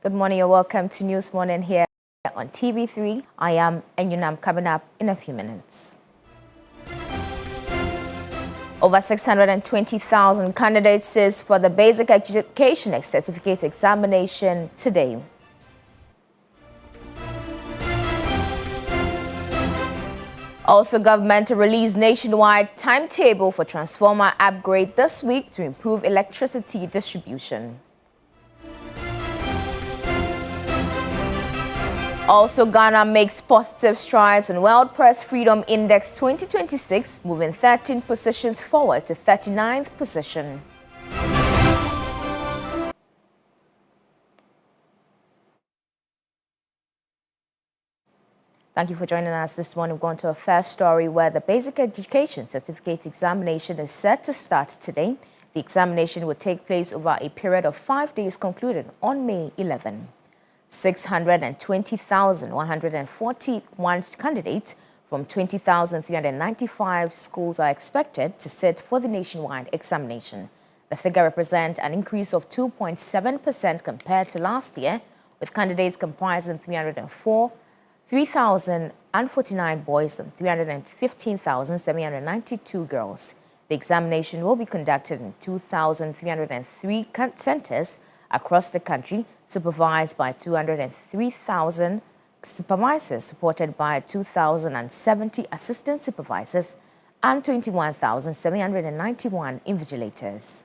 Good morning and welcome to News Morning here on TV3. I am Enyunam, coming up in a few minutes. Over 620,000 candidates for the Basic Education Certificate examination today. Also, government to release nationwide timetable for transformer upgrade this week to improve electricity distribution. Also, Ghana makes positive strides on World Press Freedom Index 2026, moving 13 positions forward to 39th position. Thank you for joining us this morning. We're going to a first story where the Basic Education Certificate examination is set to start today. The examination will take place over a period of 5 days, concluding on May 11. 620,141 candidates from 20,395 schools are expected to sit for the nationwide examination. The figure represents an increase of 2.7% compared to last year, with candidates comprising 3,049 boys and 315,792 girls. The examination will be conducted in 2,303 centers across the country, supervised by 203,000 supervisors, supported by 2,070 assistant supervisors and 21,791 invigilators.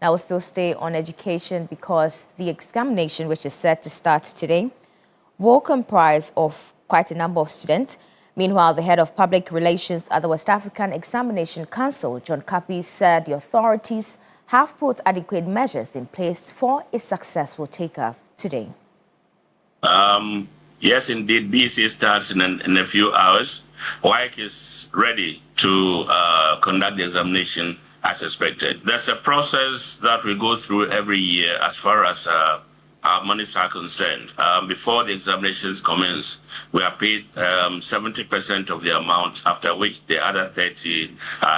Now we'll still stay on education because the examination, which is set to start today, will comprise of quite a number of students. Meanwhile, the head of public relations at the West African Examination Council, John Kapi, said the authorities have put adequate measures in place for a successful takeoff today. Yes, indeed, BECE starts in a few hours. WAEC is ready to conduct the examination as expected. There's a process that we go through every year as far as our monies are concerned. Before the examinations commence, we are paid 70% of the amount, after which the other 30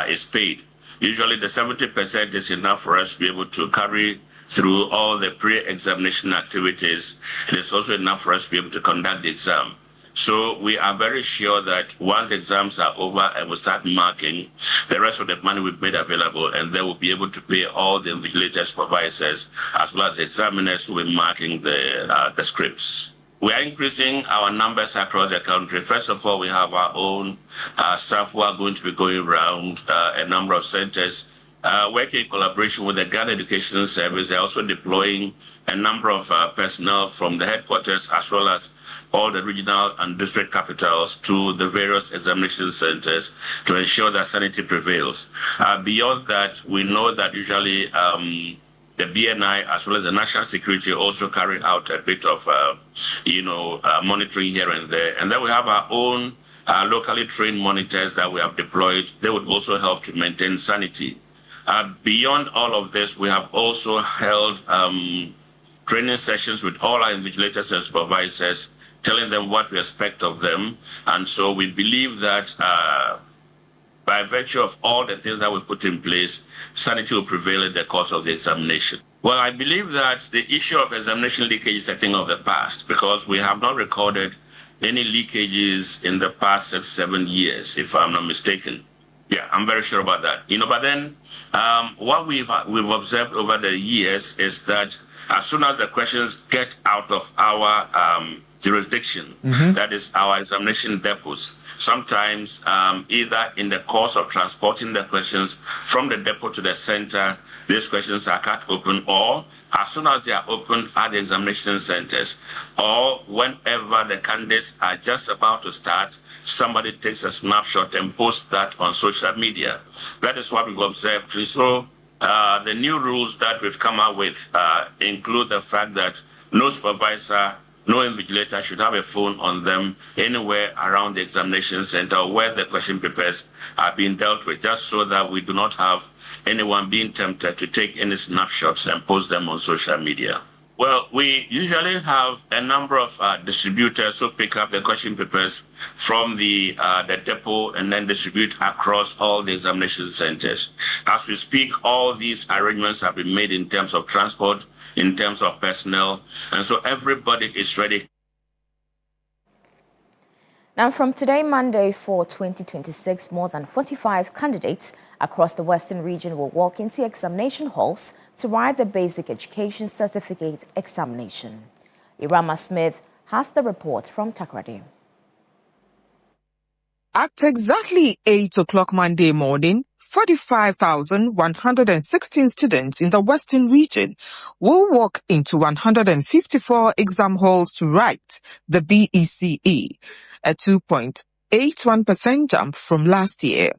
is paid. Usually the 70% is enough for us to be able to carry through all the pre-examination activities. It is also enough for us to be able to conduct the exam. So we are very sure that once exams are over and we start marking, the rest of the money will be made available, and they will be able to pay all the invigilators, supervisors, as well as the examiners who will be marking the scripts. We are increasing our numbers across the country. First of all, we have our own staff who are going to be going around a number of centers, working in collaboration with the Ghana Education Service. They're also deploying a number of personnel from the headquarters as well as all the regional and district capitals to the various examination centers to ensure that sanity prevails. Beyond that, we know that usually the BNI as well as the national security also carry out a bit of, monitoring here and there. And then we have our own locally trained monitors that we have deployed. They would also help to maintain sanity. Beyond all of this, we have also held training sessions with all our invigilators and supervisors, telling them what we expect of them. And so we believe that by virtue of all the things that we've put in place, sanity will prevail in the course of the examination. Well, I believe that the issue of examination leakage is a thing of the past, because we have not recorded any leakages in the past 6-7 years, if I'm not mistaken. Yeah, I'm very sure about that. But then what we've observed over the years is that as soon as the questions get out of our jurisdiction, that is our examination depots, sometimes either in the course of transporting the questions from the depot to the center, these questions are cut open, or as soon as they are opened at the examination centers, or whenever the candidates are just about to start, somebody takes a snapshot and posts that on social media. That is what we've observed. So the new rules that we've come up with include the fact that no supervisor, no invigilator should have a phone on them anywhere around the examination center where the question papers are being dealt with, just so that we do not have anyone being tempted to take any snapshots and post them on social media. Well, we usually have a number of distributors who pick up the question papers from the depot and then distribute across all the examination centers. As we speak, all these arrangements have been made in terms of transport, in terms of personnel, and so everybody is ready. Now, from today, Monday, for 2026, more than 45 candidates across the Western region will walk into examination halls to write the Basic Education Certificate examination. Irama Smith has the report from Takoradi. At exactly 8 o'clock Monday morning, 45,116 students in the Western region will walk into 154 exam halls to write the BECE, a 2.81% jump from last year.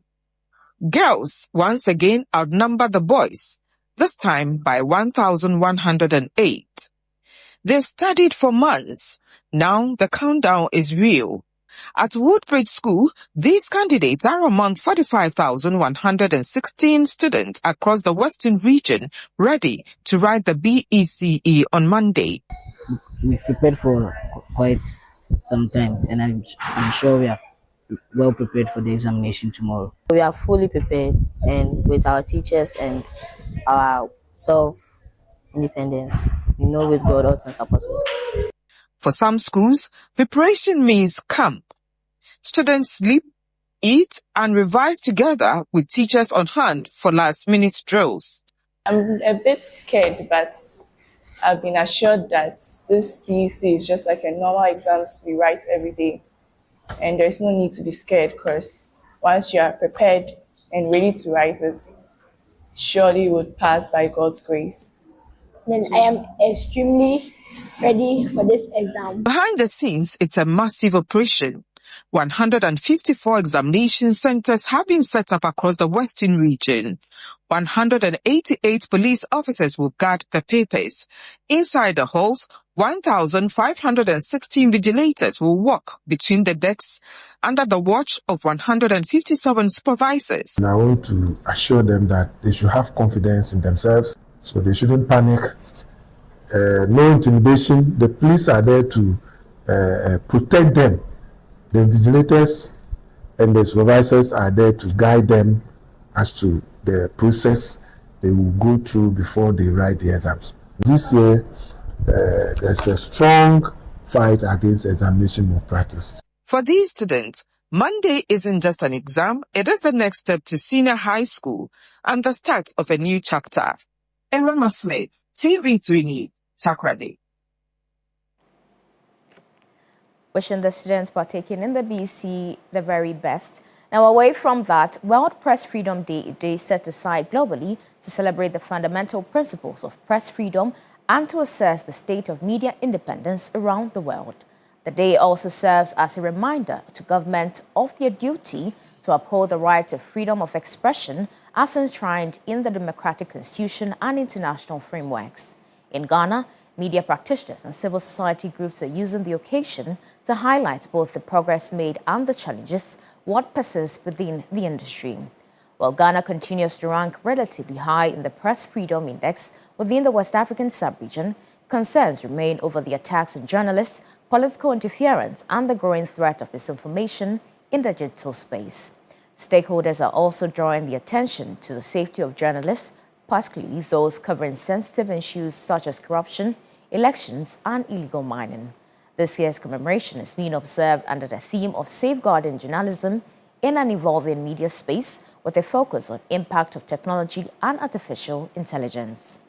Girls once again outnumber the boys, this time by 1,108. They've studied for months. Now the countdown is real. At Woodbridge School, these candidates are among 45,116 students across the Western region ready to write the BECE on Monday. We've prepared for quite some time, and I'm sure we are well prepared for the examination tomorrow. We are fully prepared, and with our teachers and our self-independence, we know with God all things are possible. For some schools, preparation means camp. Students sleep, eat, and revise together with teachers on hand for last-minute drills. I'm a bit scared, but I've been assured that this BECE is just like a normal exams we write every day. And there's no need to be scared, because once you are prepared and ready to write it, surely you would pass by God's grace. Then I am extremely ready for this exam. Behind the scenes, it's a massive operation. 154 examination centers have been set up across the Western region. 188 police officers will guard the papers. Inside the halls, 1,516 vigilators will walk between the desks under the watch of 157 supervisors. And I want to assure them that they should have confidence in themselves, so they shouldn't panic. No intimidation. The police are there to protect them. The vigilators and the supervisors are there to guide them as to the process they will go through before they write the exams. This year, there's a strong fight against examination malpractice. For these students, Monday isn't just an exam, it is the next step to senior high school and the start of a new chapter. Irama Smith, TV3 Newday, Takoradi. Wishing the students partaking in the BECE the very best. Now, away from that, World Press Freedom Day is set aside globally to celebrate the fundamental principles of press freedom and to assess the state of media independence around the world. The day also serves as a reminder to government of their duty to uphold the right to freedom of expression as enshrined in the democratic constitution and international frameworks. In Ghana, media practitioners and civil society groups are using the occasion to highlight both the progress made and the challenges what persists within the industry. While Ghana continues to rank relatively high in the Press Freedom Index within the West African sub-region, concerns remain over the attacks on journalists, political interference, and the growing threat of misinformation in the digital space. Stakeholders are also drawing the attention to the safety of journalists, particularly those covering sensitive issues such as corruption, elections, and illegal mining. This year's commemoration is being observed under the theme of safeguarding journalism in an evolving media space with a focus on impact of technology and artificial intelligence.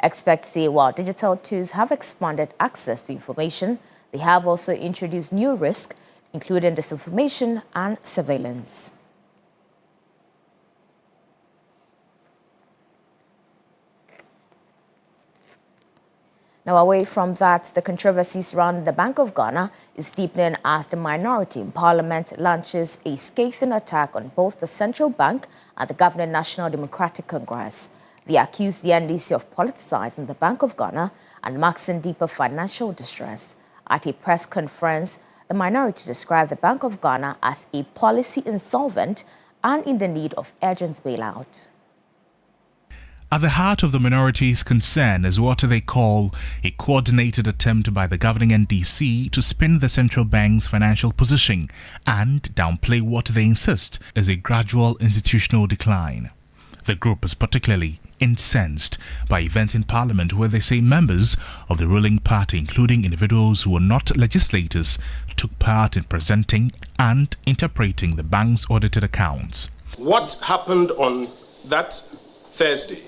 Experts say while digital tools have expanded access to information, they have also introduced new risks, including disinformation and surveillance. Now, away from that, the controversy surrounding the Bank of Ghana is deepening as the minority in Parliament launches a scathing attack on both the central bank and the governing National Democratic Congress. They accuse the NDC of politicizing the Bank of Ghana and masking deeper financial distress. At a press conference, the minority described the Bank of Ghana as a policy insolvent and in the need of urgent bailout. At the heart of the minority's concern is what they call a coordinated attempt by the governing NDC to spin the central bank's financial position and downplay what they insist is a gradual institutional decline. The group is particularly incensed by events in Parliament where they say members of the ruling party, including individuals who were not legislators, took part in presenting and interpreting the bank's audited accounts. What happened on that Thursday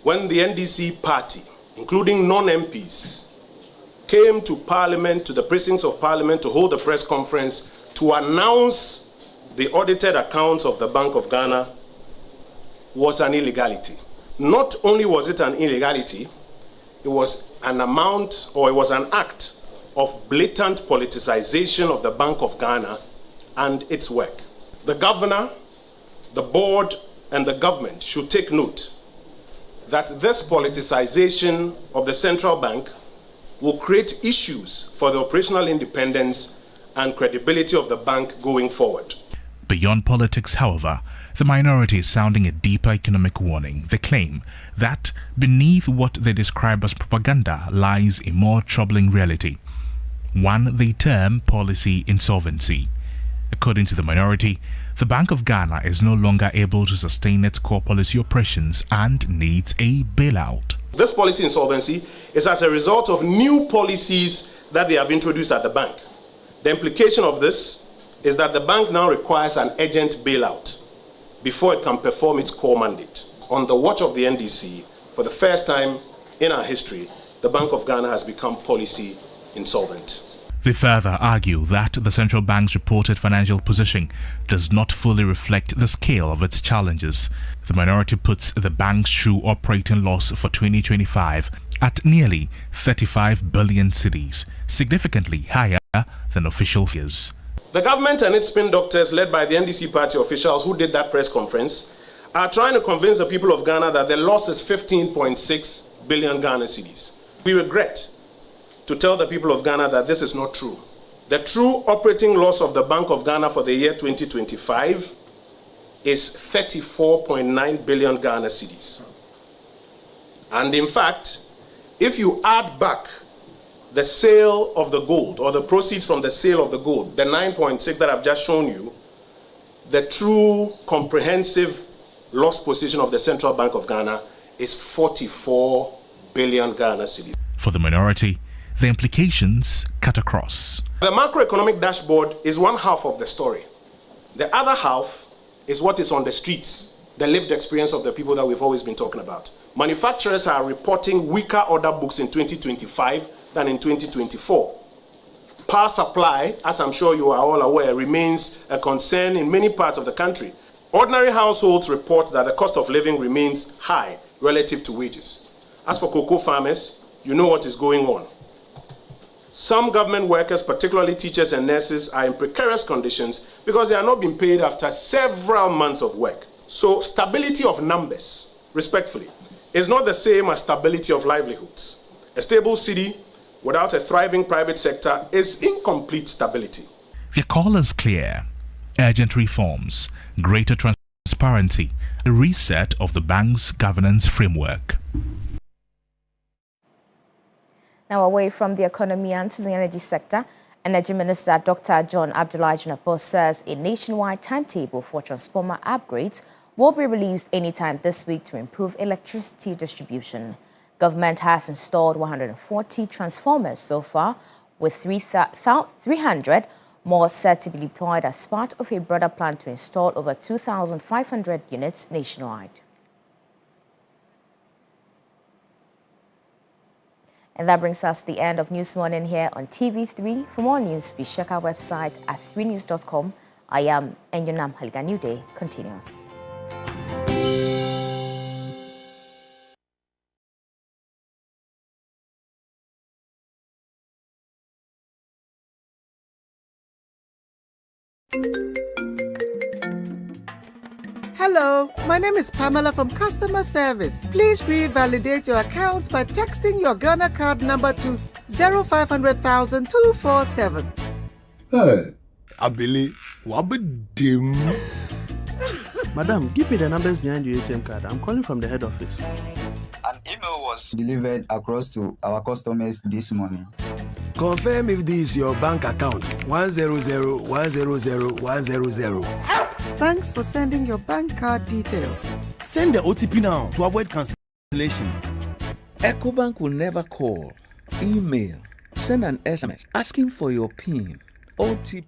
when the NDC party, including non-MPs, came to Parliament, to the precincts of Parliament to hold a press conference to announce the audited accounts of the Bank of Ghana, was an illegality. Not only was it an illegality, it was an act of blatant politicization of the Bank of Ghana and its work. The governor, the board, and the government should take note that this politicization of the central bank will create issues for the operational independence and credibility of the bank going forward. Beyond politics, however, the minority is sounding a deeper economic warning. They claim that beneath what they describe as propaganda lies a more troubling reality, one they term policy insolvency. According to the minority, the Bank of Ghana is no longer able to sustain its core policy operations and needs a bailout. This policy insolvency is as a result of new policies that they have introduced at the bank. The implication of this is that the bank now requires an urgent bailout before it can perform its core mandate. On the watch of the NDC, for the first time in our history, the Bank of Ghana has become policy insolvent. They further argue that the central bank's reported financial position does not fully reflect the scale of its challenges. The minority puts the bank's true operating loss for 2025 at nearly 35 billion cedis, significantly higher than official figures. The government and its spin doctors, led by the NDC party officials who did that press conference, are trying to convince the people of Ghana that the loss is 15.6 billion Ghana cedis. We regret to tell the people of Ghana that this is not true. The true operating loss of the Bank of Ghana for the year 2025 is 34.9 billion Ghana cedis. And in fact, if you add back the sale of the gold, or the proceeds from the sale of the gold, the 9.6 that I've just shown you, the true comprehensive loss position of the Central Bank of Ghana is 44 billion Ghana cedis. For the minority, the implications cut across. The macroeconomic dashboard is one half of the story. The other half is what is on the streets, the lived experience of the people that we've always been talking about. Manufacturers are reporting weaker order books in 2025 than in 2024. Power supply, as I'm sure you are all aware, remains a concern in many parts of the country. Ordinary households report that the cost of living remains high relative to wages. As for cocoa farmers, you know what is going on. Some government workers, particularly teachers and nurses, are in precarious conditions because they are not being paid after several months of work. So stability of numbers, respectfully, is not the same as stability of livelihoods. A stable city without a thriving private sector is incomplete stability. The call is clear: urgent reforms, greater transparency, a reset of the bank's governance framework. Now away from the economy and to the energy sector, Energy Minister Dr. John Abdullah Jinapor says a nationwide timetable for transformer upgrades will be released anytime this week to improve electricity distribution. Government has installed 140 transformers so far, with 300 more set to be deployed as part of a broader plan to install over 2,500 units nationwide. And that brings us to the end of News Morning here on TV3. For more news, please check our website at 3news.com. I am Enyonam Halga. New Day continues. Hello, my name is Pamela from Customer Service. Please revalidate your account by texting your Ghana card number to 0500,000 247. Hey, Abili, wabedim. Madam, give me the numbers behind your ATM card. I'm calling from the head office. An email was delivered across to our customers this morning. Confirm if this is your bank account. 100-100-100. Thanks for sending your bank card details. Send the OTP now to avoid cancellation. EcoBank will never call, email, send an SMS asking for your PIN, OTP.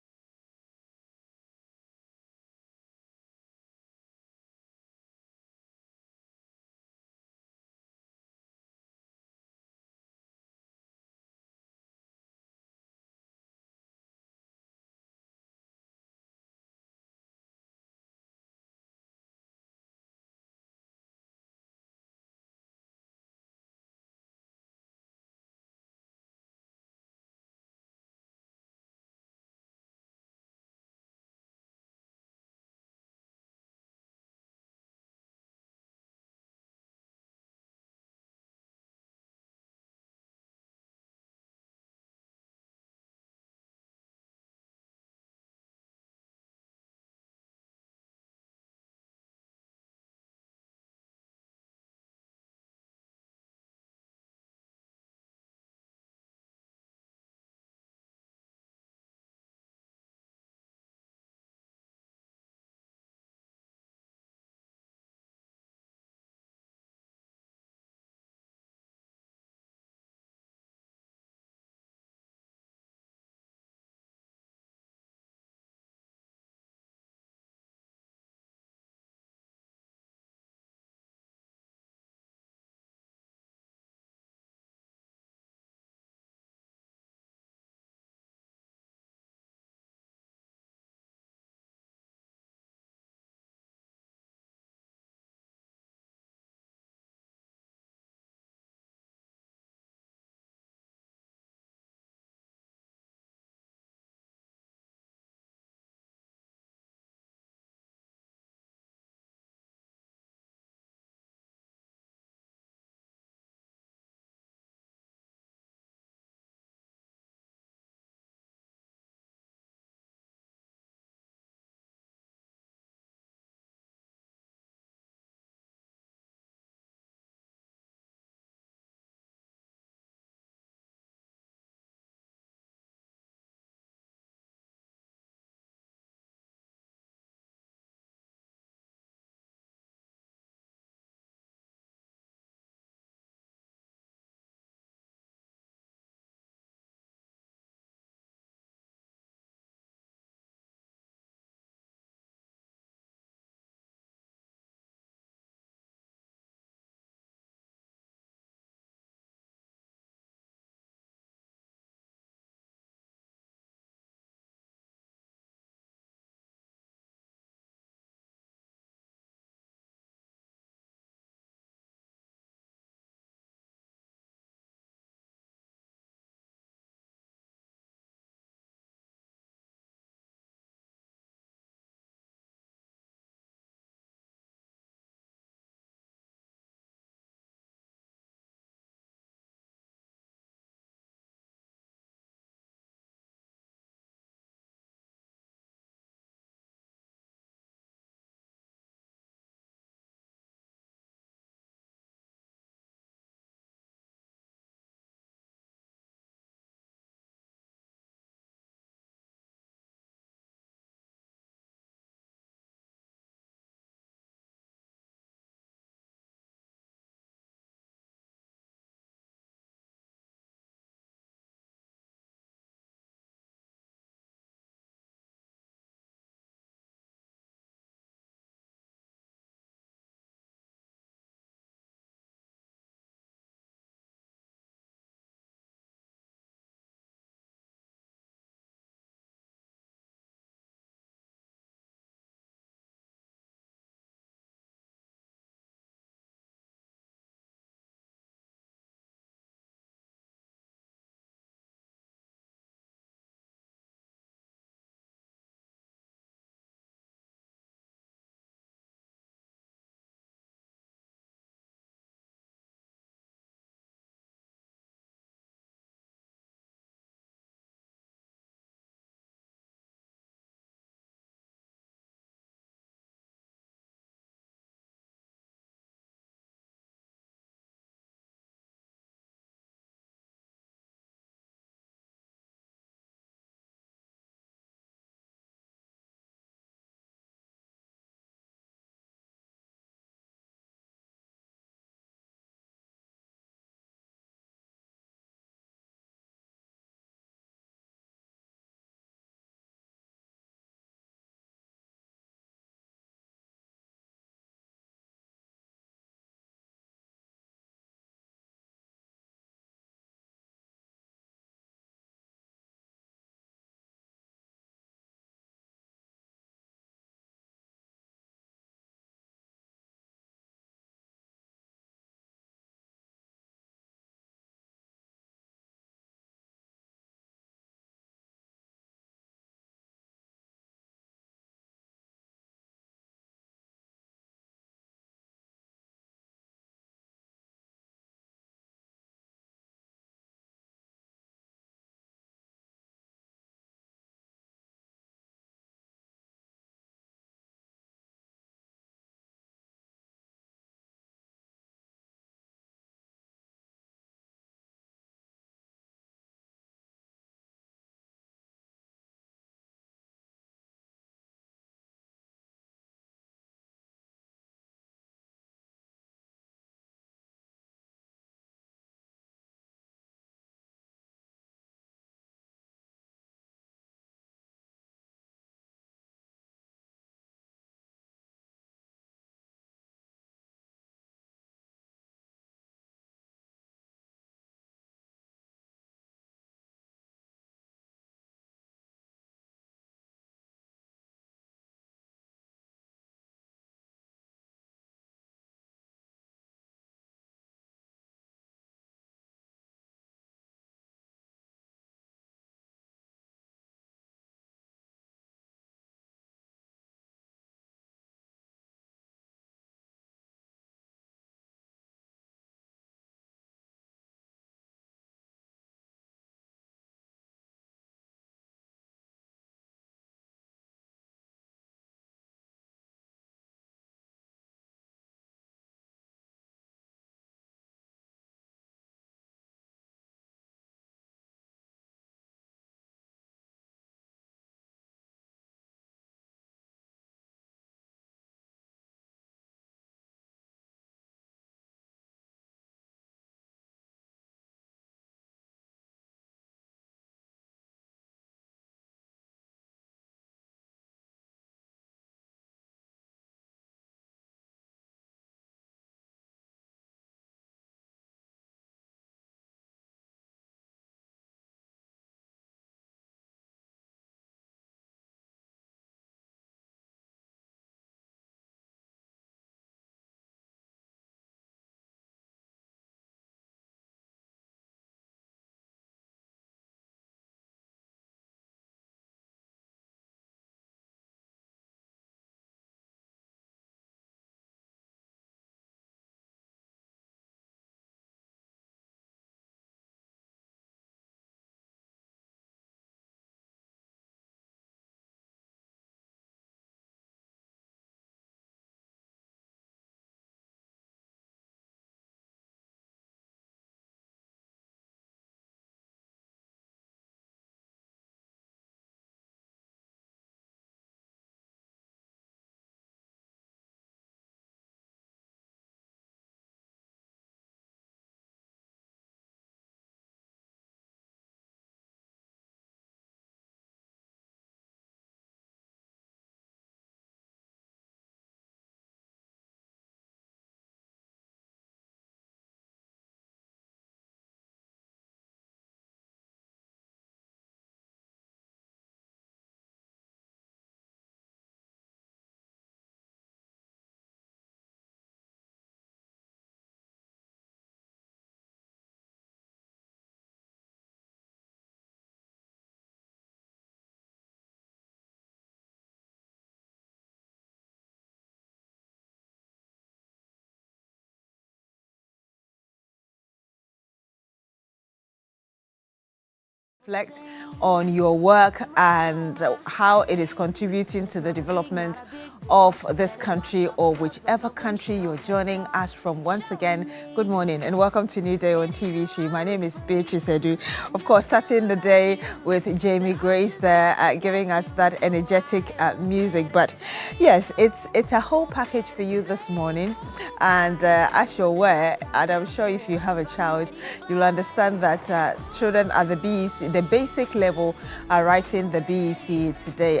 reflect on your work and how it is contributing to the development of this country or whichever country you're joining us from. Once again, good morning and welcome to New Day on TV3. My name is Beatrice Edu. Of course, starting the day with Jamie Grace there, giving us that energetic music. But yes, it's a whole package for you this morning. And as you're aware, and I'm sure if you have a child, you'll understand that children at the BECE, the basic level, are writing the BECE today.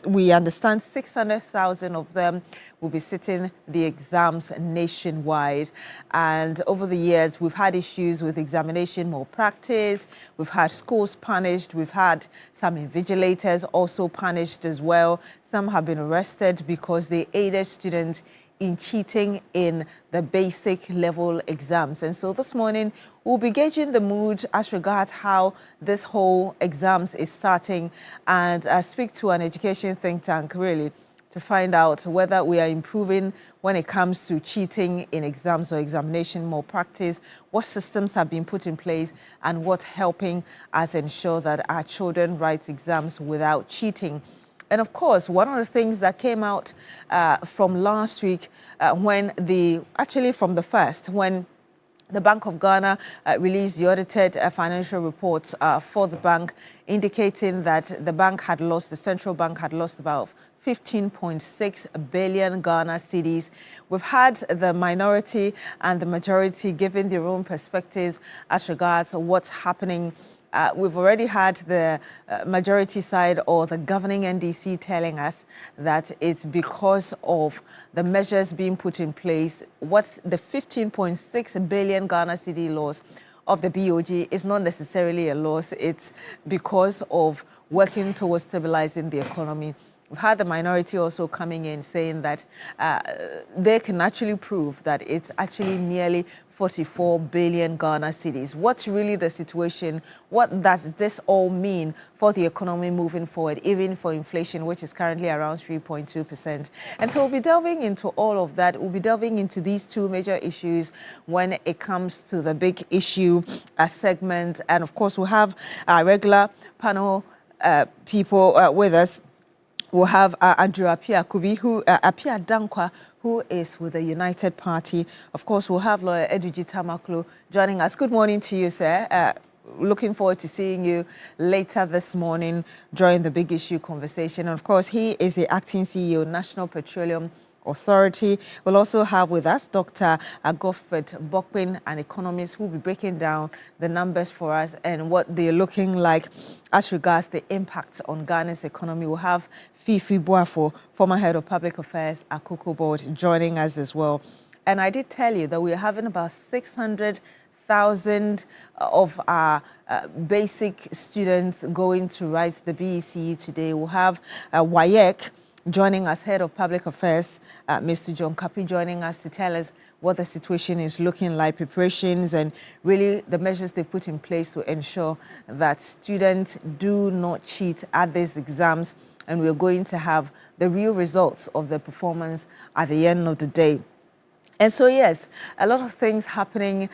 We understand 600,000 of them will be sitting the exams nationwide. And over the years, we've had issues with examination malpractice. We've had schools punished. We've had some invigilators also punished as well. Some have been arrested because they aided students in cheating in the basic level exams. And so this morning, we'll be gauging the mood as regards how this whole exams is starting and speak to an education think tank, really, to find out whether we are improving when it comes to cheating in exams or examination malpractice, what systems have been put in place, and what's helping us ensure that our children write exams without cheating. And of course, one of the things that came out from last week when the Bank of Ghana released the audited financial reports for the bank, indicating that the central bank had lost about 15.6 billion Ghana cedis. We've had the minority and the majority giving their own perspectives as regards what's happening. We've already had the majority side or the governing NDC telling us that it's because of the measures being put in place. What's the 15.6 billion Ghana cedi loss of the BOG is not necessarily a loss. It's because of working towards stabilizing the economy. We've had the minority also coming in saying that they can actually prove that it's actually nearly 44 billion Ghana cedis. What's really the situation? What does this all mean for the economy moving forward, even for inflation, which is currently around 3.2%? And so we'll be delving into all of that. We'll be delving into these two major issues when it comes to the big issue segment. And of course, we'll have our regular panel people with us. We'll have Andrew Apia Dankwa, who is with the United Party. Of course, we'll have lawyer Eduji Tamaklo joining us. Good morning to you, sir. Looking forward to seeing you later this morning during the big issue conversation. And of course, he is the acting CEO, National Petroleum Authority. We'll also have with us Dr. Godfred Bokpin, an economist, who will be breaking down the numbers for us and what they're looking like as regards the impact on Ghana's economy. We'll have Fifi Boafo, former head of public affairs at Cocoa Board, joining us as well. And I did tell you that we're having about 600,000 of our basic students going to write the BECE today. We'll have WAEC joining us, head of public affairs, Mr. John Kapi, joining us to tell us what the situation is looking like, preparations, and really the measures they've put in place to ensure that students do not cheat at these exams. And we're going to have the real results of the performance at the end of the day. And so, yes, a lot of things happening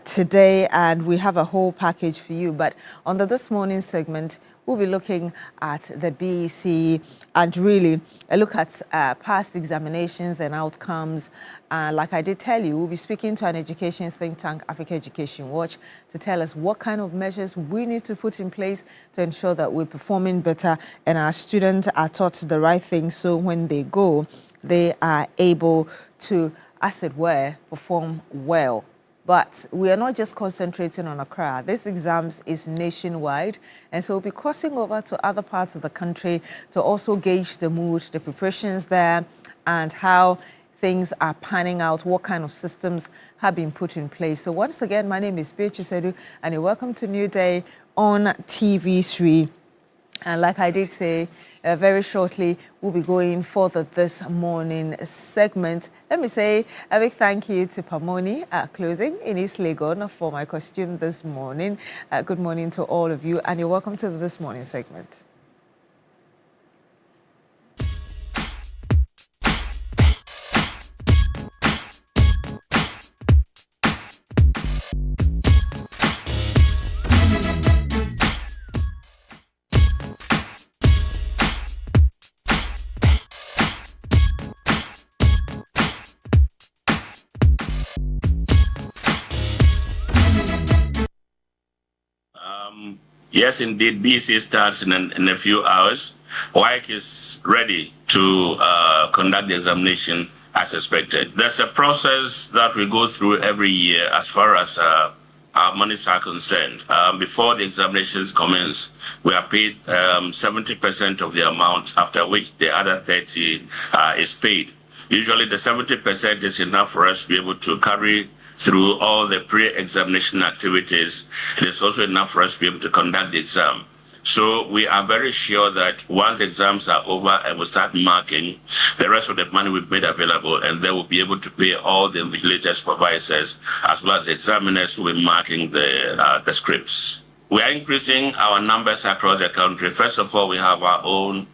today, and we have a whole package for you. But on this morning's segment, we'll be looking at the BECE and really a look at past examinations and outcomes. Like I did tell you, we'll be speaking to an education think tank, Africa Education Watch, to tell us what kind of measures we need to put in place to ensure that we're performing better and our students are taught the right things, so when they go, they are able to, as it were, perform well. But we are not just concentrating on Accra. This exams is nationwide, and so we'll be crossing over to other parts of the country to also gauge the mood, the preparations there, and how things are panning out, what kind of systems have been put in place. So once again, my name is Beatrice Edu, and you're welcome to New Day on TV3. And like I did say, very shortly, we'll be going further this morning segment. Let me say a big thank you to Pamoni Clothing in East Legon for my costume this morning. Good morning to all of you, and you're welcome to this morning segment. Yes, indeed, BECE starts in a few hours. WAEC is ready to conduct the examination as expected. There's a process that we go through every year as far as our monies are concerned. Before the examinations commence, we are paid 70% of the amount, after which the other 30 is paid. Usually the 70% is enough for us to be able to carry through all the pre-examination activities. It is also enough for us to be able to conduct the exam. So we are very sure that once exams are over and we start marking, the rest of the money will be made available, and they will be able to pay all the invigilators, supervisors, as well as the examiners who will be marking the scripts. We are increasing our numbers across the country. First of all, we have our own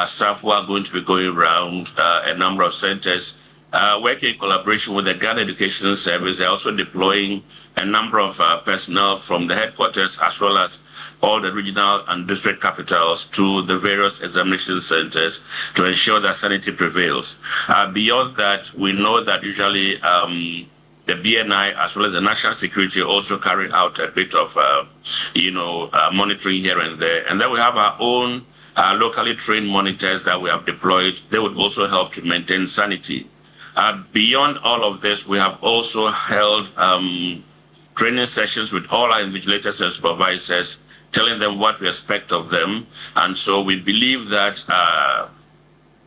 staff who are going to be going around a number of centers, working in collaboration with the Ghana Education Service. They're also deploying a number of personnel from the headquarters as well as all the regional and district capitals to the various examination centers to ensure that sanity prevails. Beyond that, we know that usually the BNI as well as the national security also carry out a bit of, monitoring here and there. And then we have our own locally trained monitors that we have deployed. They would also help to maintain sanity. Beyond all of this, we have also held training sessions with all our invigilators and supervisors, telling them what we expect of them. And so we believe that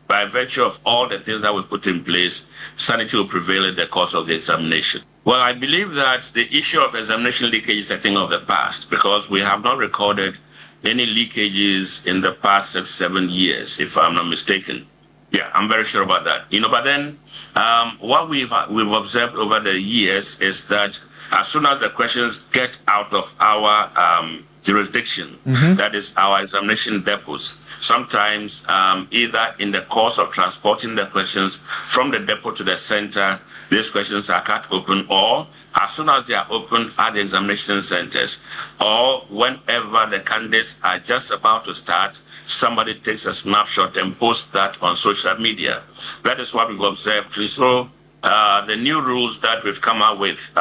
by virtue of all the things that we've put in place, sanity will prevail in the course of the examination. Well, I believe that the issue of examination leakage is a thing of the past, because we have not recorded any leakages in the past 6-7 years, if I'm not mistaken. Yeah, I'm very sure about that. But then what we've observed over the years is that as soon as the questions get out of our jurisdiction, that is our examination depots, sometimes either in the course of transporting the questions from the depot to the center, these questions are cut open, or as soon as they are opened at the examination centers, or whenever the candidates are just about to start, somebody takes a snapshot and posts that on social media. That is what we've observed. So the new rules that we've come up with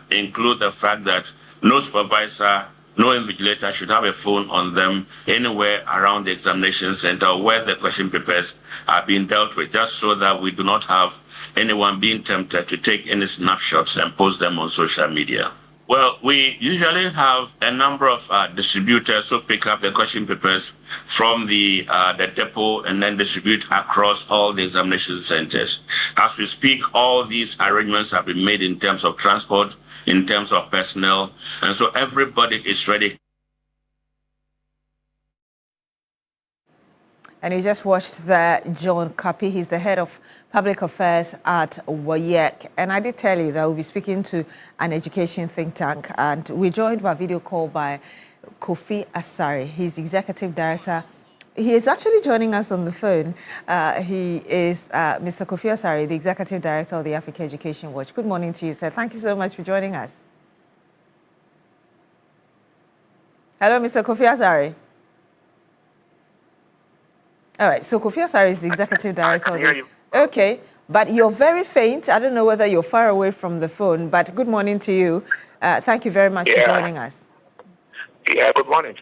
include the fact that no supervisor, no invigilator should have a phone on them anywhere around the examination center where the question papers are being dealt with, just so that we do not have anyone being tempted to take any snapshots and post them on social media. Well, we usually have a number of distributors who pick up the question papers from the depot and then distribute across all the examination centers. As we speak, all these arrangements have been made in terms of transport, in terms of personnel, and so everybody is ready. And you just watched the John Kapi. He's the head of public affairs at WAEC. And I did tell you that we'll be speaking to an education think tank. And we're joined by video call by Kofi Asare. He's executive director. He is actually joining us on the phone. He is Mr. Kofi Asare, the executive director of the Africa Education Watch. Good morning to you, sir. Thank you so much for joining us. Hello, Mr. Kofi Asare. All right, so Kofi Asare is the executive director. I can hear you. Okay, but you're very faint. I don't know whether you're far away from the phone, but good morning to you. Thank you very much for joining us. Yeah, good morning.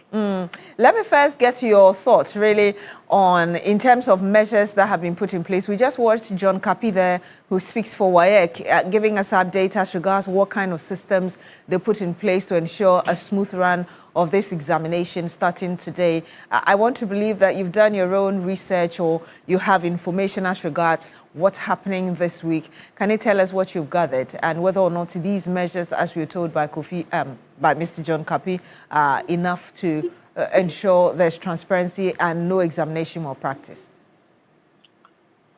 Let me first get your thoughts really on, in terms of measures that have been put in place. We just watched John Kapi there, who speaks for WAEC, giving us updates as regards what kind of systems they put in place to ensure a smooth run of this examination starting today. I want to believe that you've done your own research or you have information as regards what's happening this week. Can you tell us what you've gathered and whether or not these measures, as we were told by by Mr. John Kapi, are enough to ensure there's transparency and no examination malpractice?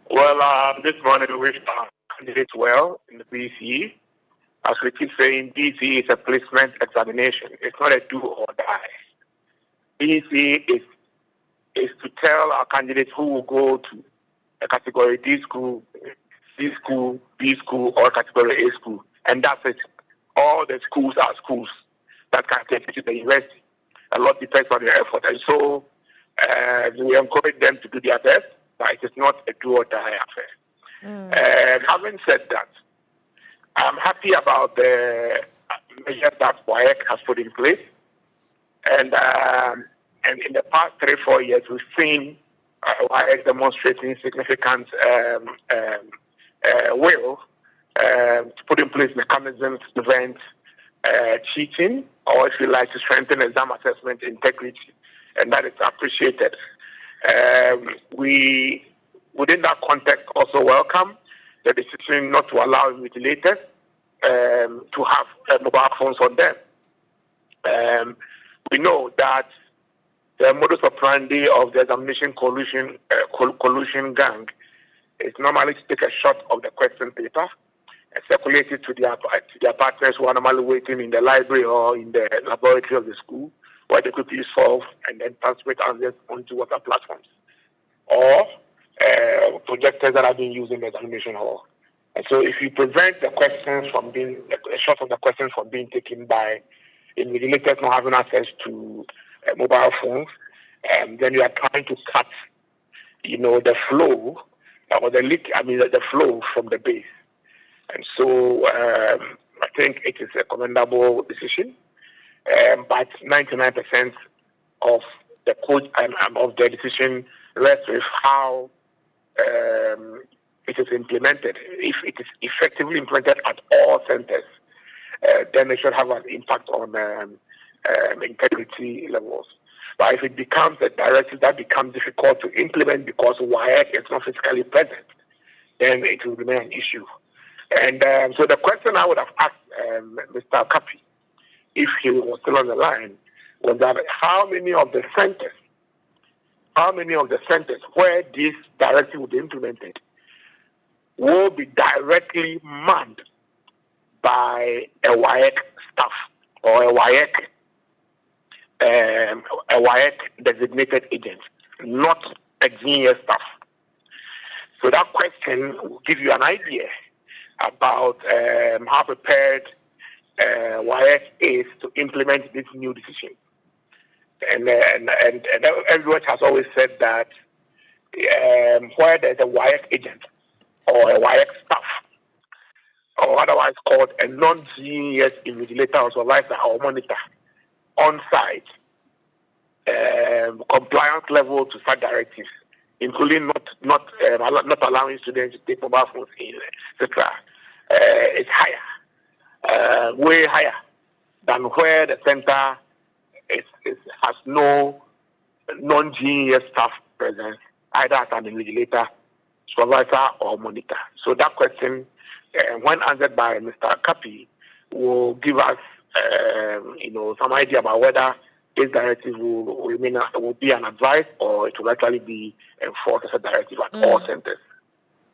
Well, this morning we wished our candidates well in the BECE. As we keep saying, BECE is a placement examination. It's not a do or die. BECE is to tell our candidates who will go to a category D school, C school, B school, or category A school. And that's it. All the schools are schools that can take you to the university. A lot depends on their effort. And so we encourage them to do their best, but it is not a do or die affair. And having said that, I'm happy about the measures that WAEC has put in place. And in the past 3-4 years, we've seen WAEC demonstrating significant will to put in place mechanisms to prevent cheating, or if you like, to strengthen exam assessment integrity, and that is appreciated. We, within that context, also welcome the decision not to allow invigilators to have mobile phones on them. We know that the modus operandi of the examination collusion gang is normally to take a shot of the question paper and circulate it to their partners who are normally waiting in the library or in the laboratory of the school, where they quickly solve and then transmit answers onto water platforms or projectors that are being used in the examination hall. And so if you prevent the questions from being, a shot of the questions from being taken by invigilators not having access to mobile phones, then you are trying to cut, the flow or the flow from the base. And so I think it is a commendable decision. But 99% of the code of the decision rests with how it is implemented. If it is effectively implemented at all centers, then it should have an impact on integrity levels. But if it becomes a directive that becomes difficult to implement because WAEC is not physically present, then it will remain an issue. And so the question I would have asked Mr. Kapi, if he was still on the line, was that how many of the centers where this directive will be implemented will be directly manned by a WAEC staff or a WAEC designated agent, not a junior staff. So that question will give you an idea about how prepared WAEC is to implement this new decision. And everyone has always said that where there's a WAEC agent or a WAEC staff, or otherwise called a non-genius invigilator or supervisor or monitor on site, compliance level to such directives, including not allowing students to take mobile phones in, etc., is higher, way higher than where the center has no non-genius staff presence, either as an invigilator, supervisor, or monitor. So that question, when answered by Mr. Kapi, will give us, some idea about whether this directive will be an advice or it will actually be enforced as a directive at all centers.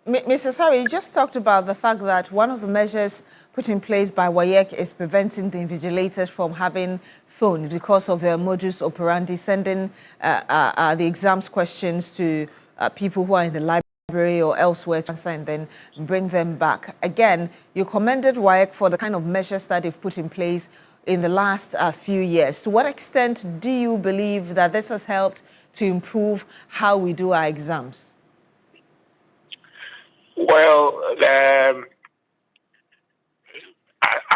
Mr. Sari, you just talked about the fact that one of the measures put in place by WAEC is preventing the invigilators from having phones because of their modus operandi, sending the exams questions to people who are in the library or elsewhere to answer and then bring them back. Again, you commended WAEC for the kind of measures that they've put in place in the last few years. To what extent do you believe that this has helped to improve how we do our exams? Well, as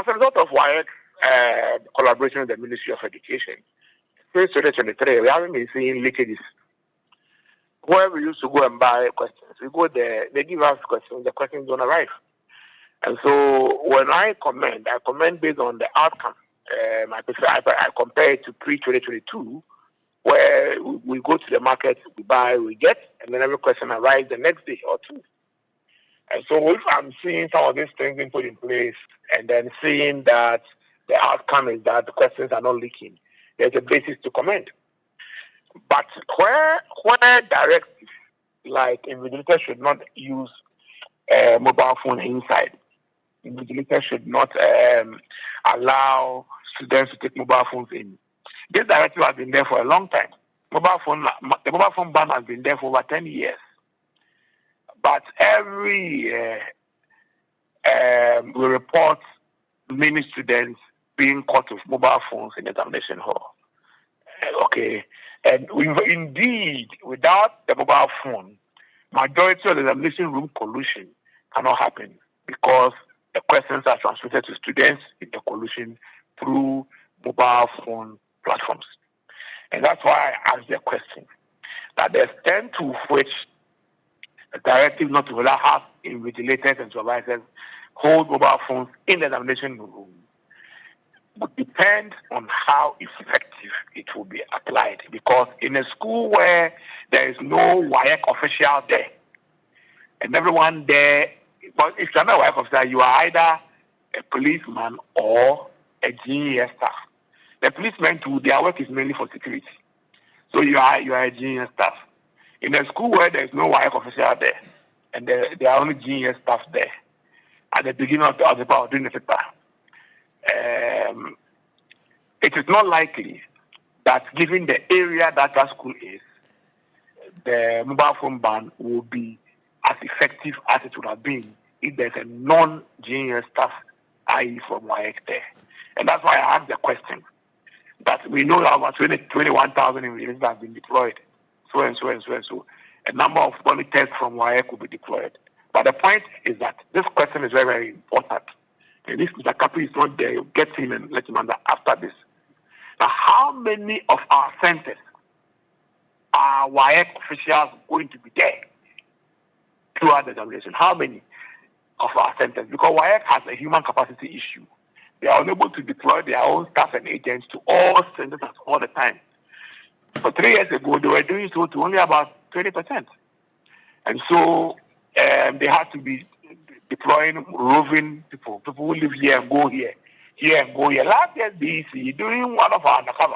a result of WAEC collaboration with the Ministry of Education, since 2023, we haven't been seeing leakages. Where we used to go and buy questions, we go there, they give us questions, the questions don't arrive. And so when I comment based on the outcome. I compare it to pre-2022, where we go to the market, we buy, we get, and then every question arrives the next day or two. And so if I'm seeing some of these things being put in place and then seeing that the outcome is that the questions are not leaking, there's a basis to comment. But where directives like invigilators should not use mobile phone inside, invigilators should not allow students to take mobile phones in. This directive has been there for a long time. The mobile phone ban has been there for over 10 years. But every year, we report many students being caught with mobile phones in the examination hall. Okay. And indeed, without the mobile phone, majority of the examination room collusion cannot happen because the questions are transmitted to students in the collusion through mobile phone platforms. And that's why I asked the question, that the extent to which the directive not to allow have invigilators and supervisors hold mobile phones in the examination room would depend on how effective it will be applied. Because in a school where there is no WAEC official there, and everyone there, but if you're not a WAEC officer, you are either a policeman or a GES staff. The policemen too, their work is mainly for security. So you are a GES staff. In a school where there is no WAEC official there, and there are only GES staff there, at the beginning of the paper, during the paper, it is not likely that given the area that school is, the mobile phone ban will be as effective as it would have been if there's a non-GES staff, i.e. from WAEC there. And that's why I asked the question, that we know that about 21,000 invigilators have been deployed, so and so and so and so. A number of monitors from WAEC will be deployed. But the point is that this question is very, very important. And if Mr. Kapi is not there, you get him and let him answer after this. Now, how many of our centers are WAEC officials going to be there throughout the examination? How many of our centers? Because WAEC has a human capacity issue. They are unable to deploy their own staff and agents to all centers at all the time. So 3 years ago, they were doing so to only about 20%. And so they had to be deploying roving people who live here and go here and go here. Last year's BECE, during one of our undercover,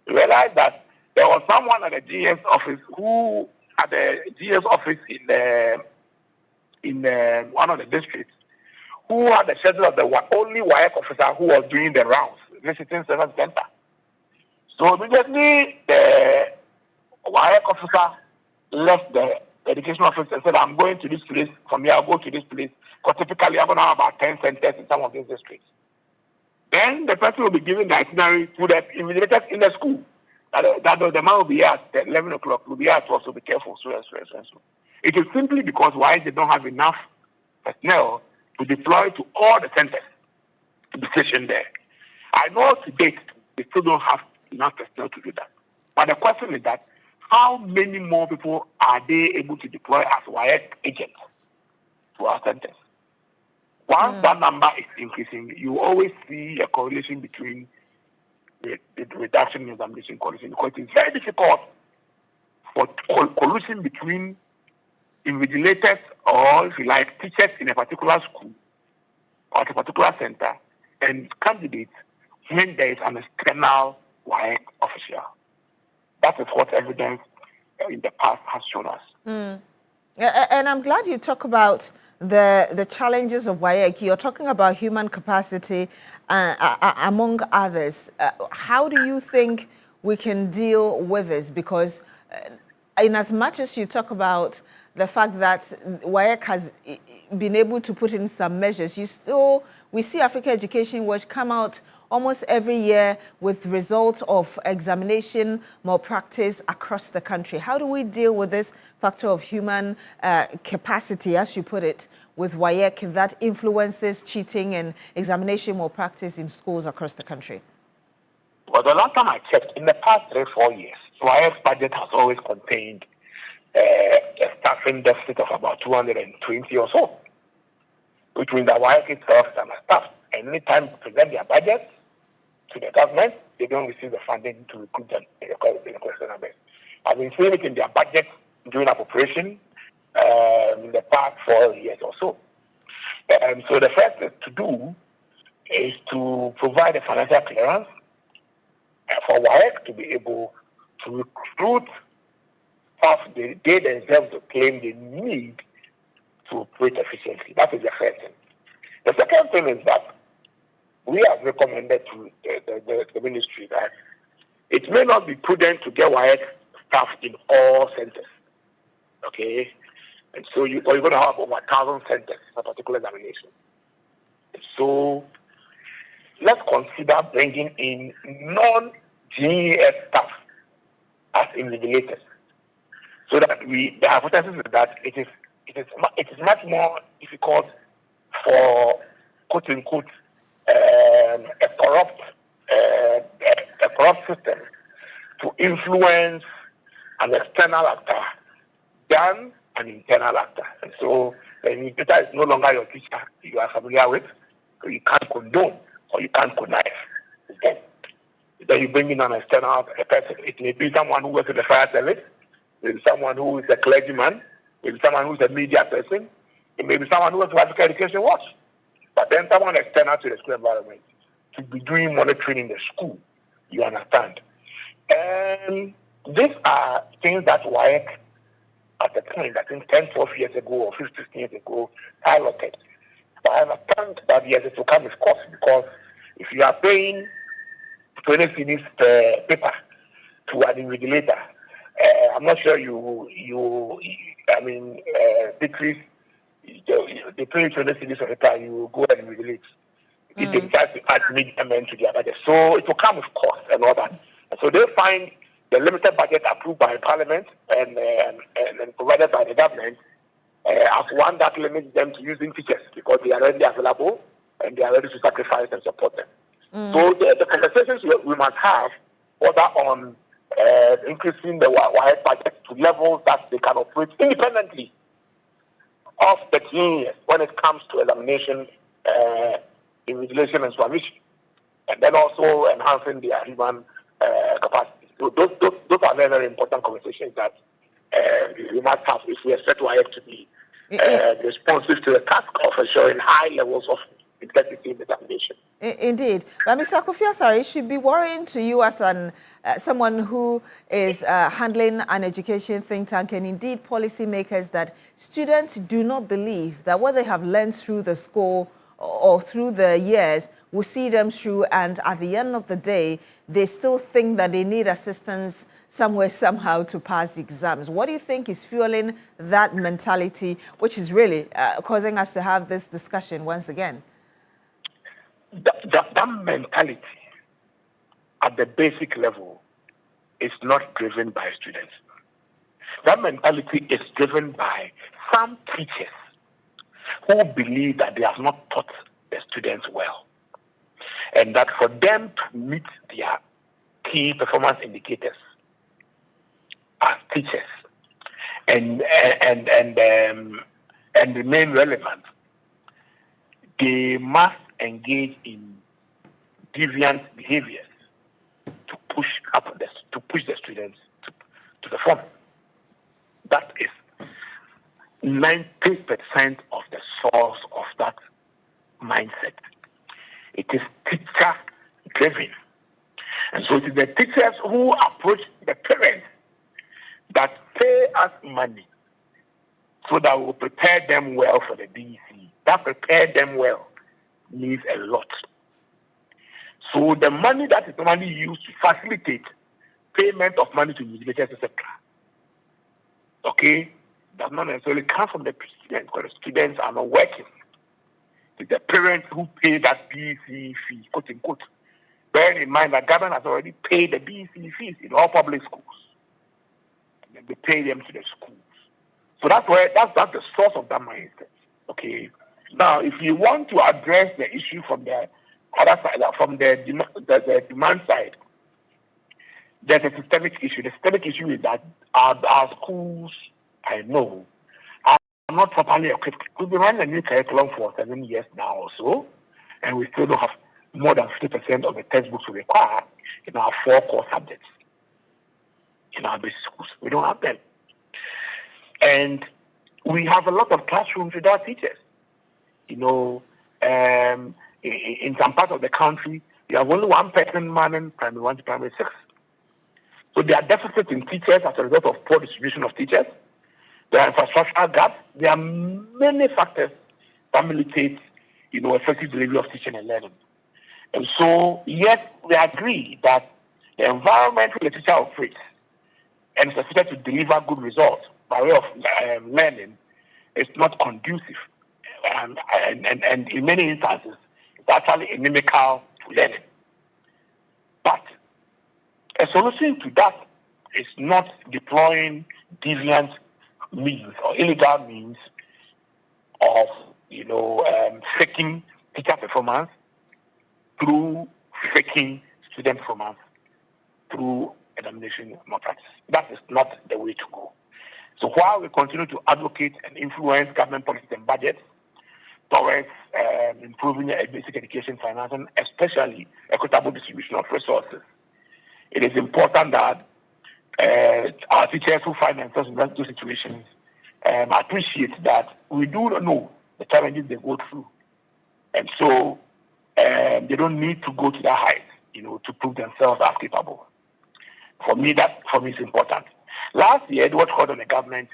we realized that there was someone at the GS office who, at the GS office in one of the districts, who had the schedule of the only WAEC officer who was doing the rounds, visiting service center. So immediately the WAEC officer left the education office and said, I'm going to this place, from here I'll go to this place, because typically I'm going to have about 10 centers in some of these districts. Then the person will be given the itinerary to the invigilators in the school. That the man will be here at 11 o'clock, will be here at 12, so be careful, so. It is simply because why they don't have enough personnel to deploy to all the centers to be stationed there. I know to date, they still don't have enough personnel to do that. But the question is that, how many more people are they able to deploy as WAEC agents to our centers? Once that number is increasing, you always see a correlation between the reduction in examination collusion, because it's very difficult for collusion between invigilators or, if you like, teachers in a particular school or at a particular center and candidates when there is an external WAEC official. That is what evidence in the past has shown us. And I'm glad you talk about the challenges of WAEC. You're talking about human capacity, among others. How do you think we can deal with this? Because in as much as you talk about the fact that WAEC has been able to put in some measures, we see Africa Education Watch come out almost every year with results of examination malpractice across the country. How do we deal with this factor of human capacity, as you put it, with WAEC that influences cheating and examination malpractice in schools across the country? Well, the last time I checked, in the past 3-4 years, WAEC's budget has always contained a staffing deficit of about 220 or so, which means that WAEC itself is understaffed. And anytime they present their budget to the government, they don't receive the funding to recruit them in the question numbers. I've been seeing it in their budget during appropriation in the past 4 years or so. So the first thing to do is to provide a financial clearance for WAEC to be able to recruit staff they themselves claim they need to operate efficiently. That is the first thing. The second thing is that we have recommended to the ministry that it may not be prudent to get WAEC staff in all centers. Okay? And so you're going to have over 1,000 centers for a particular examination. So let's consider bringing in non-GES staff as invigilators, so that the hypothesis is that it is much more difficult for quote unquote a corrupt system to influence an external actor than an internal actor. And so the invigilator is no longer your teacher you are familiar with, so you can't condone or you can't connive. Then you bring in an external person. It may be someone who works in the fire service, maybe someone who is a clergyman, maybe someone who is a media person, it may be someone who works for African Education Watch. But then someone external to the school environment to be doing monitoring in the school, you understand. And these are things that WAEC at the point, I think 10, 12 years ago or 15 years ago, piloted. But I understand that yes, it will come with cost, because if you are paying 20 cedis per paper to an invigilator, I'm not sure decrease, they pay 20 cedis per paper, you go and invigilate. It decides to add media men to their budget. So it will come with cost and all that. And so they find the limited budget approved by Parliament and provided by the government as one that limits them to using teachers, because they are already available and they are ready to sacrifice and support them. So the conversations we must have, whether on increasing the WAEC budget to levels that they can operate independently of the teams when it comes to examination, invigilation and supervision, and then also enhancing their human capacity. So those are very, very important conversations that we must have if we expect WAEC to be responsive to the task of ensuring high levels of integrity in the examination. Indeed. But Mr. Kofi, it should be worrying to you as someone who is handling an education think tank, and indeed policymakers, that students do not believe that what they have learned through the school or through the years will see them through, and at the end of the day, they still think that they need assistance somewhere, somehow to pass the exams. What do you think is fueling that mentality, which is really causing us to have this discussion once again? That mentality at the basic level is not driven by students. That mentality is driven by some teachers who believe that they have not taught the students well, and that for them to meet their key performance indicators as teachers and remain relevant, they must engage in deviant behaviors to push the students to perform. That is 90% of the source of that mindset. It is teacher driven. And so it is the teachers who approach the parents that pay us money so that we will prepare them well for the BECE. That prepare them well means a lot. So the money that is normally used to facilitate payment of money to invigilators, etc., okay, does not necessarily come from the students, because the students are not working. It's the parents who pay that BECE fee, quote unquote. Bearing in mind that government has already paid the BECE fees in all public schools. And then they pay them to the schools. So that's the source of that mindset. Okay. Now, if you want to address the issue from the other side, from the demand side, there's a systemic issue. The systemic issue is that our schools, I know, are not properly equipped. We've been running a new curriculum for 7 years now or so, and we still don't have more than 50% of the textbooks we require in our 4 core subjects in our basic schools. We don't have them. And we have a lot of classrooms without teachers. You know, in some parts of the country, you have only one person manning primary 1 to primary 6. So there are deficits in teachers as a result of poor distribution of teachers. There are infrastructural gaps. There are many factors that militate, effective delivery of teaching and learning. And so, yes, we agree that the environment where the teacher operates and is expected to deliver good results by way of learning is not conducive. And in many instances, it's actually inimical to learning. But a solution to that is not deploying deviant means or illegal means of, faking teacher performance through faking student performance, through examination malpractice. That is not the way to go. So while we continue to advocate and influence government policies and budgets towards improving basic education financing, especially equitable distribution of resources, it is important that our teachers who find themselves in those situations appreciate that we do not know the challenges they go through. And so they don't need to go to that height, to prove themselves as capable. For me, is important. Last year, Edward called on the government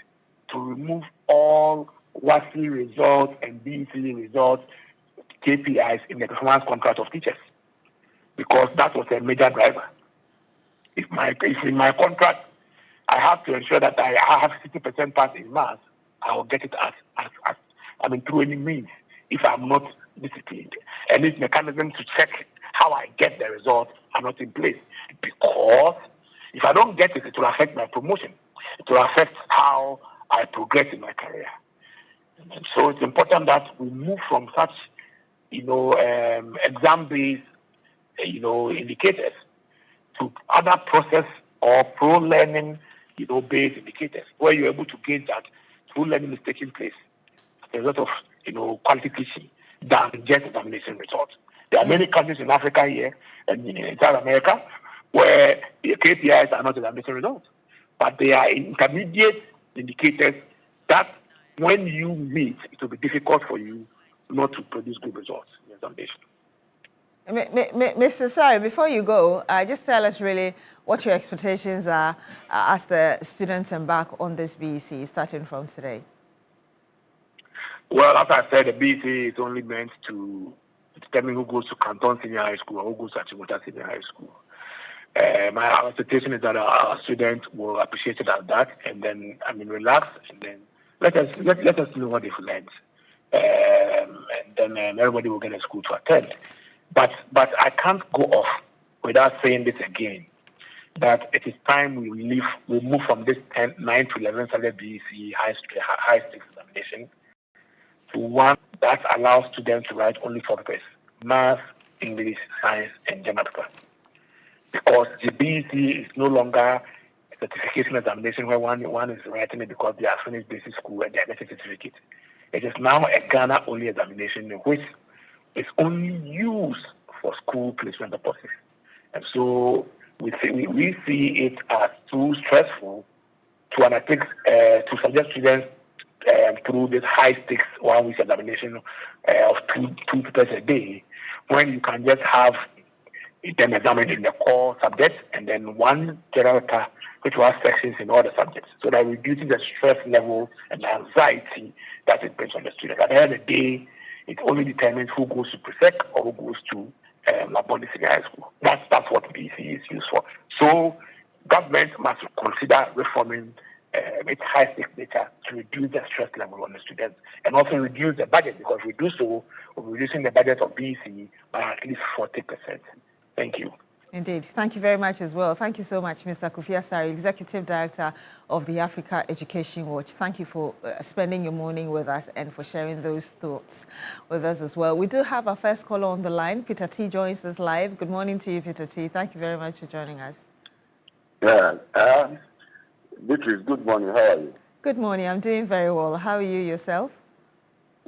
to remove all WASI results and BECE results, KPIs in the performance contract of teachers, because that was a major driver. If in my contract I have to ensure that I have 60% pass in maths, I will get it through any means if I'm not disciplined. And this mechanism to check how I get the results are not in place, because if I don't get it, it will affect my promotion. It will affect how I progress in my career. And so it's important that we move from such, exam-based, indicators to other process or pro-learning, based indicators, where you're able to gauge that true learning is taking place as a result of, qualification than just examination results. There are many countries in Africa here and in South America where the KPIs are not examination results, but they are intermediate indicators that when you meet, it will be difficult for you not to produce good results in examination. Mr. Sari, before you go, just tell us really what your expectations are as the students embark on this BECE starting from today. Well, as I said, the BECE is only meant to determine who goes to Canton Senior High School or who goes to Achimota Senior High School. My expectation is that our students will appreciate it as that, and then relax, and then let us know what they've learned, and then everybody will get a school to attend. But I can't go off without saying this again, that it is time we move from this 9 to 11 standard BECE high stakes examination to one that allows students to write only 4 papers: math, English, science, and general paper. Because the BECE is no longer a certification examination where one is writing it because they are finished basic school and they are getting a certificate. It is now a Ghana-only examination in which it's only used for school placement purposes. And so we see it as too stressful to undertake to subject students through this high-stakes one-week examination of two papers a day, when you can just have them examined in the core subjects and then one general paper which will have sections in all the subjects, so that reduces the stress level and the anxiety that it brings on the student. At the end of the day, it only determines who goes to Presec or who goes to Labone Senior High School. That's what BECE is used for. So government must consider reforming its high-stakes nature to reduce the stress level on the students and also reduce the budget, because if we do so, we're reducing the budget of BECE by at least 40%. Thank you. Indeed. Thank you very much as well. Thank you so much, Mr. Kofi Asare, Executive Director of the Africa Education Watch. Thank you for spending your morning with us and for sharing those thoughts with us as well. We do have our first caller on the line. Peter T joins us live. Good morning to you, Peter T. Thank you very much for joining us. Yeah, Beatrice, good morning. How are you? Good morning. I'm doing very well. How are you yourself?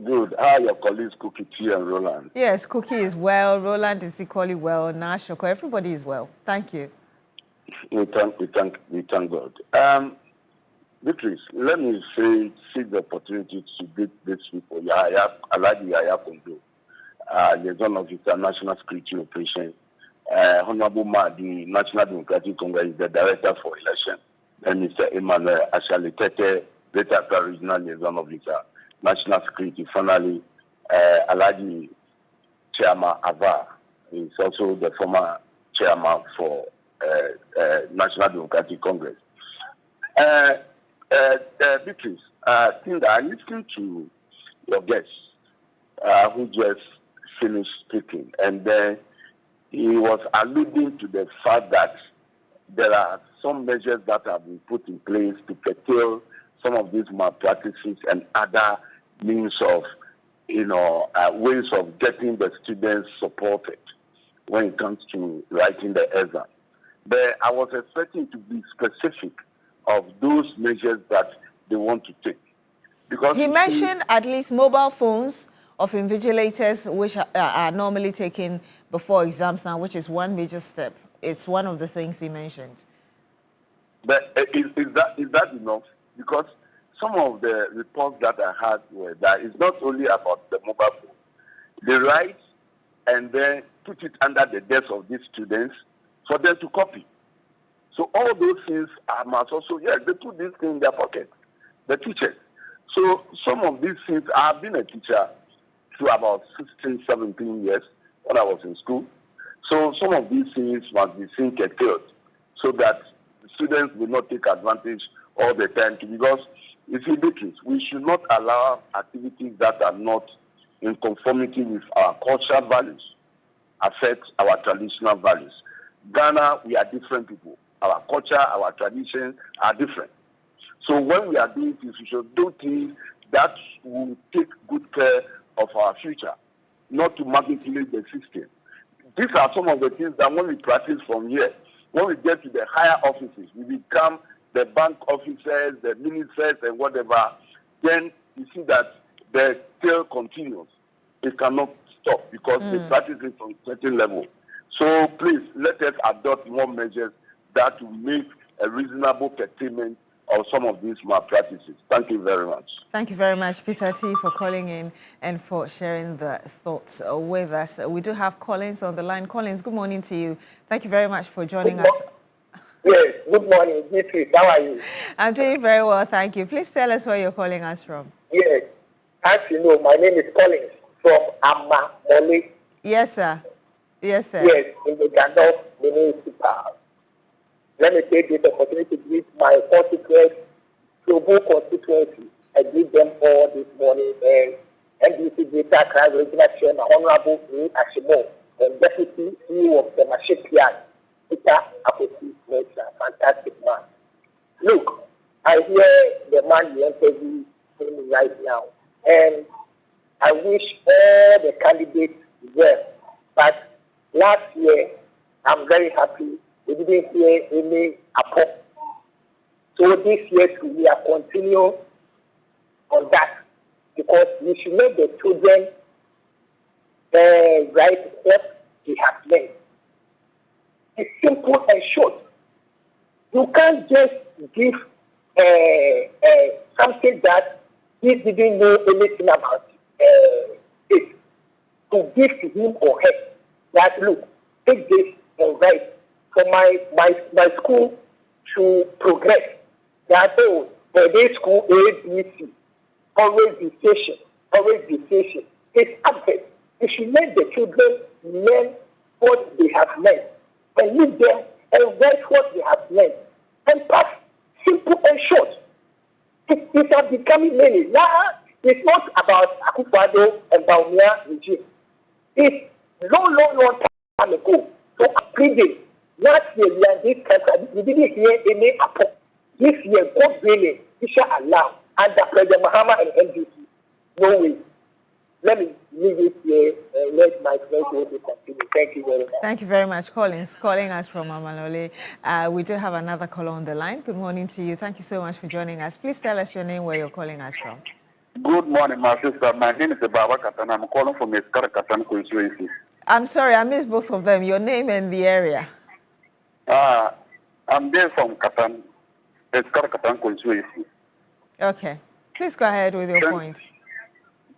Good. How are your colleagues, Cookie T and Roland? Yes, Cookie is well. Roland is equally well. Nash, Shoko, everybody is well. Thank you. We thank God. Beatrice, let me seek the opportunity to greet these people. Aladi Yaya Kondo, liaison officer, National Security Operation. Honorable Ma, the National Democratic Congress is the Director for Election. And Mr. Emmanuel Ashalekete, Greater Accra Regional Liaison Officer, National Security. Finally, Aladi Chairman Ava is also the former chairman for National Democratic Congress. Beatrice, I think that I listened to your guest who just finished speaking, and then he was alluding to the fact that there are some measures that have been put in place to curtail some of these malpractices and other means of, ways of getting the students supported when it comes to writing the exam. But I was expecting to be specific of those measures that they want to take. Because he mentioned at least mobile phones of invigilators, which are normally taken before exams now, which is one major step. It's one of the things he mentioned. But is that enough? Because some of the reports that I had were that it's not only about the mobile phone. They write and then put it under the desk of these students for them to copy. So all those things must also, yes, they put this thing in their pocket, the teachers. So some of these things, I've been a teacher through about 16, 17 years when I was in school. So some of these things must be seen curtailed so that the students will not take advantage all the time. Because you see, we should not allow activities that are not in conformity with our cultural values affect our traditional values. Ghana, we are different people. Our culture, our traditions are different. So when we are doing things, we should do things that will take good care of our future, not to manipulate the system. These are some of the things that when we practice from here, when we get to the higher offices, we become the bank officers, the ministers, and whatever, then you see that the tail continues. It cannot stop because they practice it from a certain level. So please, let us adopt more measures that will make a reasonable curtailment of some of these malpractices. Thank you very much. Thank you very much, Peter T, for calling in and for sharing the thoughts with us. We do have Collins on the line. Collins, good morning to you. Thank you very much for joining us. Yes, good morning, Beatrice. How are you? I'm doing very well, thank you. Please tell us where you're calling us from. Yes, as you know, my name is Collins from Amma Mole. Yes, sir. Yes, sir. Yes, in the Gandalf Municipal. Let me take this opportunity to greet my constituents, Tobo constituency. I greet them all this morning. And NDC Greater Crime Regional Chairman, Honorable E. Ashimo, and Deputy CEO of the Mashipian, Peter Akosi, is a fantastic man. Look, I hear the man you interview him right now, and I wish all the candidates well. But last year, I'm very happy we didn't hear any apport. So this year too, we are continuing on that because we should let the children write what they have learned. It's simple and short. You can't just give something that he didn't know anything about it to give to him or her. That look, take this and write. For my school to progress. That for this school ABC, always be patient, always be patient. It's absent. You should let the children learn what they have learned and leave them and write what they have learned and pass. Simple and short. It has become many. Now it's not about Akufo-Addo and Bawumia regime. It's long time ago. So previous. Last year, we are in this country, we didn't hear any apport. This year, God willing, we shall allow under President Mahama and NDC. No way. Let me leave it here and let my friends continue. Thank you very much. Thank you very much, Collins, calling us from Amalole. We do have another caller on the line. Good morning to you. Thank you so much for joining us. Please tell us your name, where you're calling us from. Good morning, my sister. My name is Baba Katan. I'm calling from Eskar Katan constituency. I'm sorry, I missed both of them. Your name and the area. I'm there from Katan, Eskar Katan constituency. Okay. Please go ahead with your point.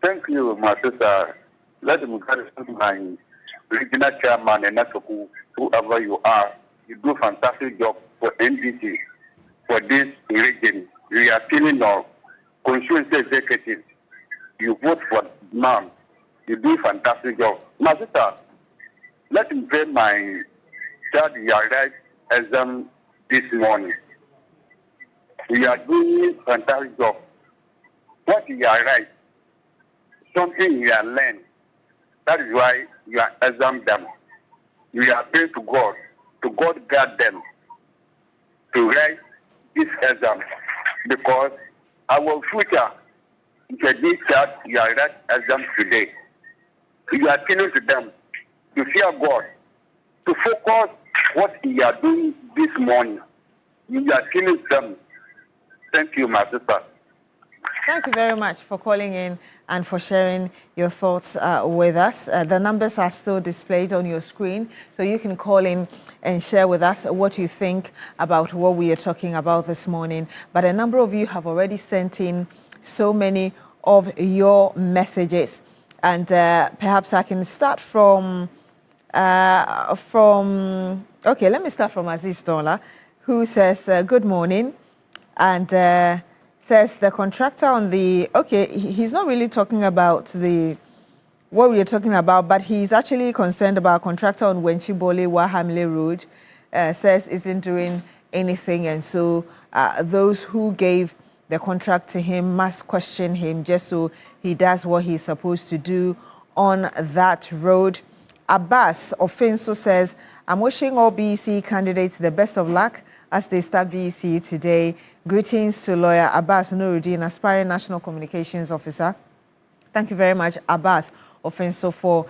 Thank you, my sister. Let me carry my regional chairman and Nasoku, whoever you are. You do a fantastic job for NDC, for this region. You are feeling of constituency executive. You vote for man. You do a fantastic job. My sister, let me pay my child right exam this morning. You are doing a fantastic job. What you are right, something you are learned. That is why you are exam them. You are praying to God guide them to write this exam because our future is a big child. You are right exam today. You are telling to them to fear God, to focus what you are doing this morning. You are killing them. Thank you, my sister. Thank you very much for calling in and for sharing your thoughts with us. The numbers are still displayed on your screen, so you can call in and share with us what you think about what we are talking about this morning. But a number of you have already sent in so many of your messages. And perhaps I can start from okay, let me start from Aziz Dola, who says, good morning, and says the contractor on the, okay, he's not really talking about what we are talking about, but he's actually concerned about contractor on Wenchibole Wahamle Road, says isn't doing anything, and so those who gave the contract to him must question him just so he does what he's supposed to do on that road. Abbas Offenso says, I'm wishing all BECE candidates the best of luck as they start BECE today. Greetings to lawyer Abbas Nuruddin, aspiring National Communications Officer. Thank you very much, Abbas Offenso, for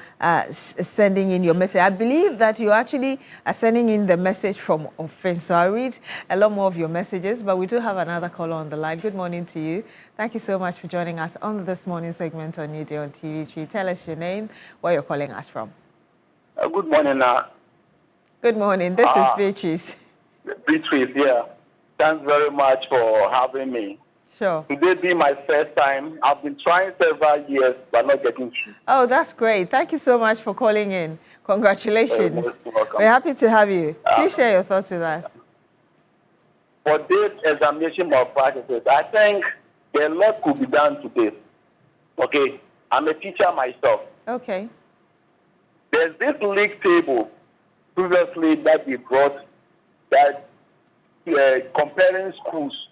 sending in your message. I believe that you actually are sending in the message from Offenso. I read a lot more of your messages, but we do have another caller on the line. Good morning to you. Thank you so much for joining us on this morning segment on Newday on TV3. Tell us your name, where you're calling us from. Good morning. Good morning. This is Beatrice. Beatrice, yeah. Thanks very much for having me. Sure. Today being my first time. I've been trying several years, but not getting through. Oh, that's great. Thank you so much for calling in. Congratulations. We're happy to have you. Please share your thoughts with us. For this examination malpractices, I think a lot could be done today. Okay, I'm a teacher myself. Okay. There's this league table previously that we brought that comparing schools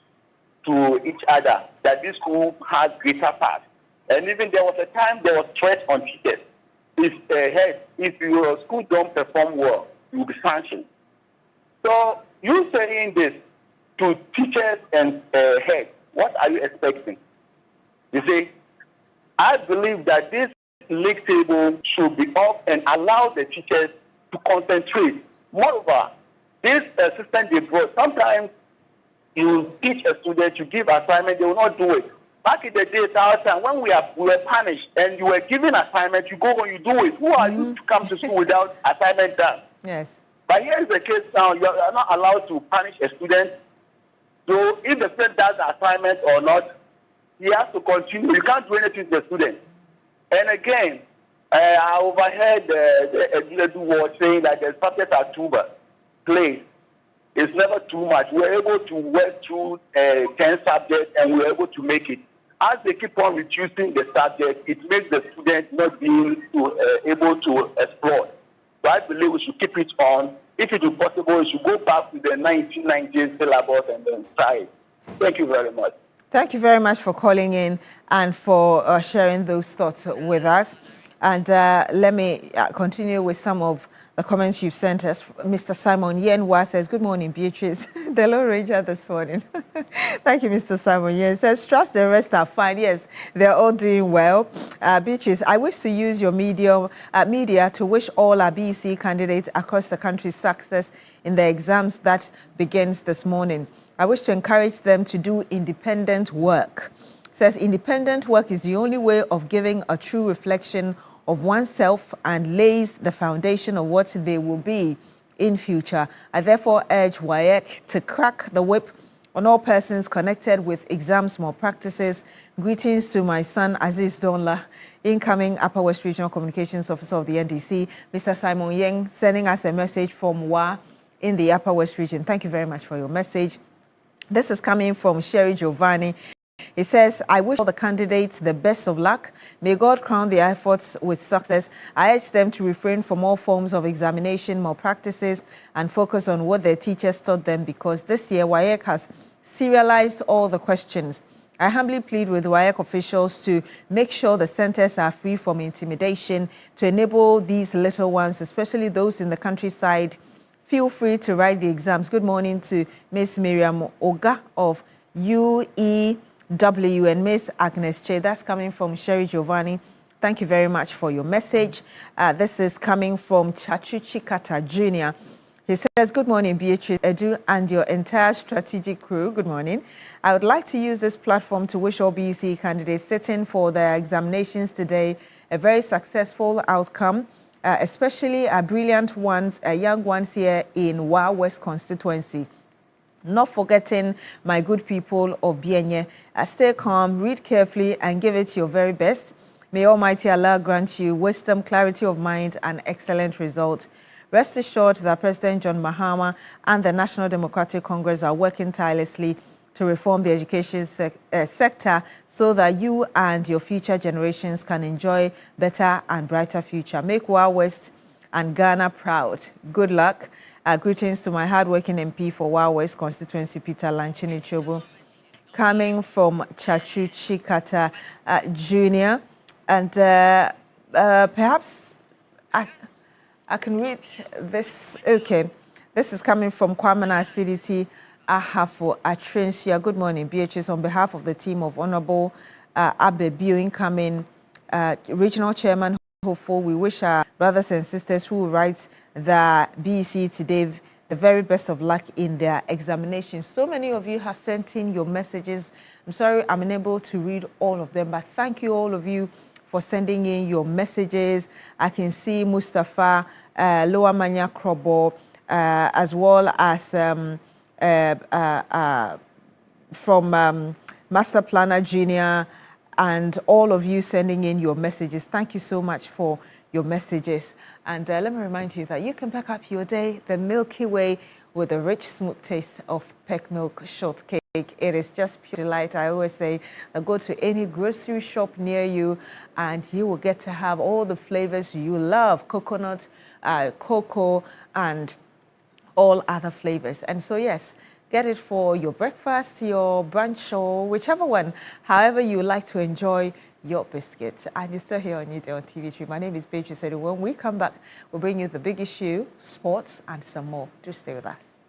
to each other, that this school has greater part. And even there was a time there was threat on teachers. If your school don't perform well, you will be sanctioned. So you saying this to teachers and heads, what are you expecting? You see, I believe that this league table should be off and allow the teachers to concentrate. Moreover, this assistant they brought, sometimes you teach a student, you give assignment, they will not do it. Back in the days, our time, when we were punished and you were given assignment, you go and you do it. Who are you to come to school without assignment done? Yes. But here is the case now, you are not allowed to punish a student. So if the student does the assignment or not, he has to continue. You can't do anything to the student. And again, I overheard the word saying that the subjects are too plain. It's never too much. We're able to work through 10 subjects and we're able to make it. As they keep on reducing the subject, it makes the student not being able to explore. So I believe we should keep it on. If it is possible, we should go back to the 1990s syllabus and then try it. Thank you very much. Thank you very much for calling in and for sharing those thoughts with us. And let me continue with some of the comments you've sent us. Mr. Simon Yenwa says, good morning, Beatrice. The Lone Ranger this morning. Thank you, Mr. Simon Yen. Says, trust the rest are fine. Yes, they're all doing well. Beatrice, I wish to use your media to wish all our BECE candidates across the country success in the exams that begins this morning. I wish to encourage them to do independent work. Says independent work is the only way of giving a true reflection of oneself and lays the foundation of what they will be in future. I therefore urge WAEC to crack the whip on all persons connected with exams malpractices. Greetings to my son Aziz Donla, incoming Upper West Regional Communications Officer of the NDC. Mr. Simon Yeng sending us a message from WA in the Upper West Region. Thank you very much for your message. This is coming from Sherry Giovanni. He says, I wish all the candidates the best of luck. May God crown their efforts with success. I urge them to refrain from all forms of examination malpractices and focus on what their teachers taught them, because this year WAEC has serialized all the questions. I humbly plead with WAEC officials to make sure the centers are free from intimidation to enable these little ones, especially those in the countryside, feel free to write the exams. Good morning to Miss Miriam Oga of UEW and Miss Agnes Che. That's coming from Sherry Giovanni. Thank you very much for your message. This is coming from Chachu Chikata Jr. He says, good morning, Beatrice, Edu, and your entire strategic crew. Good morning. I would like to use this platform to wish all BECE candidates sitting for their examinations today a very successful outcome, especially brilliant ones, young ones here in Wa West constituency. Not forgetting my good people of Bienye. Stay calm, read carefully, and give it your very best. May Almighty Allah grant you wisdom, clarity of mind, and excellent results. Rest assured that President John Mahama and the National Democratic Congress are working tirelessly to reform the education sector so that you and your future generations can enjoy better and brighter future. Make Wa West and Ghana proud. Good luck. Greetings to my hardworking MP for Wa West constituency, Peter Lanchini Chobu, coming from Chachu Chikata Jr. And perhaps I can read this. Okay. This is coming from Kwamana CDT Ahafo Atrensia. Good morning, Beatrice. On behalf of the team of Honorable Abebu, incoming Regional Chairman, hopeful, we wish our brothers and sisters who write the BECE today the very best of luck in their examinations. So many of you have sent in your messages. I'm sorry I'm unable to read all of them, but thank you all of you for sending in your messages. I can see Mustafa Loa Manya Krobo, as well as from Master Planner Junior, and all of you sending in your messages. Thank you so much for your messages. And let me remind you that you can pack up your day the Milky Way with the rich, smooth taste of peck milk shortcake. It is just pure delight. I always say go to any grocery shop near you and you will get to have all the flavors you love: coconut, cocoa, and all other flavors. And so, yes, get it for your breakfast, your brunch, or whichever one, however you like to enjoy your biscuits. And you're still here on Newday on TV3. My name is Beatrice. When we come back, we'll bring you the big issue, sports, and some more. Do stay with us.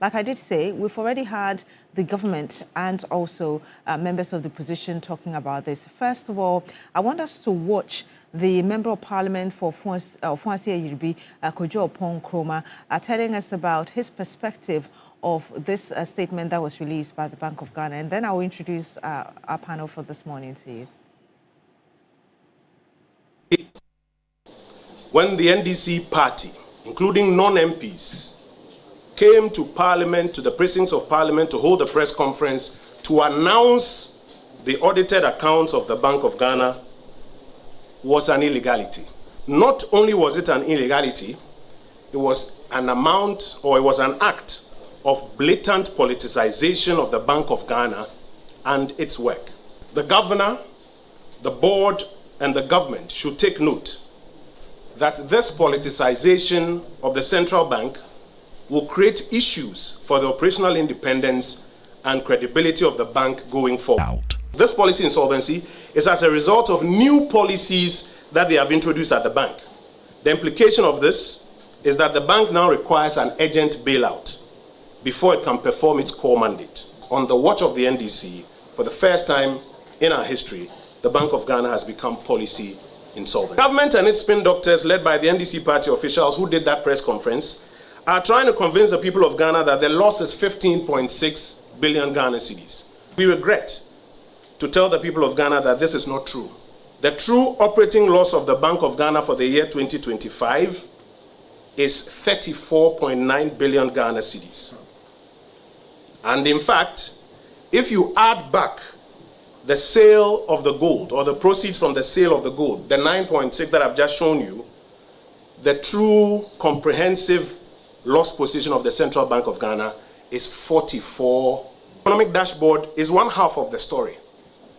like I did say, we've already had the government and also members of the opposition talking about this. First of all, I want us to watch the Member of Parliament for Fuasia Yiribi, Kojo Opon Kroma, telling us about his perspective of this statement that was released by the Bank of Ghana. And then I will introduce our panel for this morning to you. When the NDC party, including non-MPs, came to Parliament, to the precincts of Parliament, to hold a press conference to announce the audited accounts of the Bank of Ghana, was an illegality. Not only was it an illegality, it was an amount, or it was an act of blatant politicization of the Bank of Ghana and its work. The governor, the board, and the government should take note that this politicization of the central bank will create issues for the operational independence and credibility of the bank going forward. This policy insolvency is as a result of new policies that they have introduced at the bank. The implication of this is that the bank now requires an urgent bailout before it can perform its core mandate. On the watch of the NDC, for the first time in our history, the Bank of Ghana has become policy insolvent. Government and its spin doctors, led by the NDC party officials who did that press conference, are trying to convince the people of Ghana that the loss is 15.6 billion Ghana cedis. We regret to tell the people of Ghana that this is not true. The true operating loss of the Bank of Ghana for the year 2025 is 34.9 billion Ghana cedis. And in fact, if you add back the sale of the gold, or the proceeds from the sale of the gold, the 9.6 that I've just shown you, the true comprehensive loss position of the Central Bank of Ghana is 44. Economic dashboard is one half of the story.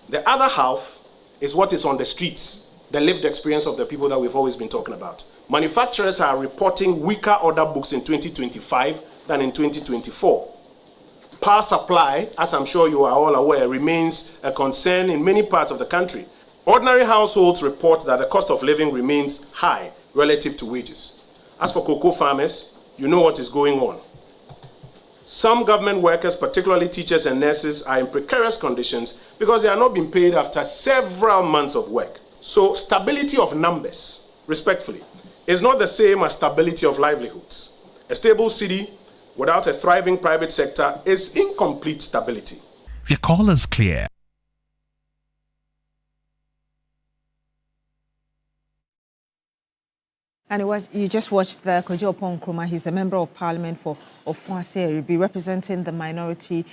The other half is what is on the streets, the lived experience of the people that we've always been talking about. Manufacturers are reporting weaker order books in 2025 than in 2024. Power supply, as I'm sure you are all aware, remains a concern in many parts of the country. Ordinary households report that the cost of living remains high relative to wages. As for cocoa farmers, you know what is going on. Some government workers, particularly teachers and nurses, are in precarious conditions because they are not being paid after several months of work. So stability of numbers, respectfully, is not the same as stability of livelihoods. A stable city without a thriving private sector is incomplete stability. Your call is clear. And you just watched the Kojo Opon Kroma. He's the Member of Parliament for Fuasia. He'll be representing the minority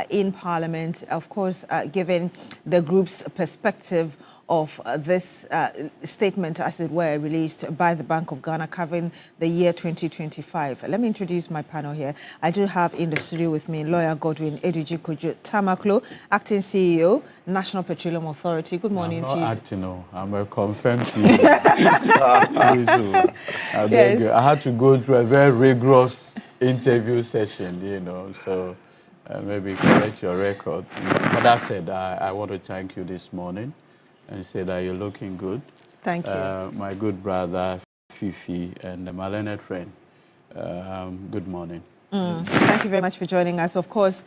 in Parliament, of course, giving the group's perspective of this statement, as it were, released by the Bank of Ghana covering the year 2025. Let me introduce my panel here. I do have in the studio with me lawyer Godwin Eduji Kojo Tamaklo, acting CEO, National Petroleum Authority. Good morning to you. I'm not acting, no. I'm a confirmed CEO. I had to go through a very rigorous interview session, you know, so maybe correct your record. But that said, I want to thank you this morning and say that you're looking good. Thank you. My good brother, Fifi, and my learned friend, good morning. Thank you very much for joining us. Of course,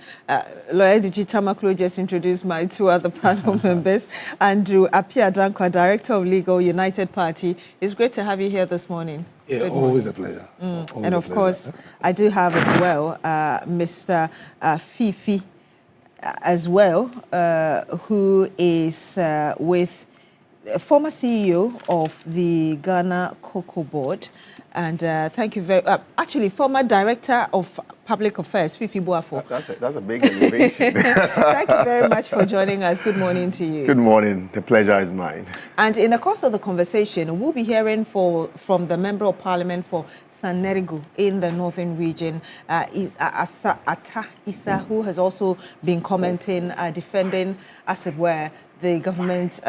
Lawyer Eduji Tamaklo just introduced my two other panel members. Andrew Apia Dankwa, Director of Legal, United Party. It's great to have you here this morning. Yeah, always a pleasure. And of course, I do have as well Mr. Fifi as well, who is with former CEO of the Ghana Cocoa Board, and thank you very actually former Director of Public Affairs, Fifi Boafo. That's a big elevation. Thank you very much for joining us. Good morning to you. Good morning. The pleasure is mine. And in the course of the conversation, we'll be hearing from the Member of Parliament for Sanerigu in the northern region, Ata Issa, who has also been commenting, defending, as it were, the government's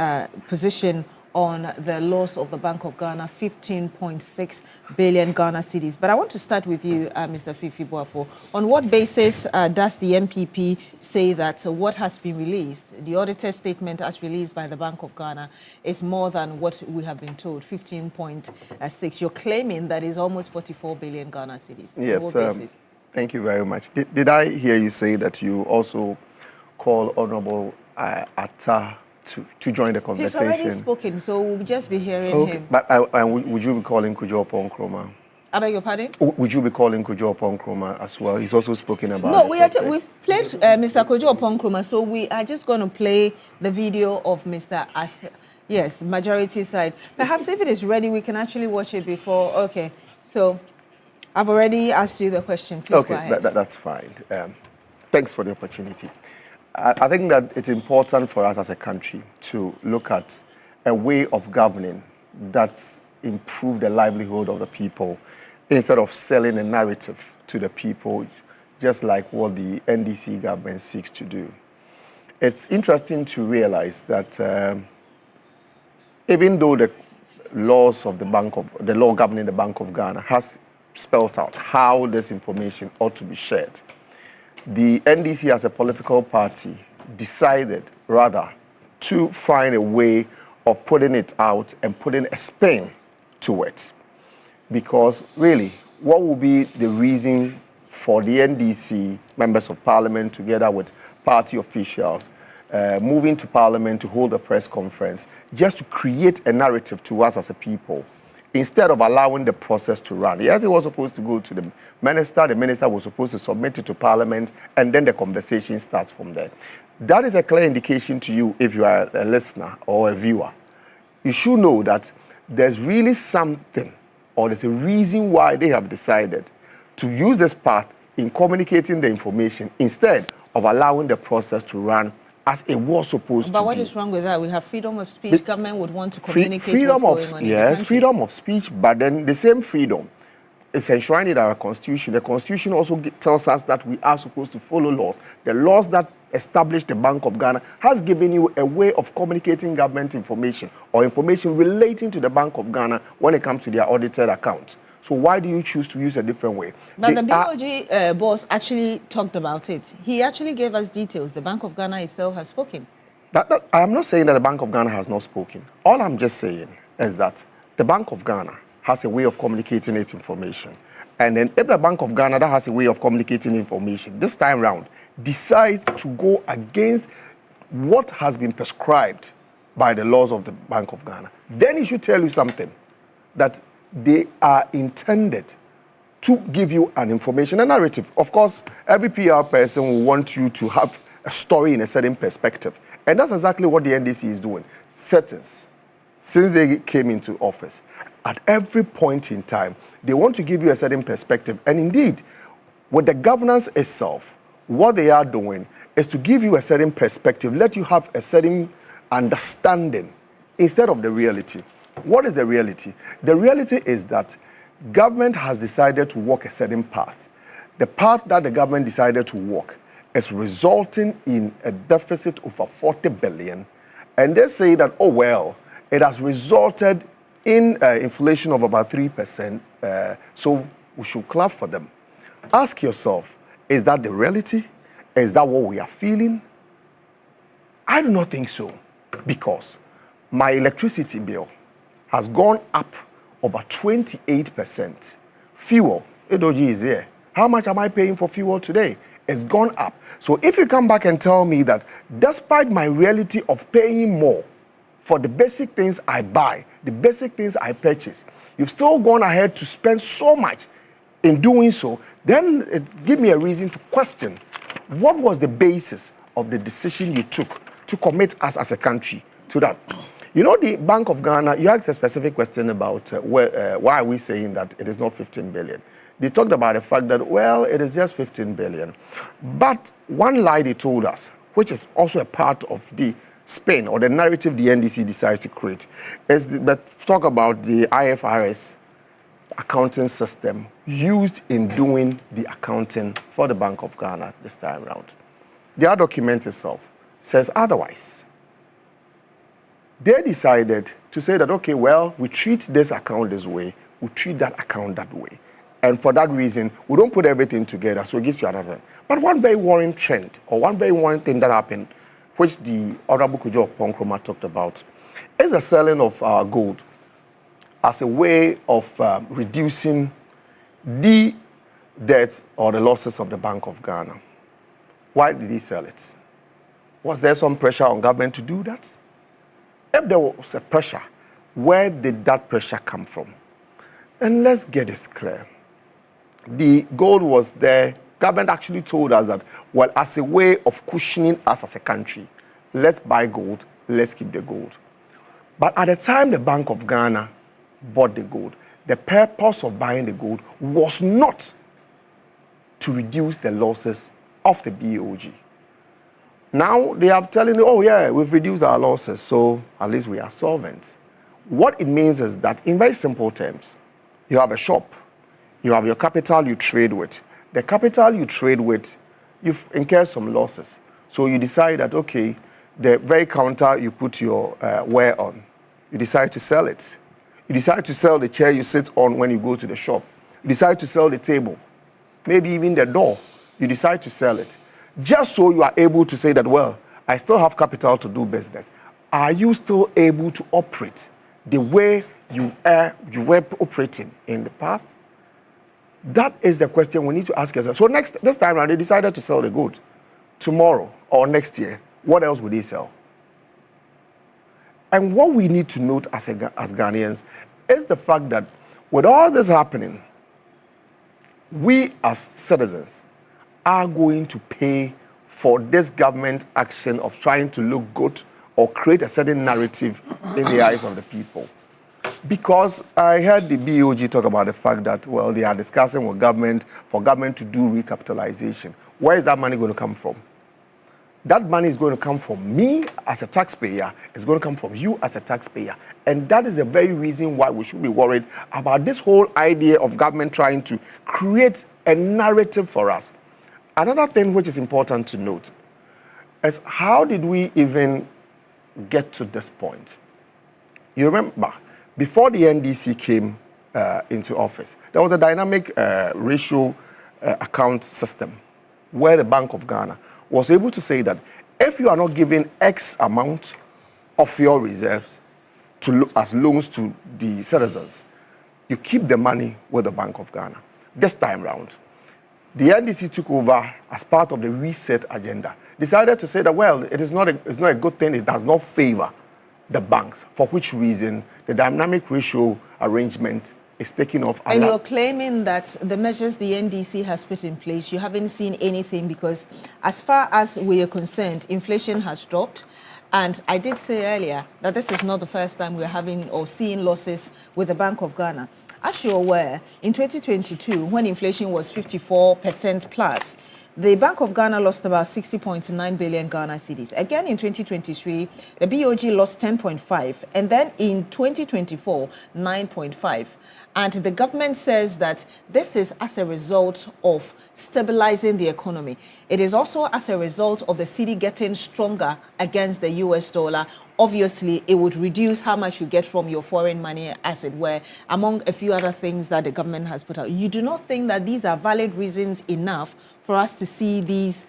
position on the loss of the Bank of Ghana, 15.6 billion Ghana cedis. But I want to start with you, Mr. Fifi Boafo. On what basis does the MPP say that what has been released, the auditor statement as released by the Bank of Ghana, is more than what we have been told, 15.6? You're claiming that is almost 44 billion Ghana cedis. Yes, on what basis? Thank you very much. Did I hear you say that you also call Honorable Atta to join the conversation? He's already spoken, so we'll just be hearing him. But would you be calling Kujo Nkrumah? I beg your pardon? Would you be calling Kujo Nkrumah as well? He's also spoken about. No, we've played Mr. Kujo Nkrumah, so we are just going to play the video of Mr. Yes, majority side. Perhaps if it is ready, we can actually watch it before. Okay, so I've already asked you the question. Please go ahead. That's fine. Thanks for the opportunity. I think that it's important for us as a country to look at a way of governing that's improve the livelihood of the people instead of selling a narrative to the people, just like what the NDC government seeks to do. It's interesting to realize that even though the laws of the law governing the Bank of Ghana has spelled out how this information ought to be shared, the NDC as a political party decided rather to find a way of putting it out and putting a spin to it. Because really, what will be the reason for the NDC members of parliament together with party officials moving to parliament to hold a press conference just to create a narrative to us as a people instead of allowing the process to run? Yes, it was supposed to go to the minister was supposed to submit it to parliament, and then the conversation starts from there. That is a clear indication to you, if you are a listener or a viewer. You should know that there's really something, or there's a reason why they have decided to use this path in communicating the information instead of allowing the process to run as it was supposed to be. But what is wrong with that? We have freedom of speech. Government would want to communicate what's going on in the country. Freedom of speech, but then the same freedom is enshrined in our constitution. The constitution also tells us that we are supposed to follow laws. The laws that establish the Bank of Ghana has given you a way of communicating government information or information relating to the Bank of Ghana when it comes to their audited accounts. So why do you choose to use a different way? But the BOG boss actually talked about it. He actually gave us details. The Bank of Ghana itself has spoken. I am not saying that the Bank of Ghana has not spoken. All I'm just saying is that the Bank of Ghana has a way of communicating its information. And then if the Bank of Ghana that has a way of communicating information this time round decides to go against what has been prescribed by the laws of the Bank of Ghana, then it should tell you something, that they are intended to give you an information, a narrative. Of course, every PR person will want you to have a story in a certain perspective. And that's exactly what the NDC is doing. Settings, since they came into office, at every point in time, they want to give you a certain perspective. And indeed, with the governance itself, what they are doing is to give you a certain perspective, let you have a certain understanding instead of the reality. What is the reality? The reality is that government has decided to walk a certain path. The path that the government decided to walk is resulting in a deficit of 40 billion. And they say that, oh, well, it has resulted in inflation of about 3%. So we should clap for them. Ask yourself, is that the reality? Is that what we are feeling? I do not think so, because my electricity bill has gone up over 28%. Fuel, ADOG is here. How much am I paying for fuel today? It's gone up. So if you come back and tell me that despite my reality of paying more for the basic things I buy, the basic things I purchase, you've still gone ahead to spend so much in doing so, then it gives me a reason to question what was the basis of the decision you took to commit us as a country to that. You know, the Bank of Ghana, you asked a specific question about why are we saying that it is not 15 billion. They talked about the fact that, well, it is just 15 billion. But one lie they told us, which is also a part of the spin or the narrative the NDC decides to create, is that talk about the IFRS accounting system used in doing the accounting for the Bank of Ghana this time around. Their document itself says otherwise. They decided to say that, okay, well, we treat this account this way, we treat that account that way. And for that reason, we don't put everything together, so it gives you another. But one very worrying trend, or one very worrying thing that happened, which the Honorable Kujo Nkrumah talked about, is the selling of gold as a way of reducing the debt or the losses of the Bank of Ghana. Why did he sell it? Was there some pressure on government to do that? If there was a pressure, where did that pressure come from? And let's get this clear. The gold was there. Government actually told us that, well, as a way of cushioning us as a country, let's buy gold, let's keep the gold. But at the time the Bank of Ghana bought the gold, the purpose of buying the gold was not to reduce the losses of the BOG. Now they are telling you, oh yeah, we've reduced our losses, so at least we are solvent. What it means is that, in very simple terms, you have a shop, you have your capital you trade with. The capital you trade with, you've incurred some losses. So you decide that, okay, the very counter you put your ware on, you decide to sell it. You decide to sell the chair you sit on when you go to the shop. You decide to sell the table, maybe even the door. You decide to sell it. Just so you are able to say that, well, I still have capital to do business. Are you still able to operate the way you were operating in the past? That is the question we need to ask ourselves. So this time around, they decided to sell the gold. Tomorrow or next year, what else would they sell? And what we need to note as Ghanaians is the fact that with all this happening, we as citizens are going to pay for this government action of trying to look good or create a certain narrative in the eyes of the people. Because I heard the BOG talk about the fact that, well, they are discussing with government for government to do recapitalization. Where is that money going to come from? That money is going to come from me as a taxpayer. It's going to come from you as a taxpayer. And that is the very reason why we should be worried about this whole idea of government trying to create a narrative for us. Another thing which is important to note is, how did we even get to this point? You remember, before the NDC came into office, there was a dynamic ratio account system where the Bank of Ghana was able to say that if you are not giving X amount of your reserves as loans to the citizens, you keep the money with the Bank of Ghana. This time round, the NDC took over as part of the reset agenda, decided to say that, well, it's not a good thing, it does not favor the banks, for which reason the dynamic ratio arrangement is taking off. And you're claiming that the measures the NDC has put in place, you haven't seen anything, because as far as we are concerned, inflation has dropped. And I did say earlier that this is not the first time we're having or seeing losses with the Bank of Ghana. As you're aware, in 2022, when inflation was 54% plus, the Bank of Ghana lost about 60.9 billion Ghana cedis. Again, in 2023, the BOG lost 10.5, and then in 2024, 9.5. And the government says that this is as a result of stabilizing the economy. It is also as a result of the cedi getting stronger against the US dollar. Obviously, it would reduce how much you get from your foreign money, as it were, among a few other things that the government has put out. You do not think that these are valid reasons enough for us to see this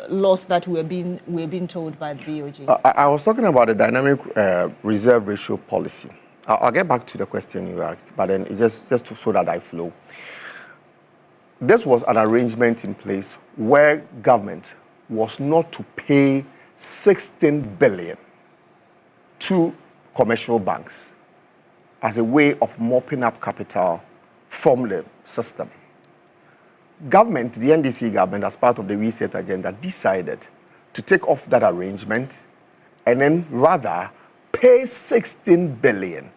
loss that we're being told by the BOG? I was talking about the dynamic reserve ratio policy. I'll get back to the question you asked, but then just so that I flow. This was an arrangement in place where government was not to pay 16 billion to commercial banks as a way of mopping up capital from the system. Government, the NDC government, as part of the reset agenda, decided to take off that arrangement and then rather pay 16 billion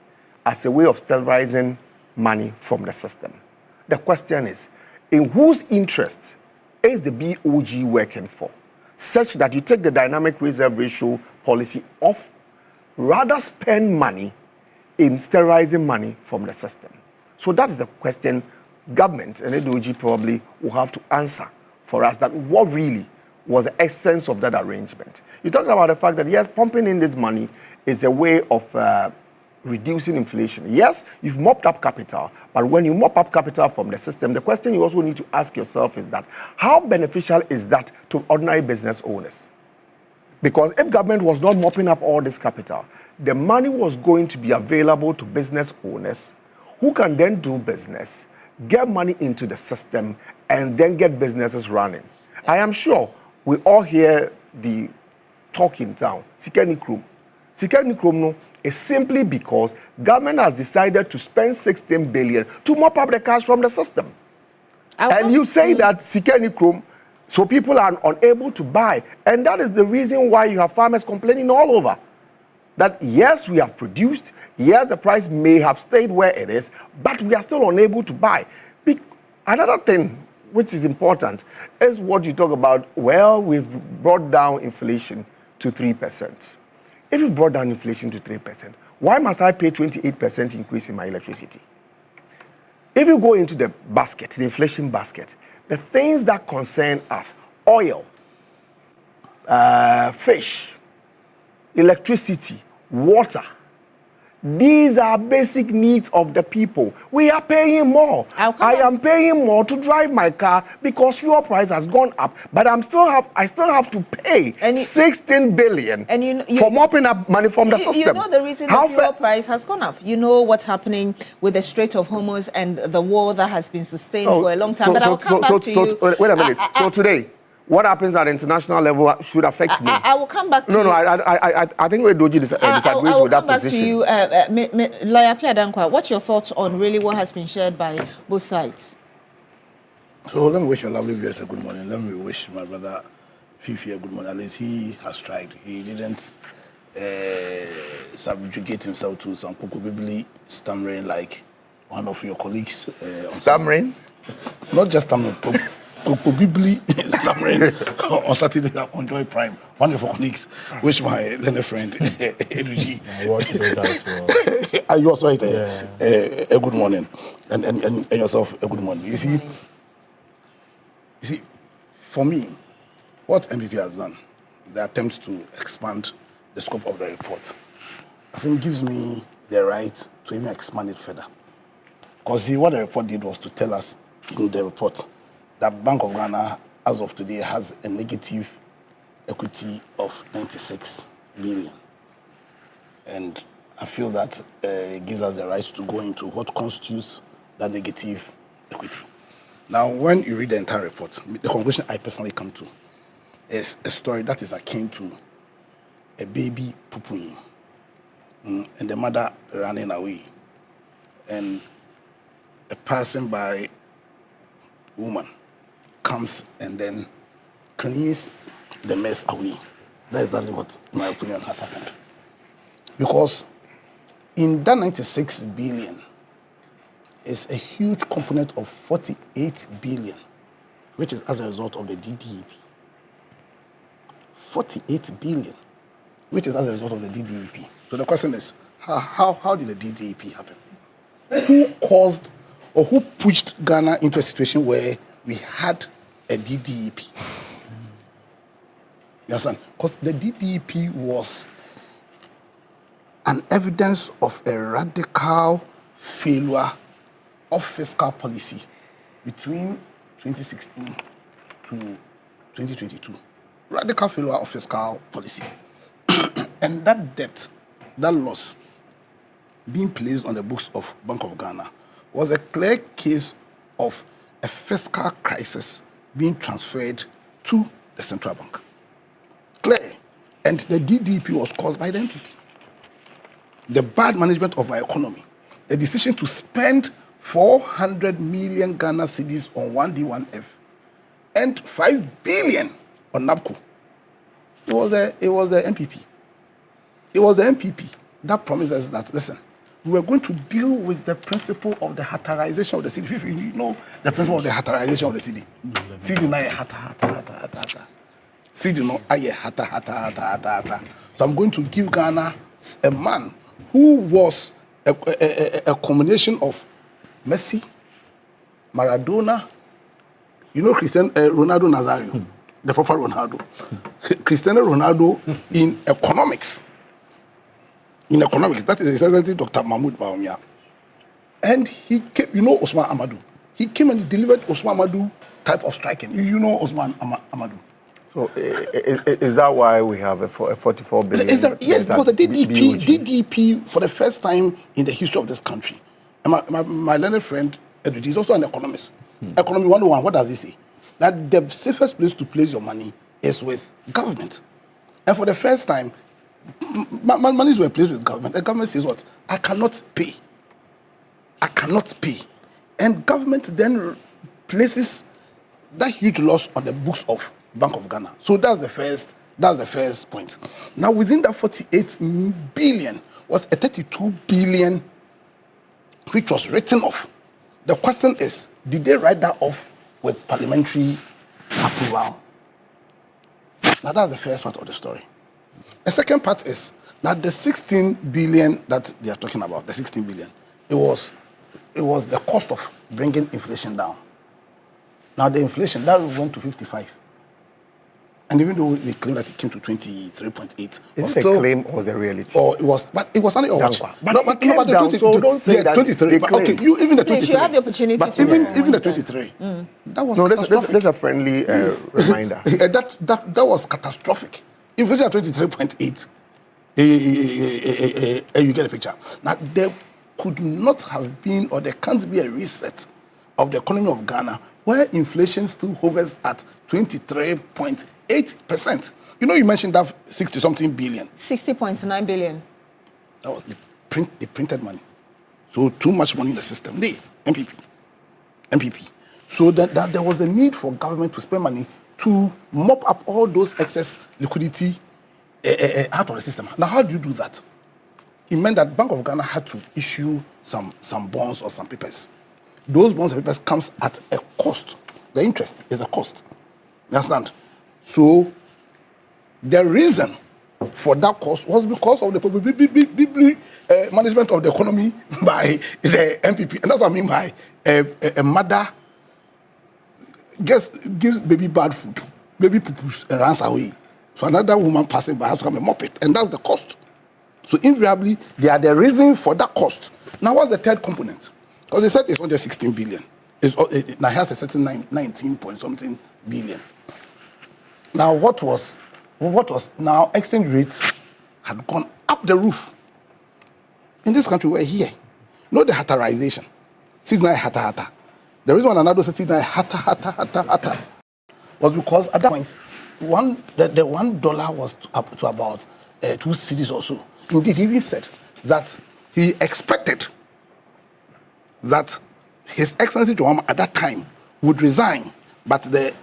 as a way of sterilizing money from the system. The question is, in whose interest is the BOG working for, such that you take the dynamic reserve ratio policy off, rather spend money in sterilizing money from the system? So that's the question government and the BOG probably will have to answer for us, that what really was the essence of that arrangement. You're talking about the fact that, yes, pumping in this money is a way of reducing inflation. Yes, you've mopped up capital, but when you mop up capital from the system, the question you also need to ask yourself is that, how beneficial is that to ordinary business owners? Because if government was not mopping up all this capital, the money was going to be available to business owners who can then do business, get money into the system, and then get businesses running. I am sure we all hear the talk in town. Sikeni Krum. Sikeni Krum no is simply because government has decided to spend 16 billion to mop up the cash from the system. And you say that Sikeni Krum, so people are unable to buy. And that is the reason why you have farmers complaining all over. That yes, we have produced, yes, the price may have stayed where it is, but we are still unable to buy. Another thing which is important is what you talk about, well, we've brought down inflation to 3%. If you've brought down inflation to 3%, why must I pay 28% increase in my electricity? If you go into the basket, the inflation basket, the things that concern us, oil, fish, electricity, water, these are basic needs of the people. We are paying more. I am paying more to drive my car because fuel price has gone up, but I still have to pay 16 billion for mopping up money from the system. You know the reason the fuel price has gone up. You know what's happening with the Strait of Hormuz and the war that has been sustained for a long time. But I'll come back to you. Wait a minute. So today, what happens at international level should affect me. I will come back to you. No, I think Doji disagrees with that position. I will come back to you. Lawyer Pierre Dankwa, what's your thoughts on really what has been shared by both sides? So let me wish your lovely viewers a good morning. Let me wish my brother Fifi a good morning. At least he has tried. He didn't subjugate himself to some probably stammering like one of your colleagues. Stammering? Not just stammering. Probably stammering on Saturday on Joy Prime. One of our colleagues, which my learned friend, Eduji. You also had a good morning. And yourself a good morning. You see, for me, what MPP has done, the attempt to expand the scope of the report, I think gives me the right to even expand it further. Because what the report did was to tell us in the report that Bank of Ghana, as of today, has a negative equity of 96 billion. And I feel that it gives us the right to go into what constitutes that negative equity. Now, when you read the entire report, the conclusion I personally come to is a story that is akin to a baby poo-pooing and the mother running away and a passing-by woman comes and then cleans the mess away. That is exactly what, in my opinion, has happened. Because in that 96 billion is a huge component of 48 billion, which is as a result of the DDEP. 48 billion, which is as a result of the DDEP. So the question is, how did the DDEP happen? Who caused or who pushed Ghana into a situation where we had a DDEP? You understand? Because the DDEP was an evidence of a radical failure of fiscal policy between 2016 to 2022. Radical failure of fiscal policy. And that debt, that loss, being placed on the books of Bank of Ghana was a clear case of a fiscal crisis being transferred to the central bank. Clear. And the DDP was caused by the MPP. The bad management of our economy, a decision to spend 400 million Ghana cedis on 1D1F and 5 billion on NABCO. It was the MPP. It was the MPP that promised us that, listen, we were going to deal with the principle of the hatarization of the city. If you know the principle of the hatarization of the city. City na hata. City no aye hata. So I'm going to give Ghana a man who was a combination of Messi, Maradona, you know Ronaldo Nazario, the proper Ronaldo. Cristiano Ronaldo in economics. In economics, that is exactly Dr. Mahmoud Bawumia. And he came, you know Osman Amadou. He came and delivered Osman Amadou type of striking. You know Osman Amadou. So is that why we have a 44 billion? Yes, because the DDP for the first time in the history of this country. And my learned friend He's also an economist. Economy 101, what does he say? That the safest place to place your money is with government. And for the first time, monies were placed with government. The government says what? I cannot pay. I cannot pay. And government then places that huge loss on the books of Bank of Ghana. So that's the first point. Now within that 48 billion was a 32 billion which was written off. The question is, did they write that off with parliamentary approval? Now that's the first part of the story. The second part is that the 16 billion that they are talking about, the 16 billion, it was the cost of bringing inflation down. Now the inflation, that went to 55. And even though they claim that it came to 23.8, is it a claim or the reality? Or it was under your watch. But it came down, so don't say that 23. But okay, you even the 23. You have the opportunity but to even the 23. That was catastrophic. That's a friendly reminder. That was catastrophic. Inflation at 23.8. You get a picture. Now there could not have been, or there can't be a reset of the economy of Ghana where inflation still hovers at 23.8%. You know, you mentioned that 60-something billion. 60.9 billion. That was the printed money. So too much money in the system. MPP. So that there was a need for government to spend money to mop up all those excess liquidity out of the system. Now, how do you do that? It meant that Bank of Ghana had to issue some bonds or some papers. Those bonds and papers comes at a cost. The interest is a cost. You understand? So the reason for that cost was because of the management of the economy by the MPP. And that's what I mean by a mother gives baby bad food, baby poo-poos, and runs away. So another woman passing by has to come and mop it. And that's the cost. So invariably, they are the reason for that cost. Now, what's the third component? Because they said it's not just 16 billion. Now, here's a certain 19-point-something billion. Now, what was now exchange rates had gone up the roof. In this country, we're here. You know the hattarization. Sidney hatta. The reason why another said Sidney hatta was because at that point, the $1 was up to about 2 cedis or so. Indeed, he even said that he expected that His Excellency Joama at that time would resign, but the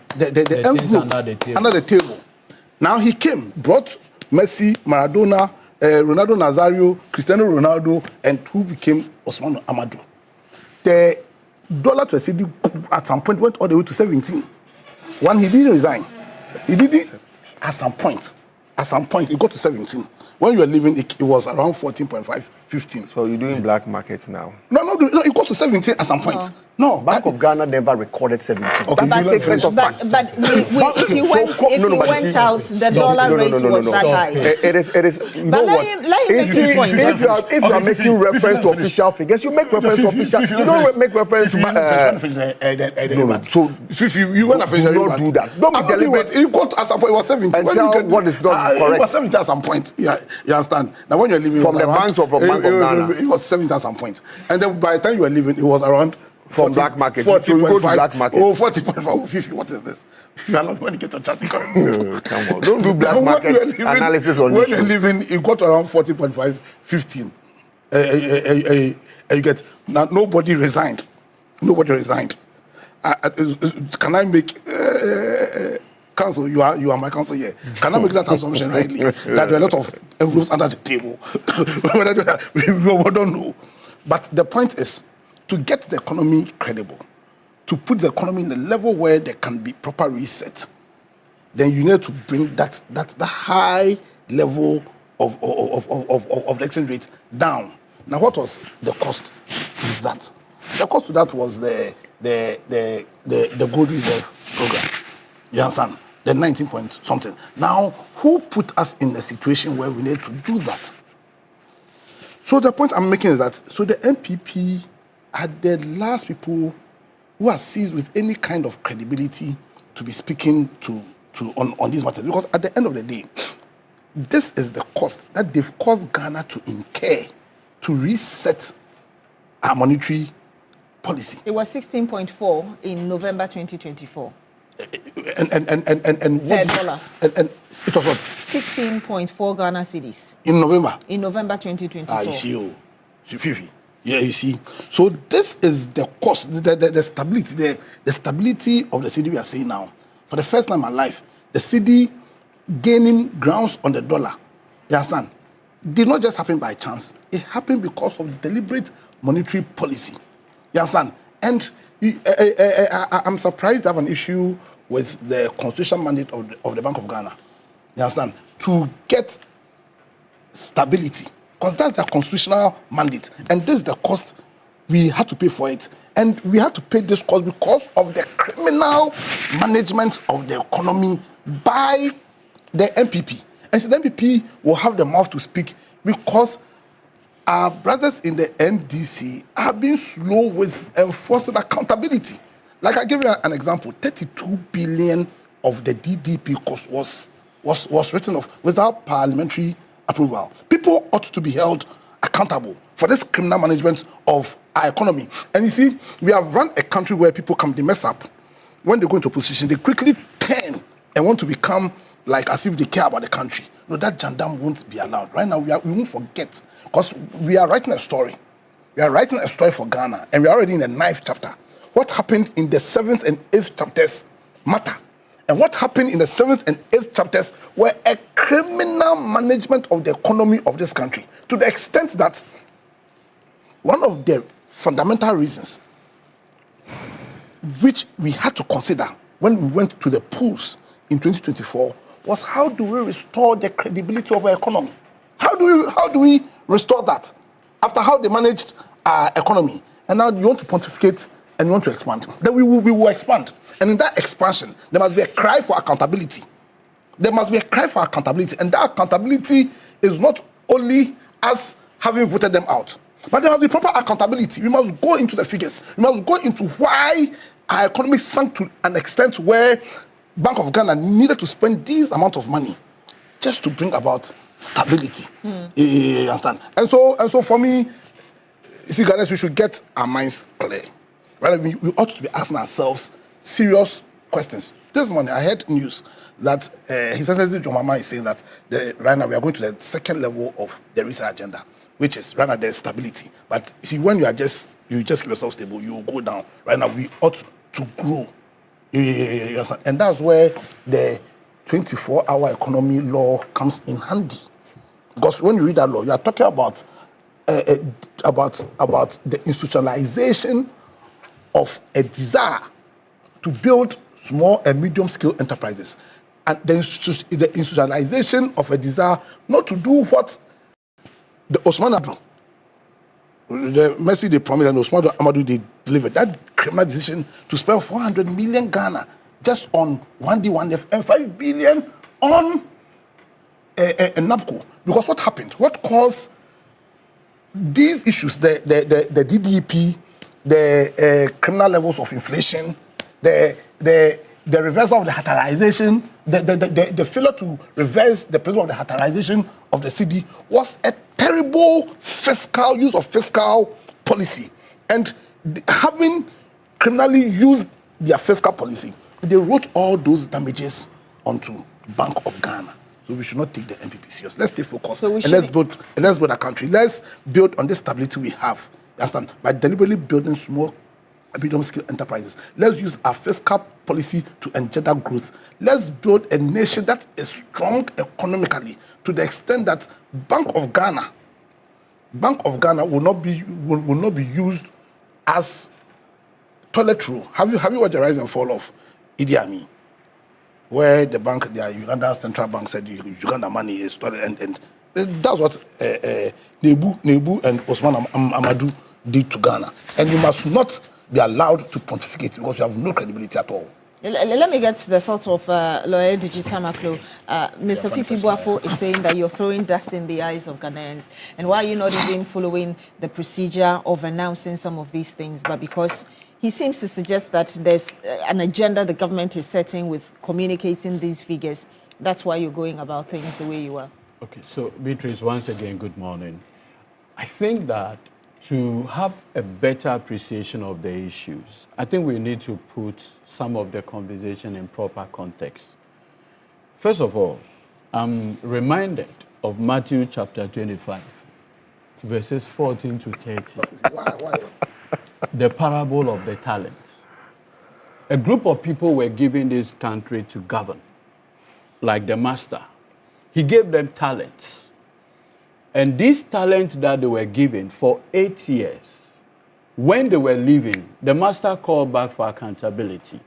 envelope under the table. Now he came, brought Messi, Maradona, Ronaldo Nazario, Cristiano Ronaldo, and who became Osman Amadou. The dollar to a cedi at some point went all the way to 17. When he didn't resign, he did it at some point. At some point, it got to 17. When you were leaving, it was around 14.5, 15. So you're doing black markets now? No, it got to 17 at some point. No, Bank of Ghana never recorded 17. Okay, but if you went out, the dollar rate was that high. It is. You know what? If you are making reference to official figures, you make reference to official. You don't make reference to. No. So if you want to finish, don't do that. Don't be deliberate. It got at some point. It was 17. And tell what is not correct. It was 17 at some point. Yeah, you understand. Now when you're leaving from the banks or from Bank of Ghana, it was 17 at some point, and then by the time you were leaving, it was around. From black market. 40.5. Black market. 40.5. 50. What is this? You are not going to get a chatting current. Come on. Don't do black market analysis on when you're living, you got around 40.5, 15. You get, now nobody resigned. Can I make, counsel, you are my counsel here. Can I make that assumption rightly? That there are a lot of envelopes under the table. We don't know. But the point is, to get the economy credible, to put the economy in a level where there can be proper reset, then you need to bring that high level of the exchange rate down. Now, what was the cost to that? The cost to that was the gold reserve program. You understand? The 19 point something. Now, who put us in a situation where we need to do that? So the point I'm making is that the MPP are the last people who are seized with any kind of credibility to be speaking on these matters. Because at the end of the day, this is the cost that they've caused Ghana to incur to reset our monetary policy. It was 16.4 in November 2024. And Per dollar. And it was what? 16.4 Ghana cedis. In November? In November 2024. You see, oh. Yeah, you see. So this is the cost, the stability, the stability of the cedi we are seeing now. For the first time in my life, the cedi gaining grounds on the dollar. You understand? Did not just happen by chance. It happened because of deliberate monetary policy. You understand? And I'm surprised to have an issue with the constitutional mandate of the Bank of Ghana. You understand? To get stability. Because that's the constitutional mandate. And this is the cost we had to pay for it. And we had to pay this cost because of the criminal management of the economy by the MPP. And so the MPP will have the mouth to speak because our brothers in the NDC have been slow with enforcing accountability. Like I give you an example, 32 billion of the DDP cost was written off without parliamentary approval. People ought to be held accountable for this criminal management of our economy. And you see, we have run a country where people they mess up. When they go into opposition, they quickly turn and want to become like as if they care about the country. No, that jandam won't be allowed. Right now, we won't forget because we are writing a story. We are writing a story for Ghana, and we are already in the 9th chapter. What happened in the 7th and 8th chapters matter. And what happened in the 7th and 8th chapters were a criminal management of the economy of this country, to the extent that one of the fundamental reasons which we had to consider when we went to the polls in 2024 was how do we restore the credibility of our economy? How do we restore that after how they managed our economy? And now you want to pontificate and you want to expand. Then we will expand. And in that expansion, there must be a cry for accountability. There must be a cry for accountability. And that accountability is not only us having voted them out, but there must be proper accountability. We must go into the figures. We must go into why our economy sank to an extent where Bank of Ghana needed to spend this amount of money just to bring about stability. You understand? And so for me, you see, Ghanaians, we should get our minds clear. Right? We ought to be asking ourselves serious questions. This morning, I heard news that His Excellency John Mahama is saying that right now we are going to the second level of the research agenda, which is right now there's stability. But you see, when you just keep yourself stable, you will go down. Right now, we ought to grow. And that's where the 24-hour economy law comes in handy. Because when you read that law, you are talking about the institutionalization of a desire to build small and medium-scale enterprises. And the institutionalization of a desire not to do what the Osman Amadou, the mercy they promised and Osman Amadou they delivered, that criminal decision to spend 400 million Ghana just on 1D, 1F and 5 billion on NABCO. Because what happened? What caused these issues, the DDP, the criminal levels of inflation, the reversal of the Hattarization, the failure to reverse the principle of the Hattarization of the cedi was a terrible use of fiscal policy. And having criminally used their fiscal policy, they wrote all those damages onto Bank of Ghana. So we should not take the MPP serious. Let's stay focused and let's build a country. Let's build on the stability we have. Understand? By deliberately building small medium-scale enterprises. Let's use our fiscal policy to engender growth. Let's build a nation that is strong economically to the extent that Bank of Ghana will not be used as toilet roll. Have you watched the rise and fall of Idi Amin, where the Uganda Central Bank said Uganda money is toilet, and that's what Nebu and Osman Amadou did to Ghana. And you must not be allowed to pontificate because you have no credibility at all. Let me get to the thoughts of lawyer Digitamaklo. Mr. Fifi Boafo is saying that you're throwing dust in the eyes of Ghanaians. And why are you not even following the procedure of announcing some of these things? But because he seems to suggest that there's an agenda the government is setting with communicating these figures. That's why you're going about things the way you are. Okay, so Beatrice, once again, good morning. I think that to have a better appreciation of the issues, I think we need to put some of the conversation in proper context. First of all, I'm reminded of Matthew chapter 25, verses 14 to 30. The parable of the talents. A group of people were given this country to govern, like the master. He gave them talents. And these talents that they were given for 8 years, when they were leaving, the master called back for accountability.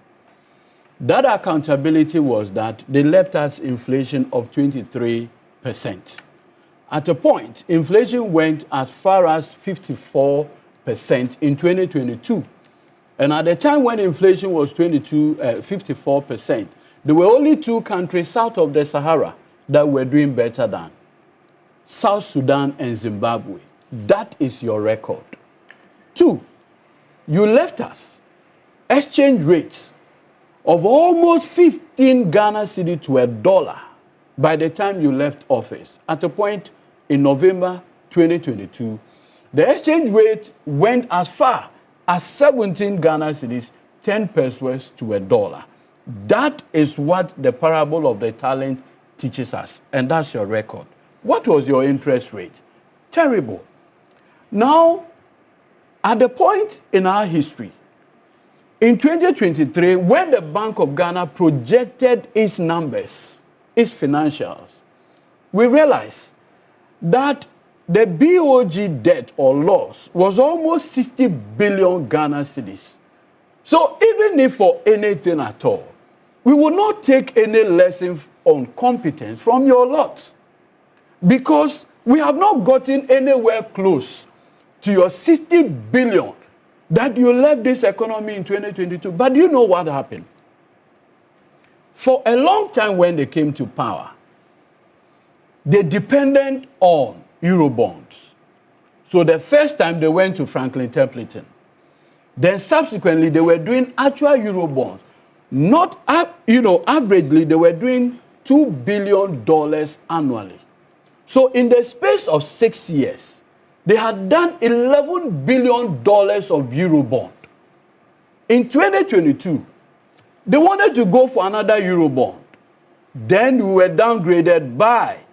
That accountability was that they left us inflation of 23%. At a point, inflation went as far as 54% in 2022. And at the time when inflation was 54%, there were only 2 countries south of the Sahara that were doing better than South Sudan and Zimbabwe. That is your record. 2, you left us exchange rates of almost 15 Ghana cedi to $1 by the time you left office. At a point in November 2022, the exchange rate went as far as 17 Ghana cedis, 10 pesos to $1. That is what the parable of the talent teaches us, and that's your record. What was your interest rate? Terrible. Now, at the point in our history, in 2023, when the Bank of Ghana projected its numbers, its financials, we realized that the BOG debt or loss was almost 60 billion Ghana cedis. So even if for anything at all, we will not take any lesson on competence from your lot, because we have not gotten anywhere close to your 60 billion that you left this economy in 2022. But do you know what happened? For a long time when they came to power, they depended on Eurobonds. So the first time they went to Franklin Templeton. Then subsequently they were doing actual Eurobonds. Not, averagely they were doing $2 billion annually. So in the space of 6 years, they had done $11 billion of Eurobond. In 2022, they wanted to go for another Eurobond. Then we were downgraded by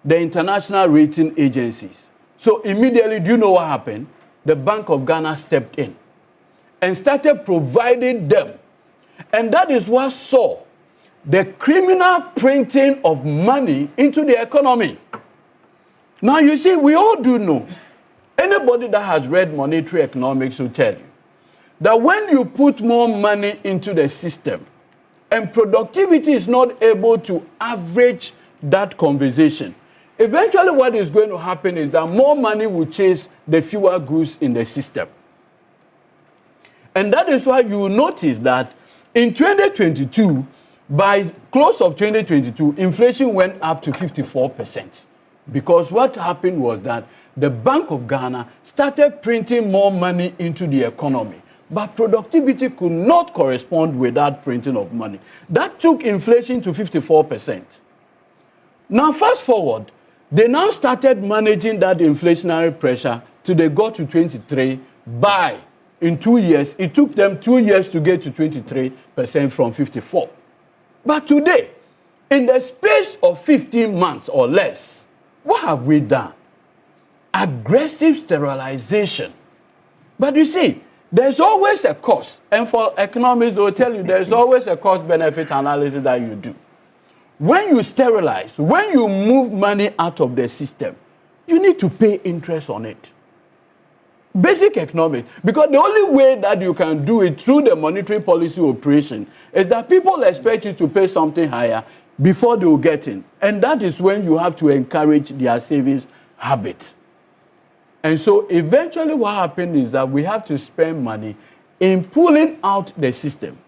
the international rating agencies. So immediately, do you know what happened? The Bank of Ghana stepped in and started providing them. And that is what saw the criminal printing of money into the economy. Now, you see, we all do know, anybody that has read monetary economics will tell you that when you put more money into the system and productivity is not able to average that conversation, eventually what is going to happen is that more money will chase the fewer goods in the system. And that is why you will notice that in 2022, by close of 2022, inflation went up to 54%. Because what happened was that the Bank of Ghana started printing more money into the economy. But productivity could not correspond with that printing of money. That took inflation to 54%. Now, fast forward, they now started managing that inflationary pressure till they got to 23 by, in 2 years, it took them 2 years to get to 23% from 54. But today, in the space of 15 months or less, what have we done? Aggressive sterilization. But you see, there's always a cost. And for economists, they'll tell you there's always a cost-benefit analysis that you do. When you sterilize, when you move money out of the system, you need to pay interest on it. Basic economics. Because the only way that you can do it through the monetary policy operation is that people expect you to pay something higher before they will get in. And that is when you have to encourage their savings habits. And so eventually what happened is that we have to spend money in pulling out the system.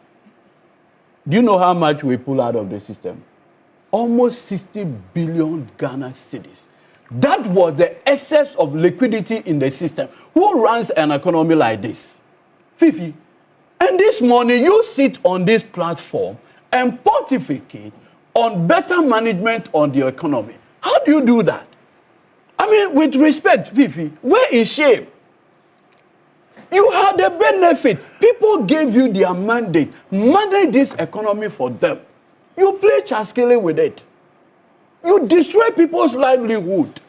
Do you know how much we pull out of the system? Almost 60 billion Ghana cedis. That was the excess of liquidity in the system. Who runs an economy like this? Fifi. And this morning you sit on this platform and pontificate on better management on the economy. How do you do that? I mean, with respect, Fifi, where is shame? You had the benefit. People gave you their mandate. Manage this economy for them. You play chaskele with it. You destroy people's livelihood.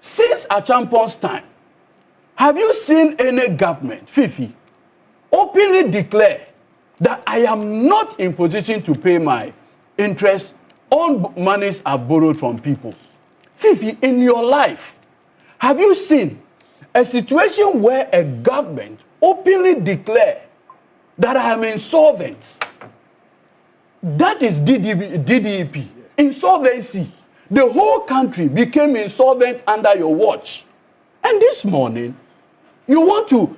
Since Achampon's time, have you seen any government, Fifi, openly declare that I am not in position to pay my interest on monies I've borrowed from people? Fifi, in your life, have you seen a situation where a government openly declare that I am insolvent? That is DDEP, insolvency. The whole country became insolvent under your watch. And this morning, you want to,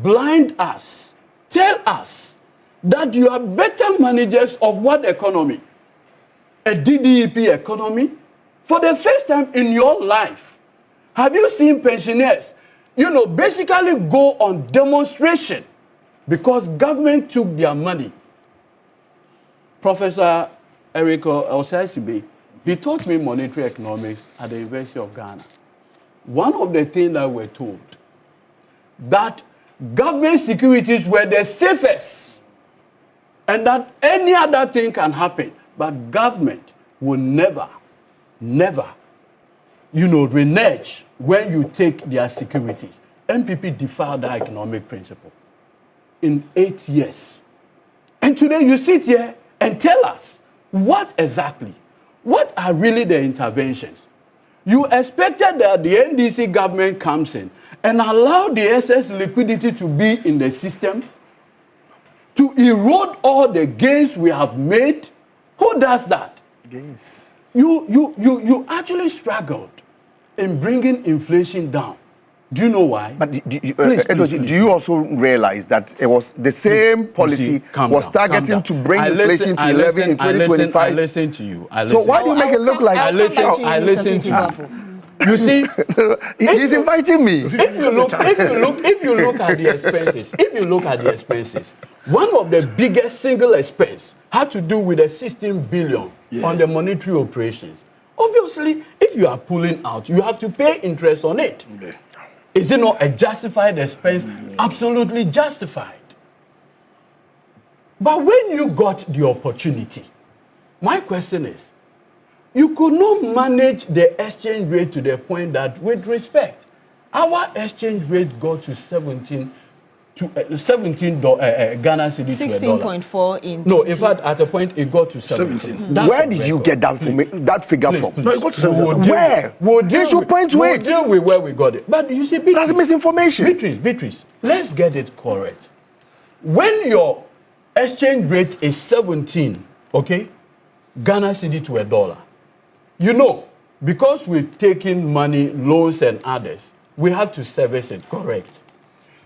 blind us, tell us that you are better managers of what economy? A DDEP economy? For the first time in your life, have you seen pensioners, basically go on demonstration because government took their money? Professor Eric Osasibe, he taught me monetary economics at the University of Ghana. One of the things that we're told, that government securities were the safest and that any other thing can happen, but government will never, renege when you take their securities. MPP defied that economic principle in 8 years. And today you sit here and tell us what are really the interventions? You expected that the NDC government comes in and allow the excess liquidity to be in the system, to erode all the gains we have made. Who does that? Gains. You actually struggled in bringing inflation down. Do you know why? But do you also realize that it was the same policy was targeting to bring inflation to 11 in 2025? I listen to you. So why do you make it look like... I listen to you. You see, he's inviting me. If you look at the expenses, one of the biggest single expense had to do with the 16 billion on the monetary operations. Obviously, if you are pulling out, you have to pay interest on it. Yeah. Is it not a justified expense? Absolutely justified. But when you got the opportunity, my question is, you could not manage the exchange rate to the point that, with respect, our exchange rate got to 17 Ghana cedi to a dollar. 16.4 in... No, in fact, at a point, it got to 17. Where did you get that figure from? Please. No, it got to 17. Where? You should point to it. We'll deal with where we got it. But you see, Beatrice, that's misinformation. Beatrice, let's get it correct. When your exchange rate is 17, okay, Ghana cedi to a dollar, because we're taking money, loans and others, we have to service it, correct?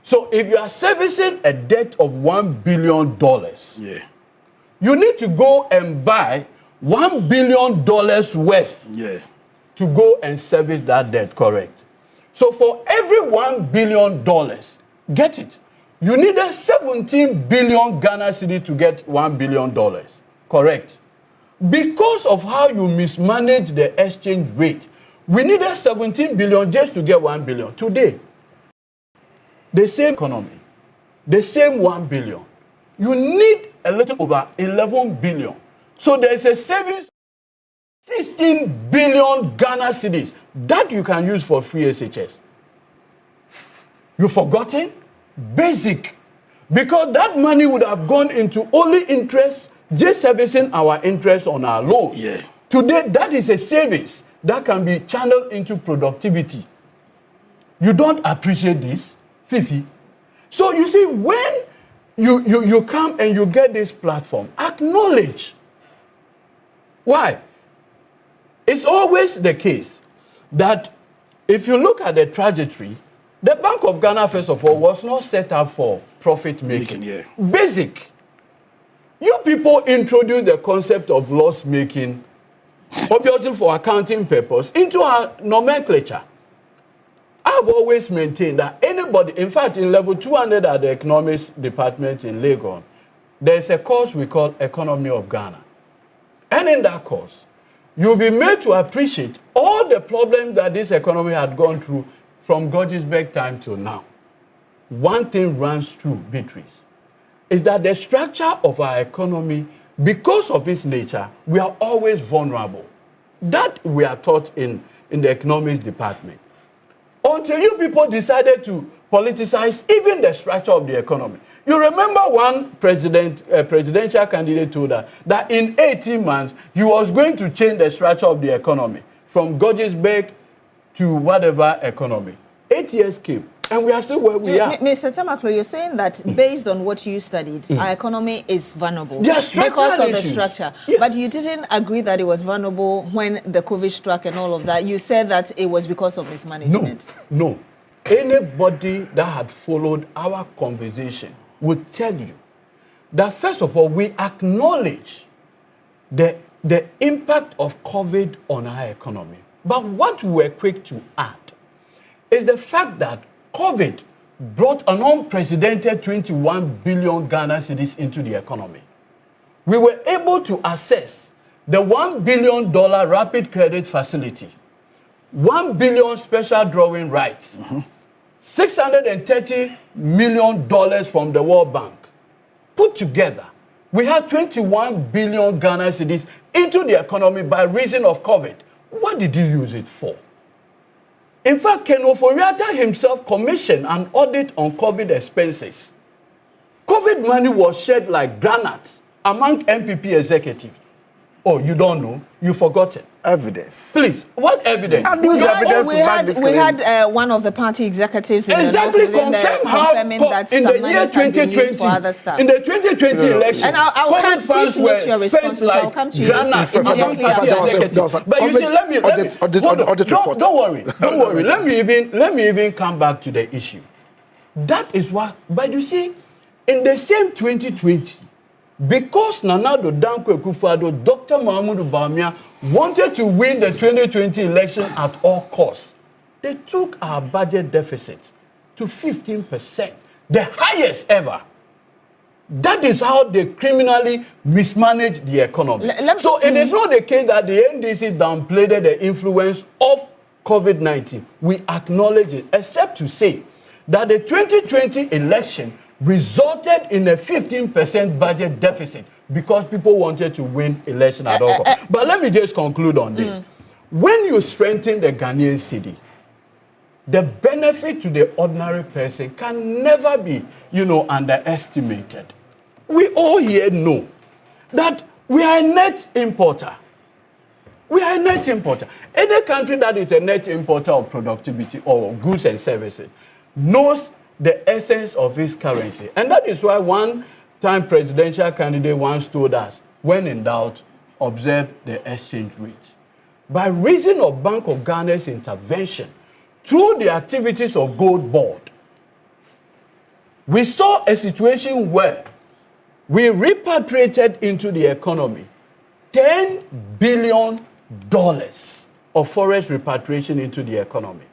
So if you are servicing a debt of $1 billion, you need to go and buy $1 billion worth to go and service that debt, correct? So for every $1 billion, get it, you needed 17 billion Ghana cedi to get $1 billion, correct? Because of how you mismanage the exchange rate, we needed 17 billion just to get 1 billion. Today, the same economy, the same 1 billion, you need a little over 11 billion. So there is a savings 16 billion Ghana cedis that you can use for free SHS. You've forgotten? Basic. Because that money would have gone into only interest, just servicing our interest on our loan. Yeah. Today, that is a savings that can be channeled into productivity. You don't appreciate this, Fifi. So you see, when you come and you get this platform, acknowledge. Why? It's always the case that if you look at the trajectory, the Bank of Ghana, first of all, was not set up for profit making. Basic. You people introduced the concept of loss making, obviously for accounting purpose, into our nomenclature. I've always maintained that anybody, in fact, in level 200 at the economics department in Lagos, there's a course we call Economy of Ghana. And in that course, you'll be made to appreciate all the problems that this economy had gone through from Georgesburg time till now. one thing runs through, Beatrice, is that the structure of our economy, because of its nature, we are always vulnerable. That we are taught in the economics department. Until you people decided to politicize even the structure of the economy. You remember one presidential candidate told us that in 18 months, he was going to change the structure of the economy from Gordonsburg to whatever economy. 8 years came, and we are still where we are. Mr. Tamaklo, you're saying that based on what you studied, our economy is vulnerable because of the structure. Yes. But you didn't agree that it was vulnerable when the COVID struck and all of that. You said that it was because of mismanagement. No. Anybody that had followed our conversation would tell you that, first of all, we acknowledge the impact of COVID on our economy. But what we were quick to add is the fact that COVID brought an unprecedented 21 billion Ghana cedis into the economy. We were able to access the $1 billion rapid credit facility, $1 billion special drawing rights, $630 million from the World Bank. Put together, we had 21 billion Ghana cedis into the economy by reason of COVID. What did you use it for? In fact, Ken Oforiatta himself commissioned an audit on COVID expenses. COVID money was shared like granules among MPP executives. Oh, you don't know? You forgot it. Evidence. Please, what evidence? We had one of the party executives in exactly confirming that in some the year monies had been used for other stuff. In the 2020 election, and I'll come funds to your responses. Like I'll come to you. But you see, let me don't worry. Let me even come back to the issue. That is what. But you see, in the same 2020. Because Nana Dankwa Akufo-Addo, Dr. Mahmoud Bawumia wanted to win the 2020 election at all costs, they took our budget deficit to 15%, the highest ever. That is how they criminally mismanaged the economy. So it is not the case that the NDC downplayed the influence of COVID-19. We acknowledge it, except to say that the 2020 election resulted in a 15% budget deficit because people wanted to win election at all costs. But let me just conclude on this. When you strengthen the Ghanaian cedi, the benefit to the ordinary person can never be, underestimated. We all here know that we are a net importer. We are a net importer. Any country that is a net importer of productivity or goods and services knows the essence of its currency. And that is why one time presidential candidate once told us, when in doubt, observe the exchange rate. By reason of Bank of Ghana's intervention, through the activities of Gold Board, we saw a situation where we repatriated into the economy $10 billion of foreign repatriation into the economy.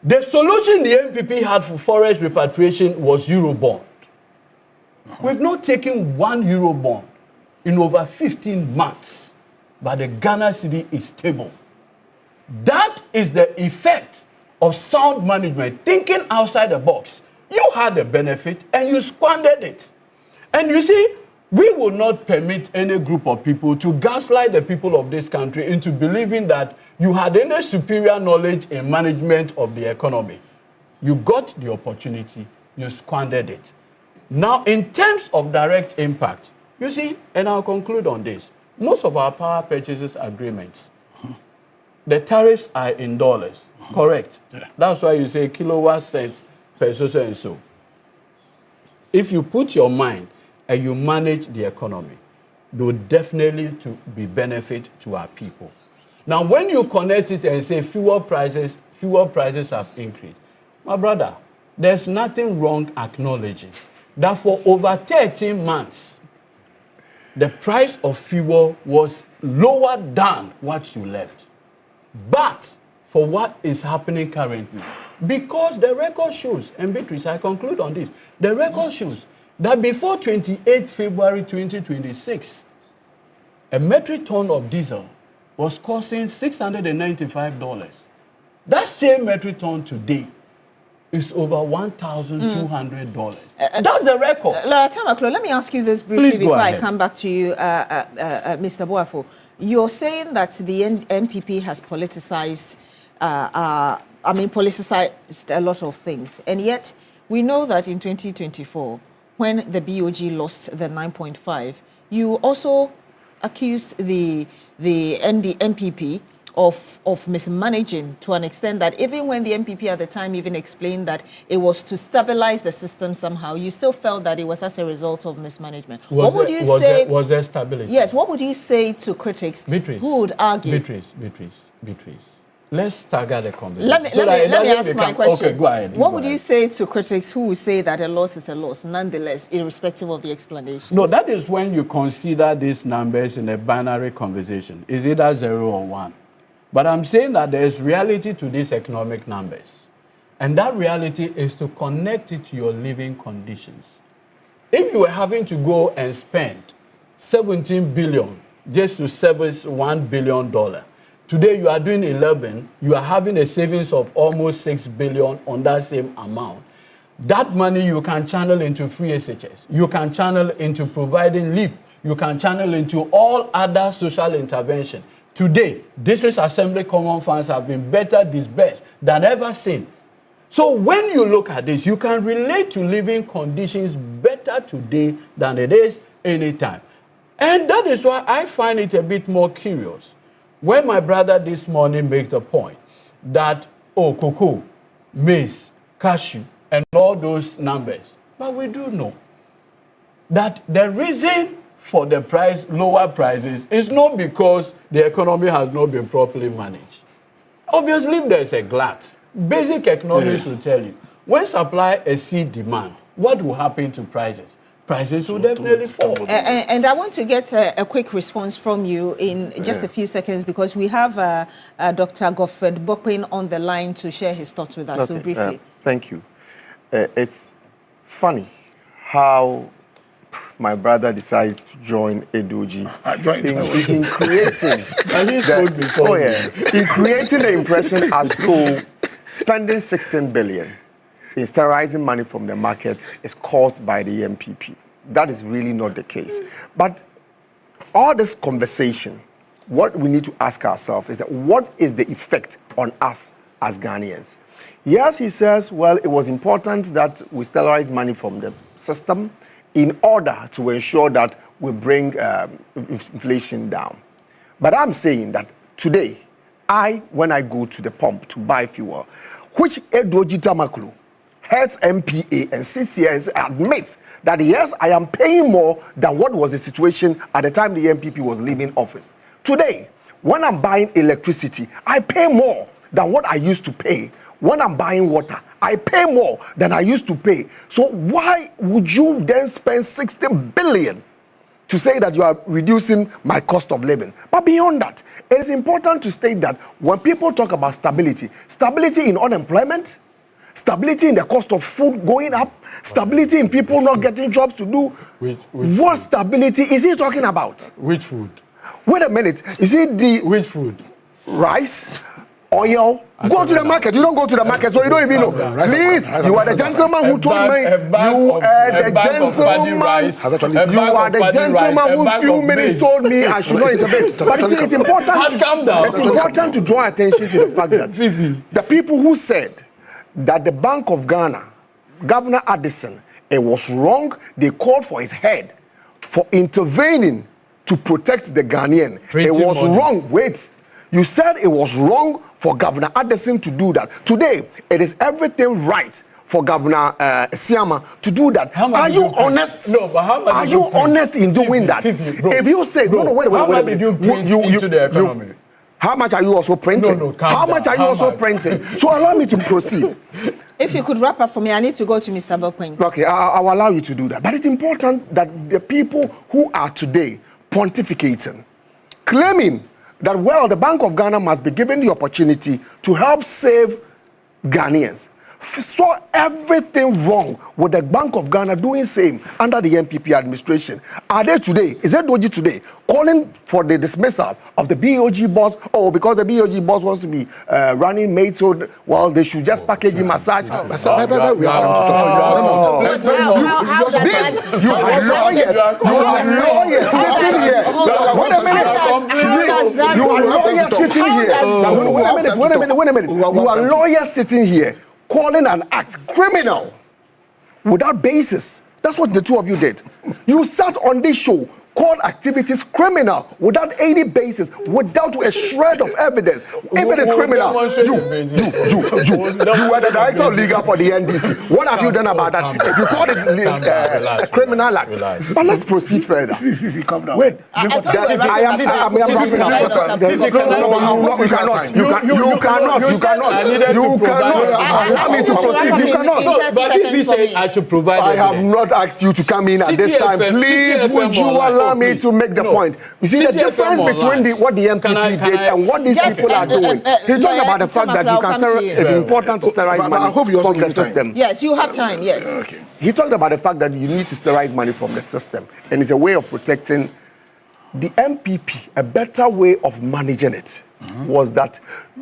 The solution the MPP had for foreign repatriation was Eurobond. We've not taken one Eurobond in over 15 months, but the Ghana cedi is stable. That is the effect of sound management, thinking outside the box. You had a benefit and you squandered it. And you see, we will not permit any group of people to gaslight the people of this country into believing that you had any superior knowledge in management of the economy. You got the opportunity, you squandered it. Now, in terms of direct impact, you see, and I'll conclude on this, most of our power purchases agreements, the tariffs are in dollars, correct? Yeah. That's why you say kilowatt cents per so and so. If you put your mind and you manage the economy, there will definitely be benefit to our people. Now, when you connect it and say fuel prices have increased, my brother, there's nothing wrong acknowledging that for over 13 months, the price of fuel was lower than what you left. But for what is happening currently, because the record shows, and Beatrice, I conclude on this, the record shows that before 28 February 2026, a metric ton of diesel was costing $695. That same metric ton today is over $1,200. That's the record. Tamaklo, let me ask you this briefly Please go before I ahead. come back to you, Mr. Boafo. You're saying that the MPP has politicized, politicized a lot of things, and yet we know that in 2024, when the BOG lost the 9.5, you also accused the MPP of mismanaging to an extent that even when the MPP at the time even explained that it was to stabilize the system somehow, you still felt that it was as a result of mismanagement. Was there stability? Yes, what would you say to critics who would argue? Beatrice. Let's stagger the conversation. Let me ask my question. Okay, go ahead. What would you say to critics who would say that a loss is a loss, nonetheless, irrespective of the explanation? No, that is when you consider these numbers in a binary conversation. Is either 0 or 1. But I'm saying that there is reality to these economic numbers. And that reality is to connect it to your living conditions. If you were having to go and spend 17 billion just to service $1 billion, today you are doing 11, you are having a savings of almost 6 billion on that same amount. That money you can channel into free SHS. You can channel into providing LEAP. You can channel into all other social intervention. Today, District Assembly Common Funds have been better disbursed than ever seen. So when you look at this, you can relate to living conditions better today than it is anytime. And that is why I find it a bit more curious when my brother this morning makes the point that, cocoa, maize, cashew, and all those numbers. But we do know that the reason for the lower prices is not because the economy has not been properly managed. Obviously, if there's a glut, basic economics will tell you, when supply exceeds demand, what will happen to prices? Prices will definitely fall. And I want to get a quick response from you in just a few seconds, because we have Dr. Godfred Bokpin on the line to share his thoughts with us. Okay, so briefly. Thank you. It's funny how my brother decides to join Edoji in creating the impression as though spending 16 billion in sterilizing money from the market is caused by the MPP. That is really not the case. But all this conversation, what we need to ask ourselves is that what is the effect on us as Ghanaians? Yes, he says, well, it was important that we sterilize money from the system in order to ensure that we bring inflation down. But I'm saying that today, when I go to the pump to buy fuel, which Edoji Tamaklo, Health MPA and CCS admits that yes, I am paying more than what was the situation at the time the MPP was leaving office. Today, when I'm buying electricity, I pay more than what I used to pay. When I'm buying water, I pay more than I used to pay. So why would you then spend 16 billion to say that you are reducing my cost of living? But beyond that, it is important to state that when people talk about stability in unemployment, stability in the cost of food going up, stability in people not getting jobs to do, what stability is he talking about? Which food? Wait a minute. Is it which food? Rice? Oil? Go to the market. You don't go to the market, so you don't even know. Please, you are the gentleman who told me. You are the gentleman who few minutes told me I should not intervene. But you see, it's important to draw attention to the fact that the people who said that the Bank of Ghana, Governor Addison, it was wrong. They called for his head for intervening to protect the Ghanaian. It was wrong. Wait, you said it was wrong for Governor Addison to do that. Today, it is everything right for Governor Siama to do that. Are you honest? No, but how much are you honest in doing that? If you say, wait. How much did you print into the economy? How much are you also printing? No, how much are you also printing? So allow me to proceed. If you could wrap up for me, I need to go to Mr. Bokpin. Okay, I'll allow you to do that. But it's important that the people who are today pontificating, claiming that, well, the Bank of Ghana must be given the opportunity to help save Ghanaians. saw everything wrong with the Bank of Ghana doing same under the NPP administration. Are they today? Is that Doji today calling for the dismissal of the BOG boss? Oh, because the BOG boss wants to be running mate, so well they should just package him massage. We have time to talk. You are lawyers. You are lawyers sitting here. Wait a minute. You are lawyers sitting here. Wait a minute. You are lawyers sitting here calling an act criminal without basis. That's what the two of you did. You sat on this show, called activities criminal without any basis, without a shred of evidence. If it is criminal, you are the director of legal for the NDC. What have you done about that? If you call it a criminal act. But let's proceed further. Calm down. Wait, I am wrapping up. You cannot. Allow me to proceed. You cannot. But if he said I should provide I have not asked you to come in at this time. Please, would you allow me to make the point? You see the difference between what the MPP did and what these people are doing. He talked about the fact that you can it's important to sterilize money from the system. Yes, you have time, yes. Okay. He talked about the fact that you need to sterilize money from the system, and it's a way of protecting the MPP. A better way of managing it was that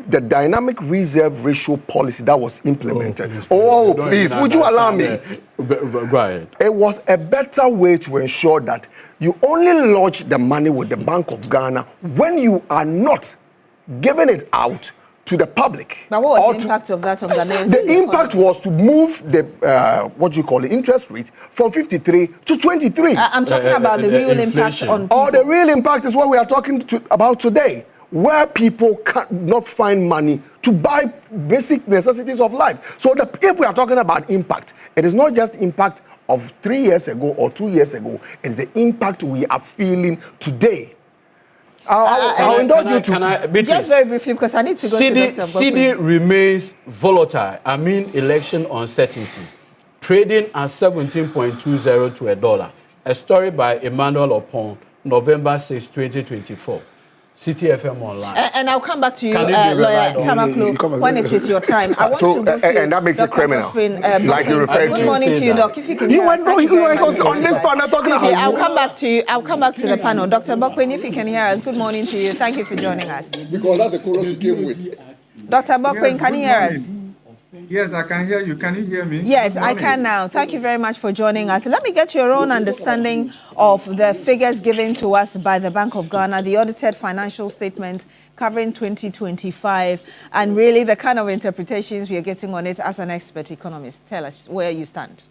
the dynamic reserve ratio policy that was implemented. Please, would you allow me? Right. It was a better way to ensure that you only lodge the money with the Bank of Ghana when you are not giving it out to the public. But what was the impact of that on Ghanaians? The impact was to move the interest rate from 53 to 23. I'm talking about the real impact on people. The real impact is what we are talking about today, where people cannot find money to buy basic necessities of life. So if we are talking about impact, it is not just impact of 3 years ago or 2 years ago, it's the impact we are feeling today. I'll indulge you to... Just very briefly, because I need to go to Dr. CD remains volatile amid election uncertainty, trading at 17.20 to $1. A story by Emmanuel Opon, November 6, 2024. CTFM Online. And I'll come back to you, Lawyer Tamaklo, when it is your time. I want to go to and that makes it criminal. Like you referred to. Good morning to you, Doc. If you can hear us, on this panel talking about... I'll come back to you. I'll come back to the panel. Dr. Bokwen, if you can hear us, good morning to you. Thank you for joining us. Because that's the chorus you came with. Dr. Bokwen, can you hear us? Yes, I can hear you. Can you hear me? Yes, I can now. Thank you very much for joining us. Let me get your own understanding of the figures given to us by the Bank of Ghana, the audited financial statement covering 2025, and really the kind of interpretations we are getting on it as an expert economist. Tell us where you stand.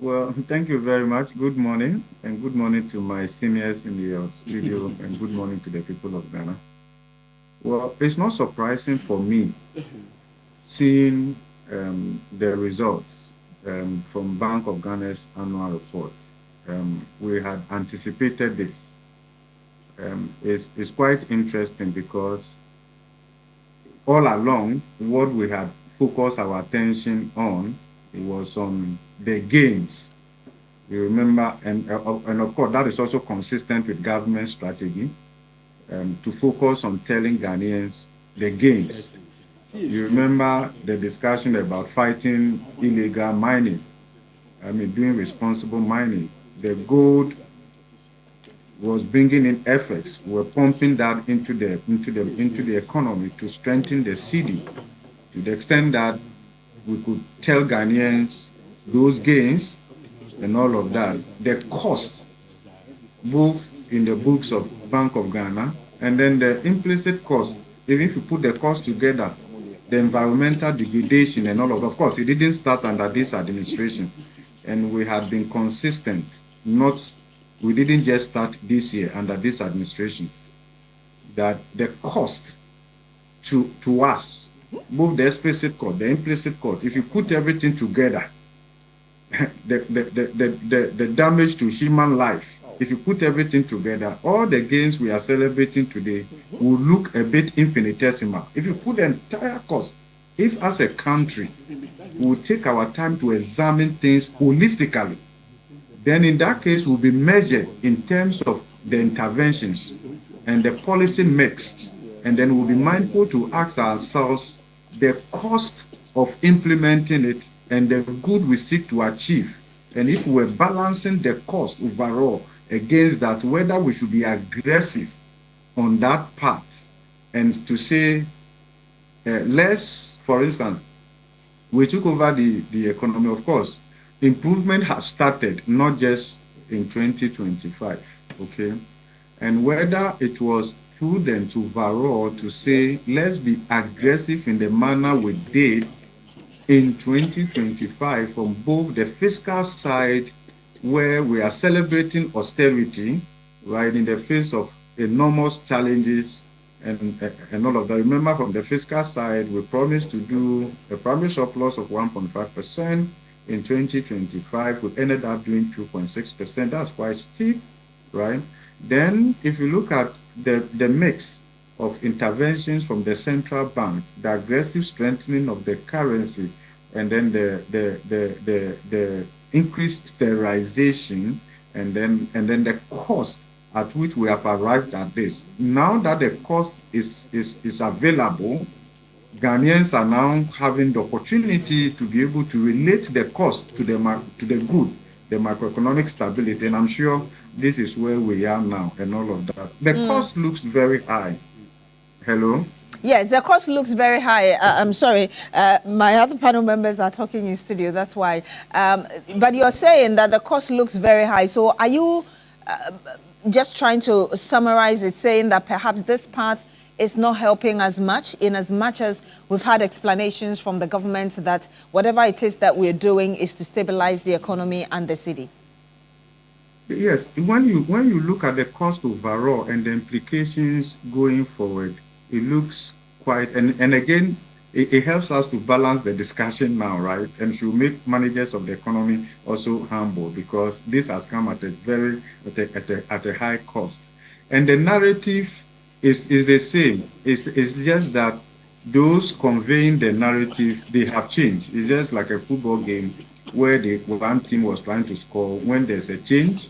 Well, thank you very much. Good morning, and good morning to my seniors in the studio, and good morning to the people of Ghana. Well, it's not surprising for me seeing the results from Bank of Ghana's annual reports. We had anticipated this. It's quite interesting because all along, what we had focused our attention on was on the gains. You remember, and of course, that is also consistent with government strategy to focus on telling Ghanaians the gains. You remember the discussion about fighting illegal mining, doing responsible mining. The gold was bringing in efforts. We're pumping that into the economy to strengthen the city, to the extent that we could tell Ghanaians those gains and all of that. The cost, both in the books of Bank of Ghana, and then the implicit costs, even if you put the cost together, the environmental degradation and all of course, it didn't start under this administration. And we had been consistent, we didn't just start this year under this administration, that the cost to us, both the explicit cost, the implicit cost, if you put everything together, the damage to human life, if you put everything together, all the gains we are celebrating today will look a bit infinitesimal. If you put the entire cost, if as a country we will take our time to examine things holistically, then in that case we'll be measured in terms of the interventions and the policy mix, and then we'll be mindful to ask ourselves the cost of implementing it and the good we seek to achieve, and if we're balancing the cost overall against that, whether we should be aggressive on that part and to say, let's, for instance, we took over the economy, of course, improvement has started, not just in 2025, okay? And whether it was prudent overall to say, let's be aggressive in the manner we did in 2025 from both the fiscal side, where we are celebrating austerity, right, in the face of enormous challenges and all of that. Remember, from the fiscal side, we promised to do a primary surplus of 1.5%. In 2025, we ended up doing 2.6%. That's quite steep, right? Then, if you look at the mix of interventions from the central bank, the aggressive strengthening of the currency, and then the increased sterilization, and then the cost at which we have arrived at this. Now that the cost is available, Ghanaians are now having the opportunity to be able to relate the cost to the good, the macroeconomic stability, and I'm sure this is where we are now and all of that. The cost looks very high. Hello? Yes, the cost looks very high. I'm sorry, my other panel members are talking in studio, that's why. But you're saying that the cost looks very high. So are you just trying to summarize it, saying that perhaps this path is not helping as much, in as much as we've had explanations from the government that whatever it is that we're doing is to stabilize the economy and the city? Yes, when you look at the cost overall and the implications going forward, it looks quite, and again, it helps us to balance the discussion now, right? And should make managers of the economy also humble, because this has come at a high cost. And the narrative is the same. It's just that those conveying the narrative, they have changed. It's just like a football game where one team was trying to score. When there's a change,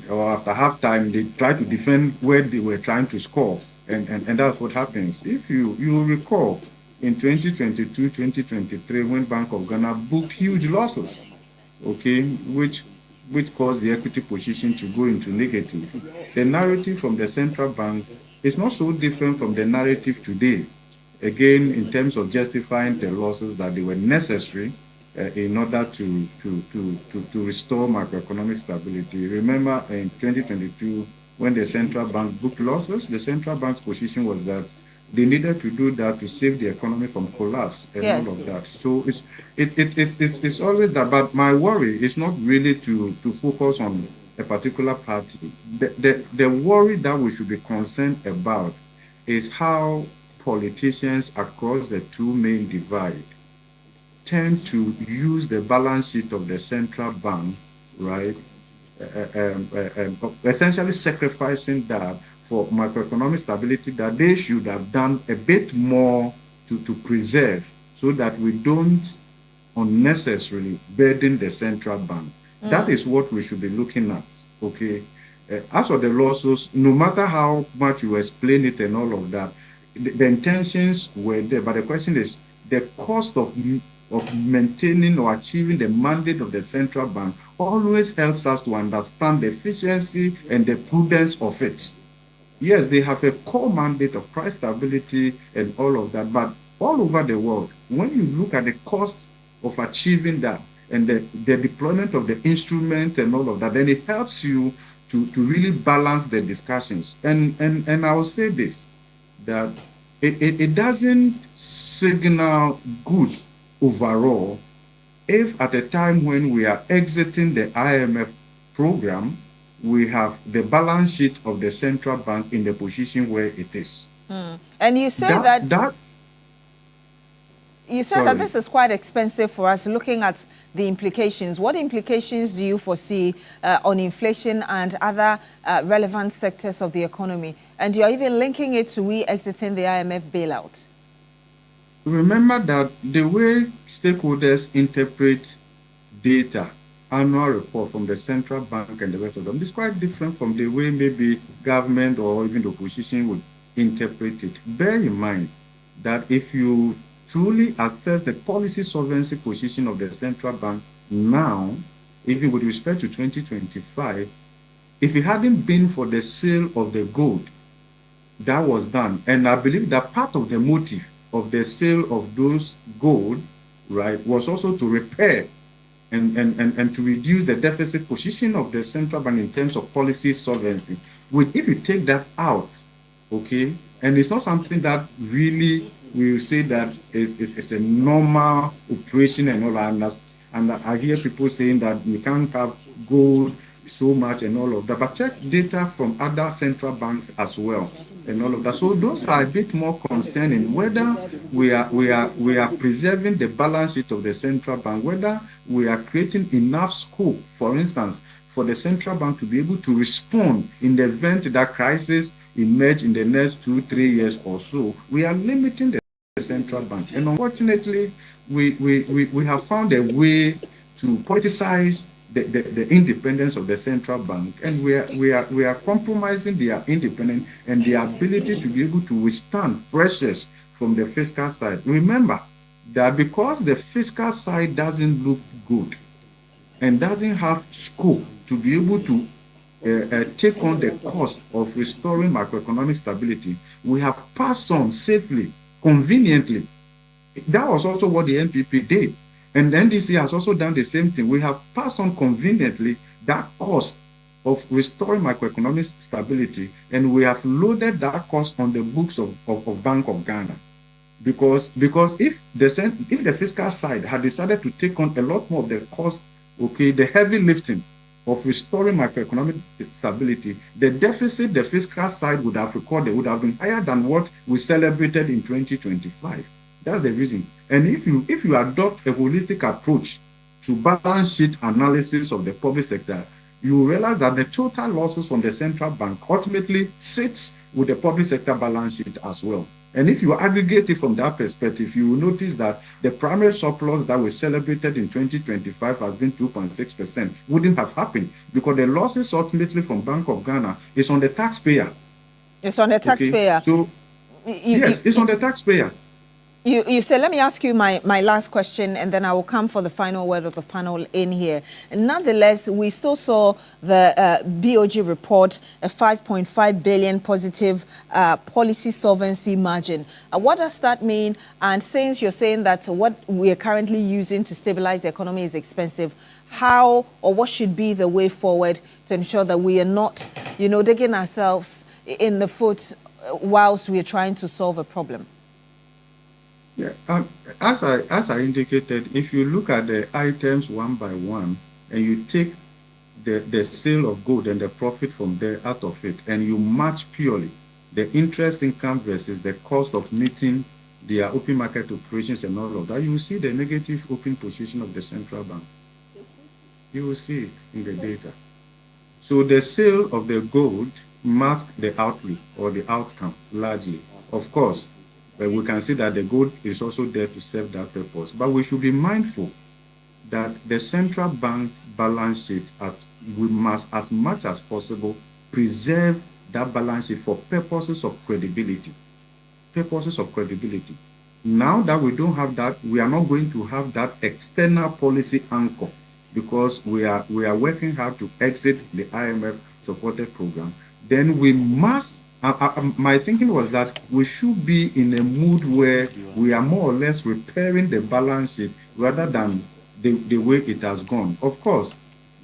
or after halftime, they try to defend where they were trying to score. And that's what happens. If you recall, in 2022, 2023, when Bank of Ghana booked huge losses, okay, which caused the equity position to go into negative. The narrative from the central bank is not so different from the narrative today. Again, in terms of justifying the losses, that they were necessary in order to restore macroeconomic stability. Remember, in 2022, when the central bank booked losses, the central bank's position was that they needed to do that to save the economy from collapse and all of that. So it's always that. But my worry is not really to focus on a particular party. The worry that we should be concerned about is how politicians across the two main divide tend to use the balance sheet of the central bank, right? Essentially sacrificing that for macroeconomic stability that they should have done a bit more to preserve, so that we don't unnecessarily burden the central bank. That is what we should be looking at, okay? As for the losses, no matter how much you explain it and all of that, the intentions were there, but the question is the cost of maintaining or achieving the mandate of the central bank always helps us to understand the efficiency and the prudence of it. Yes, they have a core mandate of price stability and all of that, but all over the world, when you look at the cost of achieving that and the deployment of the instrument and all of that, then it helps you to really balance the discussions. And I will say this, that it doesn't signal good overall if at a time when we are exiting the IMF program, we have the balance sheet of the central bank in the position where it is. And you say that this is quite expensive for us. Looking at the implications, what implications do you foresee on inflation and other relevant sectors of the economy? And you're even linking it to we exiting the IMF bailout. Remember that the way stakeholders interpret data, annual report from the central bank and the rest of them, is quite different from the way maybe government or even the opposition would interpret it. Bear in mind that if you truly assess the policy solvency position of the central bank now, even with respect to 2025, if it hadn't been for the sale of the gold that was done, and I believe that part of the motive of the sale of those gold, right, was also to repair and to reduce the deficit position of the central bank in terms of policy solvency. If you take that out, okay, and it's not something that really we will say that it's a normal operation and all that. And I hear people saying that you can't have gold so much and all of that, but check data from other central banks as well and all of that. So those are a bit more concerning, whether we are preserving the balance sheet of the central bank, whether we are creating enough scope, for instance, for the central bank to be able to respond in the event that crisis emerge in the next 2-3 years or so. We are limiting the central bank, and unfortunately, we have found a way to politicize the independence of the central bank, and we are compromising their independence and their ability to be able to withstand pressures from the fiscal side. Remember that because the fiscal side doesn't look good and doesn't have scope to be able to take on the cost of restoring macroeconomic stability, we have passed on safely, conveniently. That was also what the NPP did. And the NDC has also done the same thing. We have passed on conveniently that cost of restoring macroeconomic stability, and we have loaded that cost on the books of Bank of Ghana. Because if the fiscal side had decided to take on a lot more of the cost, okay, the heavy lifting of restoring macroeconomic stability, the deficit the fiscal side would have recorded would have been higher than what we celebrated in 2025. That's the reason. And if you adopt a holistic approach to balance sheet analysis of the public sector, you realize that the total losses from the central bank ultimately sits with the public sector balance sheet as well. And if you aggregate it from that perspective, you will notice that the primary surplus that we celebrated in 2025 has been 2.6%. Wouldn't have happened because the losses ultimately from Bank of Ghana is on the taxpayer. It's on the taxpayer. Okay? So, yes, it's on the taxpayer. You said, let me ask you my last question, and then I will come for the final word of the panel in here. And nonetheless, we still saw the BOG report, a 5.5 billion positive policy solvency margin. What does that mean? And since you're saying that what we are currently using to stabilize the economy is expensive, how or what should be the way forward to ensure that we are not, digging ourselves in the foot whilst we are trying to solve a problem? Yeah, as I indicated, if you look at the items one by one and you take the sale of gold and the profit from there out of it, and you match purely the interest income versus the cost of meeting their open market operations and all of that, you will see the negative open position of the central bank. You will see it in the data. So the sale of the gold masks the outlay or the outcome largely. Of course, but we can see that the gold is also there to serve that purpose. But we should be mindful that the central bank's balance sheet, we must, as much as possible, preserve that balance sheet for purposes of credibility. Purposes of credibility. Now that we don't have that, we are not going to have that external policy anchor because we are working hard to exit the IMF supported program. Then we must. My thinking was that we should be in a mood where we are more or less repairing the balance sheet rather than the way it has gone. Of course,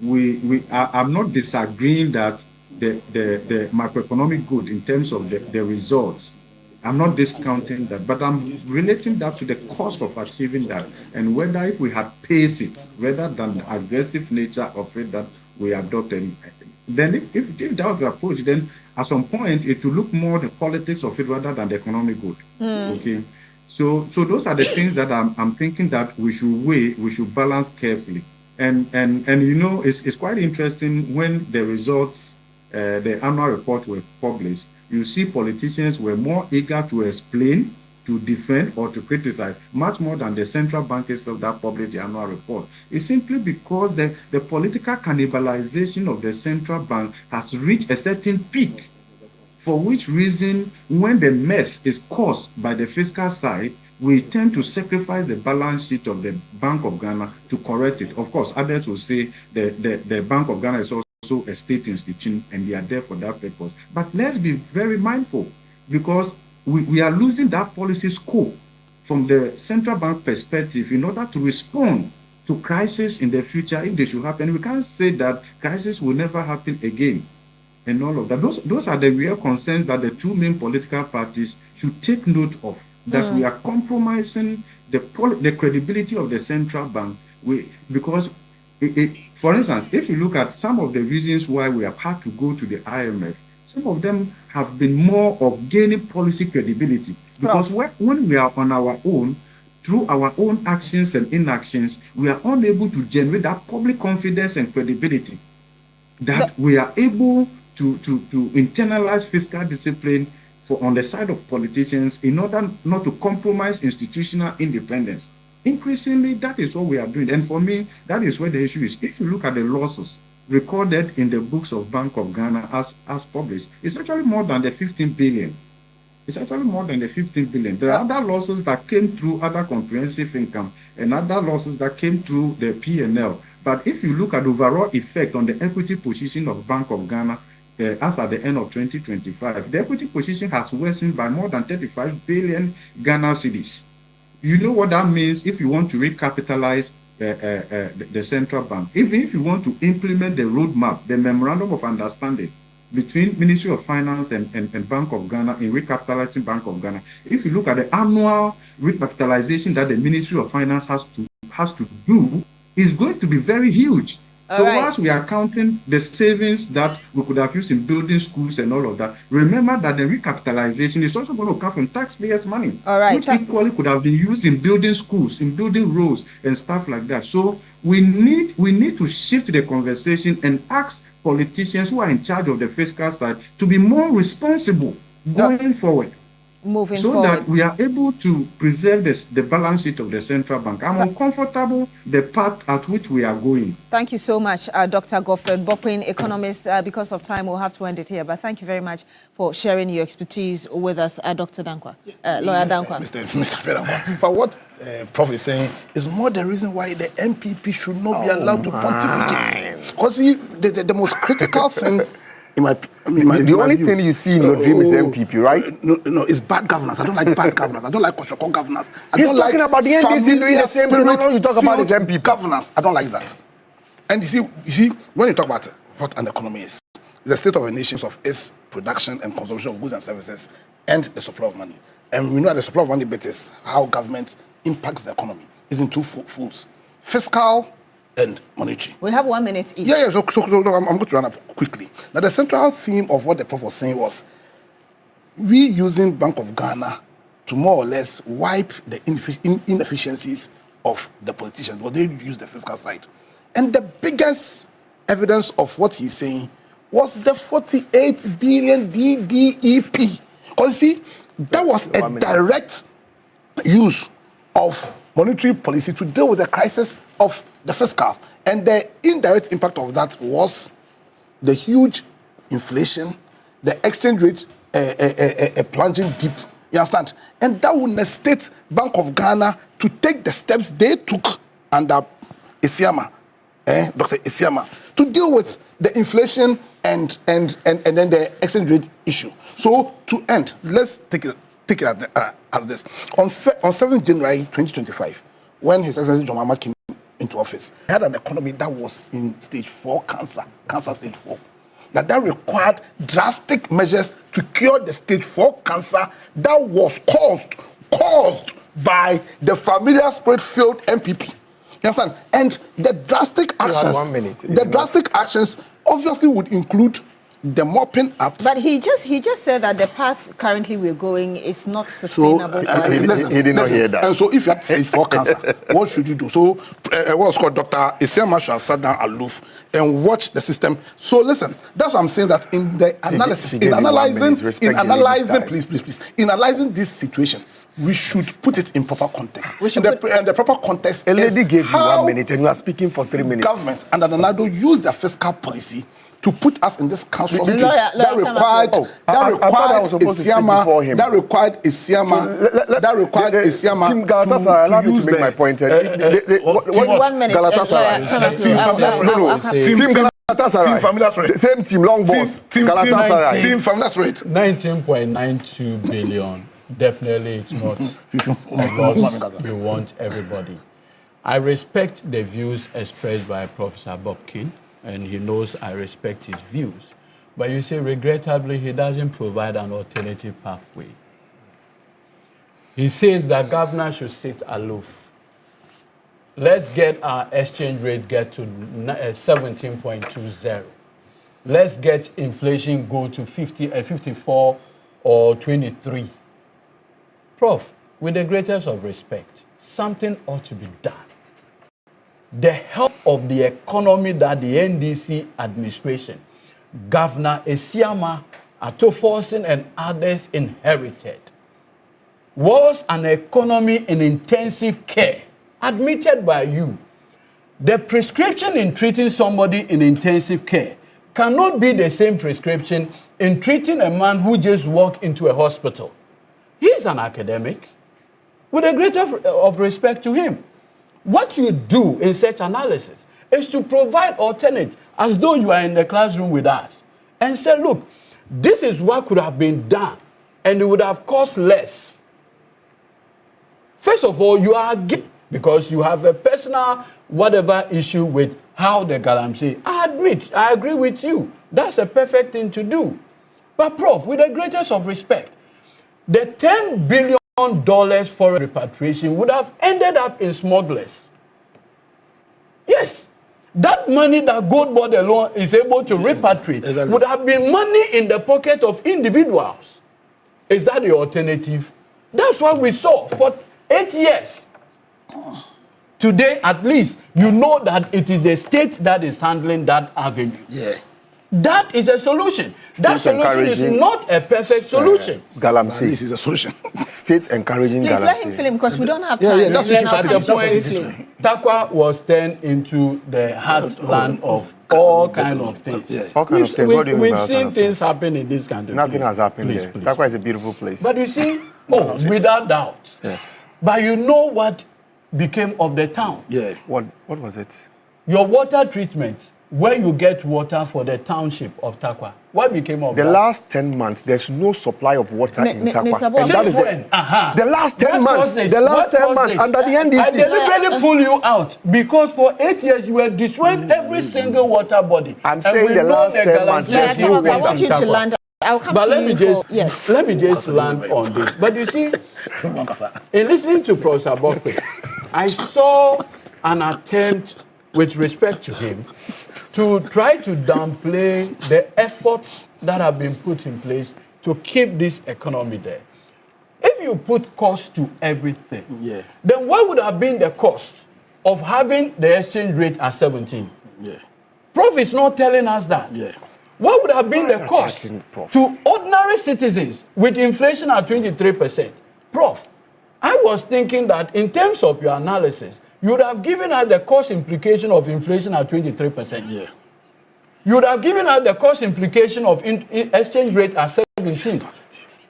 I'm not disagreeing that the macroeconomic good in terms of the results, I'm not discounting that, but I'm relating that to the cost of achieving that and whether if we had paced it rather than the aggressive nature of it that we adopted. Then if that was the approach, then at some point it will look more the politics of it rather than the economic good. Okay. So those are the things that I'm thinking that we should weigh, we should balance carefully. And it's quite interesting when the results, the annual report were published, you see politicians were more eager to explain, to defend, or to criticize, much more than the central bank itself that published the annual report. It's simply because the political cannibalization of the central bank has reached a certain peak, for which reason, when the mess is caused by the fiscal side, we tend to sacrifice the balance sheet of the Bank of Ghana to correct it. Of course, others will say the Bank of Ghana is also a state institution and they are there for that purpose. But let's be very mindful, because we are losing that policy scope from the central bank perspective in order to respond to crisis in the future if they should happen. We can't say that crisis will never happen again and all of that. Those are the real concerns that the two main political parties should take note of, that we are compromising the credibility of the central bank. Because, for instance, if you look at some of the reasons why we have had to go to the IMF, some of them have been more of gaining policy credibility. Because when we are on our own, through our own actions and inactions, we are unable to generate that public confidence and credibility that we are able to internalize fiscal discipline on the side of politicians in order not to compromise institutional independence. Increasingly, that is what we are doing. And for me, that is where the issue is. If you look at the losses recorded in the books of Bank of Ghana as published, it's actually more than the 15 billion. It's actually more than the 15 billion. There are other losses that came through other comprehensive income and other losses that came through the P&L. But if you look at the overall effect on the equity position of Bank of Ghana, as at the end of 2025, the equity position has worsened by more than 35 billion Ghana cedis. You know what that means if you want to recapitalize the central bank. Even if you want to implement the roadmap, the memorandum of understanding between Ministry of Finance and Bank of Ghana in recapitalizing Bank of Ghana, if you look at the annual recapitalization that the Ministry of Finance has to do, is going to be very huge. Whilst we are counting the savings that we could have used in building schools and all of that, remember that the recapitalization is also going to come from taxpayers' money, which equally could have been used in building schools, in building roads and stuff like that. So we need to shift the conversation and ask politicians who are in charge of the fiscal side to be more responsible going forward. Moving so forward, that we are able to preserve the balance sheet of the central bank. I'm uncomfortable the path at which we are going. Thank you so much, Dr. Godfred Bokpin, economist. Because of time, we'll have to end it here. But thank you very much for sharing your expertise with us, Dr. Dankwa, Lawyer Dankwa. Mr. Dankwa. But what Prof is saying is more the reason why the MPP should not be allowed to pontificate. Because the most critical thing the only thing you see in your dream is MPP, right? No, it's bad governance. I don't like bad governance. I don't like Koshoko governance. I He's don't talking like about the NDC doing the same thing. You talk about his MPP governance. I don't like that. And you see, when you talk about what an economy is, it's the state of a nation of its production and consumption of goods and services and the supply of money. And we know that the supply of money bit is how government impacts the economy. It's in two folds: fiscal and monetary. We have 1 minute each. Yeah. So I'm going to run up quickly. Now, the central theme of what the Prof was saying was we using Bank of Ghana to more or less wipe the inefficiencies of the politicians, but they use the fiscal side. And the biggest evidence of what he's saying was the 48 billion DDEP. Because see, that was a direct use of monetary policy to deal with the crisis of the fiscal. And the indirect impact of that was the huge inflation, the exchange rate plunging deep. You understand? And that would necessitate Bank of Ghana to take the steps they took under Isiama, Dr. Isiama, to deal with the inflation and then the exchange rate issue. So to end, let's take it as this. On 7th January 2025, when His Excellency John Mahama came into office, he had an economy that was in stage 4 cancer stage 4. That required drastic measures to cure the stage 4 cancer that was caused by the familiar spirit-filled MPP. You understand? And the drastic actions obviously would include the mopping up. But he just said that the path currently we're going is not sustainable. He did not hear that. And so if you have stage 4 cancer, what should you do? So what's called Dr. Isiama should have sat down aloof and watched the system. So listen, that's what I'm saying, that in the analysis, in analyzing this situation, we should put it in proper context. And the proper context is... A lady gave you 1 how minute and you are speaking for 3 minutes. Government and Ananado use their fiscal policy to put us in this council stage Lawyer, that required Isiama to use make my point. In 1 minute, Galatasaray. Same team, long boss. Galatasaray. Team from that's right. 19.92 billion. Definitely, it's not a loss we want everybody. I respect the views expressed by Professor Bob King, and he knows I respect his views. But you see, regrettably, he doesn't provide an alternative pathway. He says that governor should sit aloof. Let's get our exchange rate get to 17.20. Let's get inflation go to 54 or 23. Prof, with the greatest of respect, something ought to be done. The health of the economy that the NDC administration, Governor Isiama, Atoforsen, and others inherited was an economy in intensive care, admitted by you. The prescription in treating somebody in intensive care cannot be the same prescription in treating a man who just walked into a hospital. He is an academic, with a greater of respect to him. What you do in such analysis is to provide alternate, as though you are in the classroom with us, and say, look, this is what could have been done, and it would have cost less. First of all, you are against, because you have a personal whatever issue with how the Galamsey. I admit, I agree with you. That's a perfect thing to do. But Prof, with the greatest of respect, the $10 billion foreign repatriation would have ended up in smugglers. Yes, that money that Gold Board alone is able to repatriate would have been money in the pocket of individuals. Is that the alternative? That's what we saw for 8 years. Today, at least, you know that it is the state that is handling that avenue. Yeah. That is a solution. That solution is not a perfect solution. Galamsey. This is a solution. State encouraging Please Galamsey. let him fill in because we don't have time. At the point, Takwa was turned into the heartland of all kinds of things. Yeah. All kinds of things. What do you mean We've seen things happen in this country. Nothing has happened Please, there. please. Takwa is a beautiful place. But you see, without doubt. Yes. But you know what became of the town? Yeah. What was it? Your water treatment, where you get water for the township of Takwa. What became of the that? last 10 months, there's no supply of water in Takwa. And that is when? The last 10 months. The last 10 months under the NDC. I deliberately pull you out because for 8 years you were destroying every single water body. I'm saying the last 10 months. Yeah, I want you to land. I'll come but to you yes. Let me just land on this. But you see, in listening to Professor Bokwe, I saw an attempt, with respect to him, to try to downplay the efforts that have been put in place to keep this economy there. If you put cost to everything, then what would have been the cost of having the exchange rate at 17? Prof is not telling us that. What would have been the cost to ordinary citizens with inflation at 23%? Prof, I was thinking that in terms of your analysis, you would have given us the cost implication of inflation at 23%. You would have given us the cost implication of exchange rate at 17.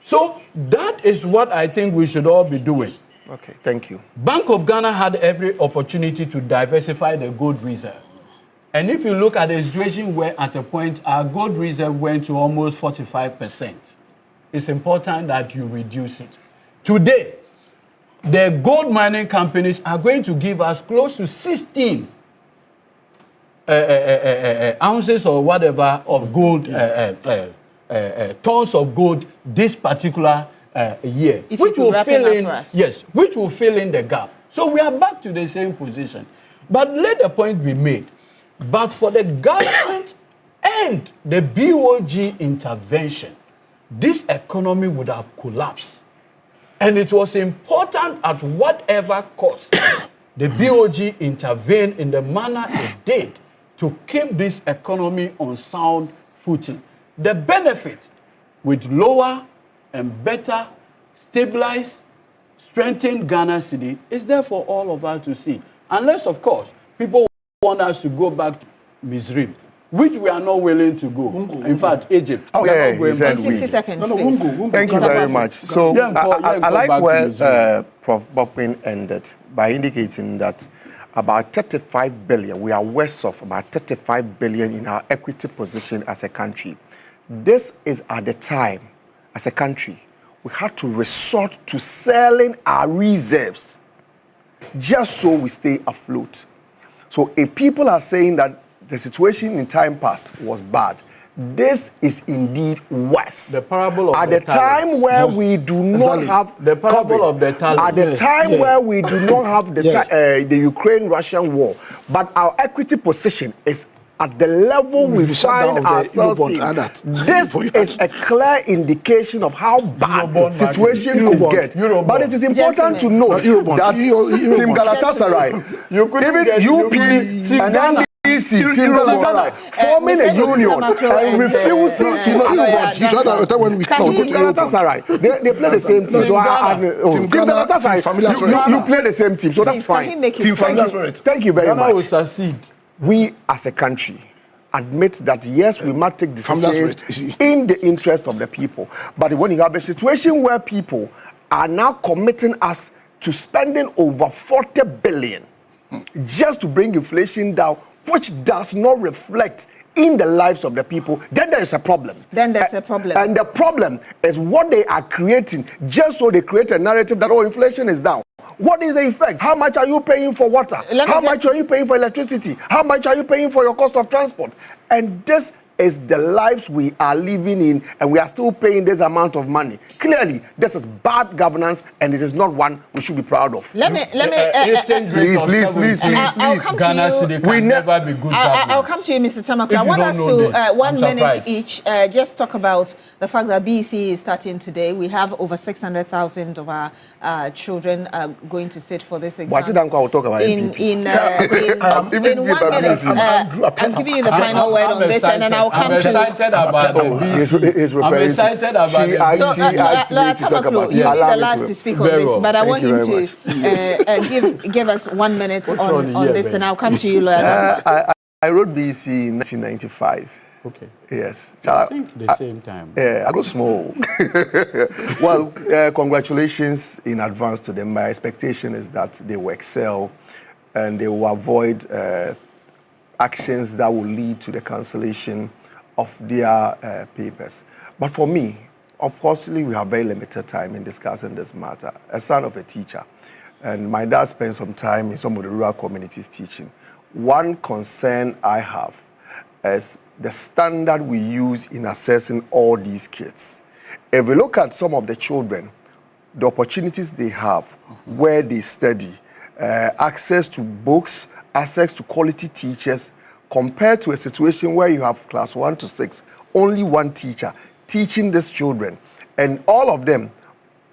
So that is what I think we should all be doing. Okay, thank you. Bank of Ghana had every opportunity to diversify the gold reserve. And if you look at the situation where at a point our gold reserve went to almost 45%, it's important that you reduce it. Today, the gold mining companies are going to give us close to 16 ounces or whatever of gold, tons of gold this particular year, If which you will wrap fill it in, up for us. yes, which will fill in the gap. So we are back to the same position. But let the point be made. But for the government and the BOG intervention, this economy would have collapsed. And it was important at whatever cost the BOG intervened in the manner it did to keep this economy on sound footing. The benefit with lower and better stabilized, strengthened Ghana city is there for all of us to see. Unless, of course, people want us to go back to misery. which we are not willing to go. In fact, Egypt. Oh, yeah, in 60 seconds, please. Thank you very much. So I like where Prof. Bopin ended by indicating that about 35 billion, we are worse off about 35 billion in our equity position as a country. This is at the time, as a country, we had to resort to selling our reserves just so we stay afloat. So if people are saying that the situation in time past was bad, this is indeed worse. The parable of at the time where we do not have the parable of the talent. At the time where we do not have the Ukraine-Russian war, but our equity position is at the level we find ourselves in. This is a clear indication of how bad the situation could get. But it is important to note that Team Galatasaray, even UP and BECE, Team Galatasaray, forming a union and refusing to Team Galatasaray, they play the same team. So Team Galatasaray, you play the same team, so that's fine. Thank you very much. will succeed. We as a country admit that yes, we must take decisions in the interest of the people. But when you have a situation where people are now committing us to spending over 40 billion just to bring inflation down, which does not reflect in the lives of the people, then there is a problem. Then there's a problem. And the problem is what they are creating, just so they create a narrative that, oh, inflation is down. What is the effect? How much are you paying for water? How much are you paying for electricity? How much are you paying for your cost of transport? And this is the lives we are living in, and we are still paying this amount of money. Clearly, this is bad governance, and it is not one we should be proud of. Please. Ghana can never be good governance. I'll come to you, Mr. Tamakula. I want us to, 1 minute each, just talk about the fact that BECE is starting today. We have over 600,000 of our children going to sit for this exam. We'll talk about in 1 minute, I'm giving you the final word on this, and then I'll come to you. I'm excited about the BECE. I'm excited about the BECE. You'll be the last to speak on this, but I want him to give us 1 minute on this, and I'll come to you, Lawyer. I wrote BECE in 1995. Okay. Yes. I think the same time. Yeah, I go small. Well, congratulations in advance to them. My expectation is that they will excel and they will avoid actions that will lead to the cancellation of their papers. But for me, unfortunately, we have very limited time in discussing this matter. A son of a teacher, and my dad spent some time in some of the rural communities teaching. One concern I have is the standard we use in assessing all these kids. If we look at some of the children, the opportunities they have, where they study, access to books, access to quality teachers, compared to a situation where you have class 1 to 6, only one teacher teaching these children, and all of them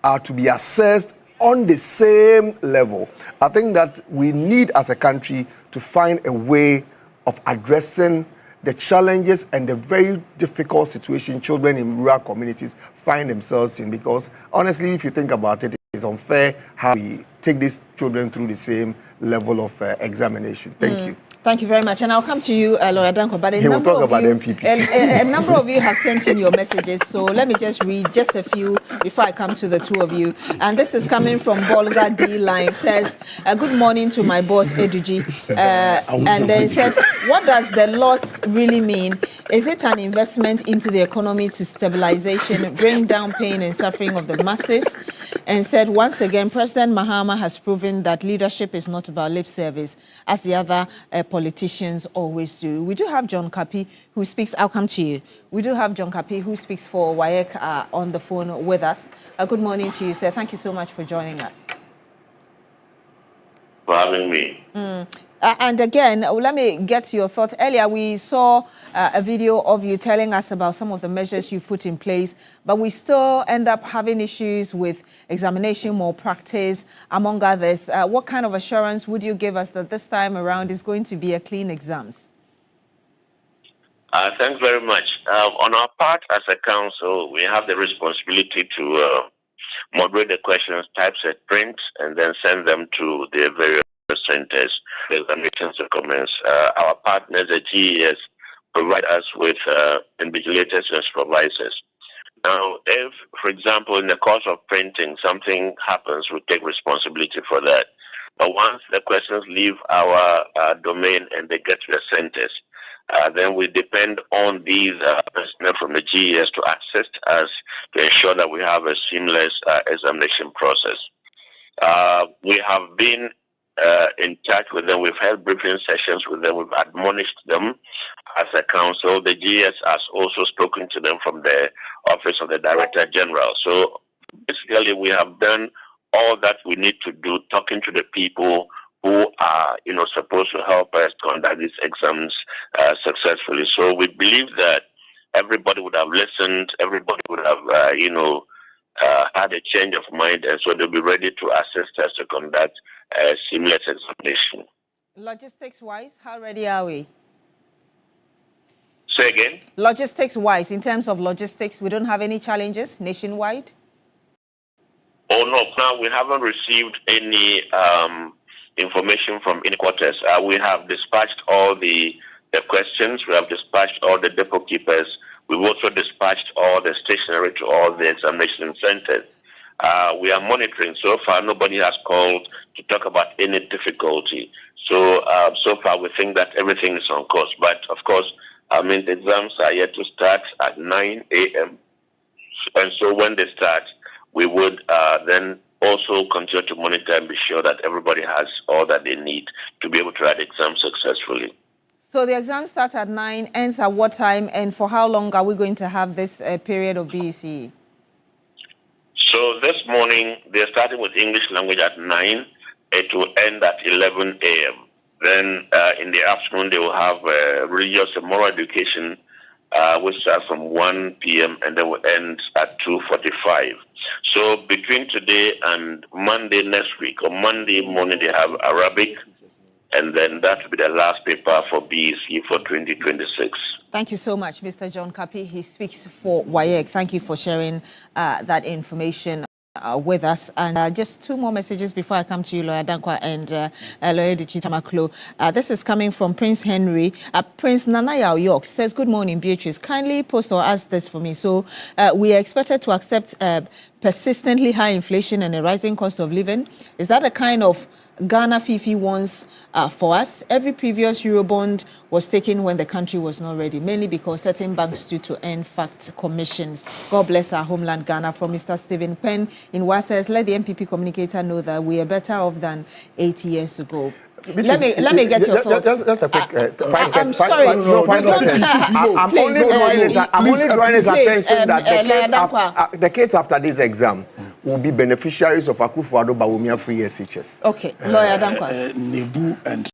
are to be assessed on the same level. I think that we need as a country to find a way of addressing the challenges and the very difficult situation children in rural communities find themselves in, because honestly, if you think about it, it's unfair how we take these children through the same level of examination. Thank you. Thank you very much. And I'll come to you, Lawyer Danko. But He will talk about MPP. A number of you have sent in your messages, so let me just read just a few before I come to the two of you. And this is coming from Bolga D Line. Says, good morning to my boss, Eduji. And then said, what does the loss really mean? Is it an investment into the economy to stabilization, bring down pain and suffering of the masses? And said, once again, President Mahama has proven that leadership is not about lip service, as the other politicians always do. We do have John Kapi who speaks. I'll come to you. We do have John Kapi who speaks for WAEC on the phone with us. Good morning to you, sir. Thank you so much for joining us. For having me. And again, let me get your thoughts. Earlier, we saw a video of you telling us about some of the measures you've put in place, but we still end up having issues with examination malpractice, among others. What kind of assurance would you give us that this time around is going to be a clean exams? Thanks very much. On our part as a council, we have the responsibility to moderate the questions, typeset, print, and then send them to the various centers, the examinations to commence. Our partners, the GES, provide us with invigilators and supervisors. Now, if, for example, in the course of printing, something happens, we take responsibility for that. But once the questions leave our domain and they get to the centers, then we depend on these personnel from the GES to assist us to ensure that we have a seamless examination process. We have been in touch with them. We've held briefing sessions with them. We've admonished them as a council. The GS has also spoken to them from the Office of the Director General. So basically, we have done all that we need to do, talking to the people who are, supposed to help us conduct these exams successfully. So we believe that everybody would have listened, everybody would have, had a change of mind, and so they'll be ready to assist us to conduct a seamless examination. Logistics-wise, how ready are we? Say again? Logistics-wise, in terms of logistics, we don't have any challenges nationwide? Oh, no. Now, we haven't received any information from any quarters. We have dispatched all the questions. We have dispatched all the depot keepers. We've also dispatched all the stationery to all the examination centers. We are monitoring. So far, nobody has called to talk about any difficulty. So far, we think that everything is on course. But, of course, the exams are yet to start at 9 a.m. And so when they start, we would then also continue to monitor and be sure that everybody has all that they need to be able to write exams successfully. So the exam starts at 9, ends at what time, and for how long are we going to have this period of BECE? So this morning, they're starting with English language at 9. It will end at 11 a.m. Then in the afternoon, they will have religious and moral education, which starts from 1 p.m. and then will end at 2:45. So between today and Monday next week, or Monday morning, they have Arabic, and then that will be the last paper for BECE for 2026. Thank you so much, Mr. John Kapi. He speaks for WAEC. Thank you for sharing that information with us. And just two more messages before I come to you, Lawyer Dankwa and Lawyer Dichitamaklo. This is coming from Prince Henry. Prince Nanaya York says, good morning, Beatrice. Kindly post or ask this for me. So we are expected to accept persistently high inflation and a rising cost of living. Is that the kind of Ghana Fifi wants for us? Every previous Eurobond was taken when the country was not ready, mainly because certain banks stood to earn fact commissions. God bless our homeland Ghana. From Mr. Stephen Penn in Wasses, let the MPP communicator know that we are better off than 8 years ago. Let me get your thoughts. Just a quick. I'm sorry. I'm only drawing his attention that the kids after this exam will be beneficiaries of Akufo-Addo Bawumia free SHS. Okay, Lawyer Dankwa. Nebu and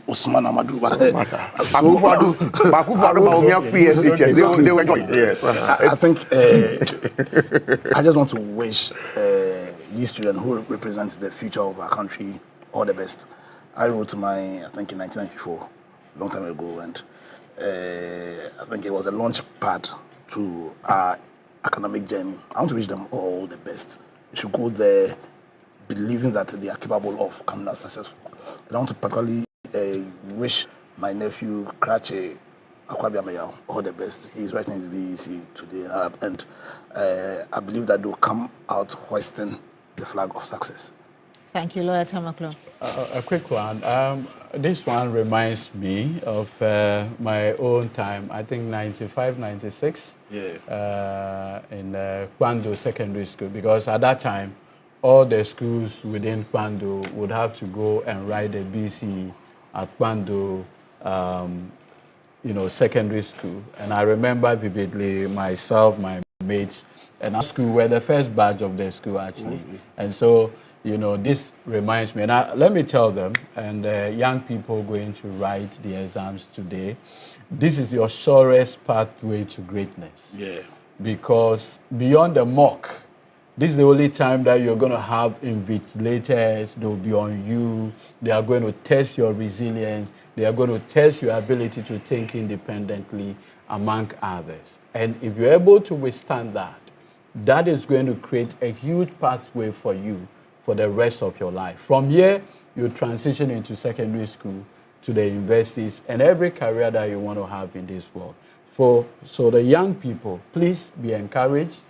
Osman Amadou. Akufo-Addo Bawumia free SHS. They were going. Yes. I think I just want to wish these children who represent the future of our country all the best. I wrote mine, I think, in 1994, long time ago, and I think it was a launch pad to our academic journey. I want to wish them all the best. They should go there believing that they are capable of coming out successful. I want to particularly wish my nephew, Krache Akwabiamayao, all the best. He's writing his BECE today, and I believe that they'll come out hoisting the flag of success. Thank you, Lawyer Tamaklo. A quick one. This one reminds me of my own time, I think 95, 96, in Kwando Secondary School, because at that time, all the schools within Kwando would have to go and write the BECE at Kwando, secondary school. And I remember vividly myself, my mates, and our school were the first batch of the school, actually. Mm-hmm. And so, this reminds me, and let me tell them, and young people going to write the exams today, this is your surest pathway to greatness. Yeah. Because beyond the mock, this is the only time that you're going to have invigilators. They'll be on you. They are going to test your resilience. They are going to test your ability to think independently, among others. And if you're able to withstand that, that is going to create a huge pathway for you for the rest of your life. From here, you transition into secondary school to the universities and every career that you want to have in this world. So the young people, please be encouraged.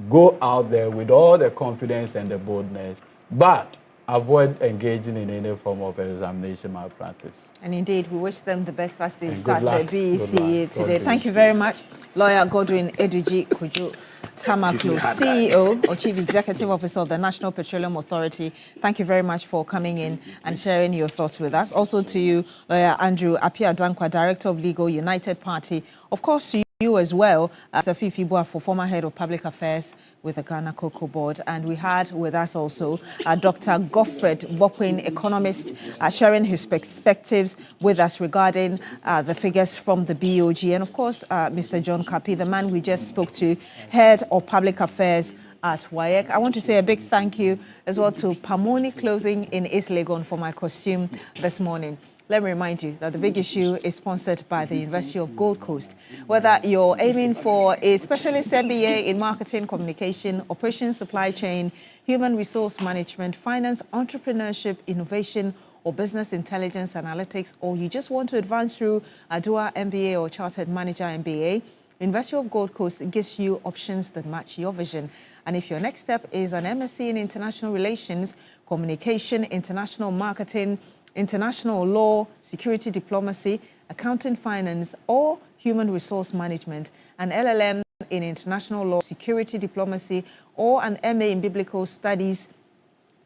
Go out there with all the confidence and the boldness, but avoid engaging in any form of examination malpractice. And indeed, we wish them the best as they And start the BECE today. God Thank you very much, Lawyer Godwin Eduji Kujo Tamaklo, CEO or Chief Executive Officer of the National Petroleum Authority. Thank you very much for coming in and sharing your thoughts with us. Also to you, Lawyer Andrew Appiah-Dankwa, Director of Legal United Party. Of course, to you as well, Mr. Fifi Boafo, former Head of Public Affairs with the Ghana Cocoa Board. And we had with us also Dr. Godfred Bokwin, economist, sharing his perspectives with us regarding the figures from the BOG. And of course, Mr. John Kapi, the man we just spoke to, Head of Public Affairs at WAEC. I want to say a big thank you as well to Pamoni Clothing in East Legon for my costume this morning. Let me remind you that the big issue is sponsored by the University of Gold Coast. Whether you're aiming for a specialist MBA in marketing, communication, operations, supply chain, human resource management, finance, entrepreneurship, innovation, or business intelligence analytics, or you just want to advance through a DUA MBA or Chartered Manager MBA, University of Gold Coast gives you options that match your vision. And if your next step is an MSc in International Relations, Communication, International Marketing, International Law, Security Diplomacy, Accounting Finance, or Human Resource Management, an LLM in International Law, Security Diplomacy, or an MA in Biblical Studies,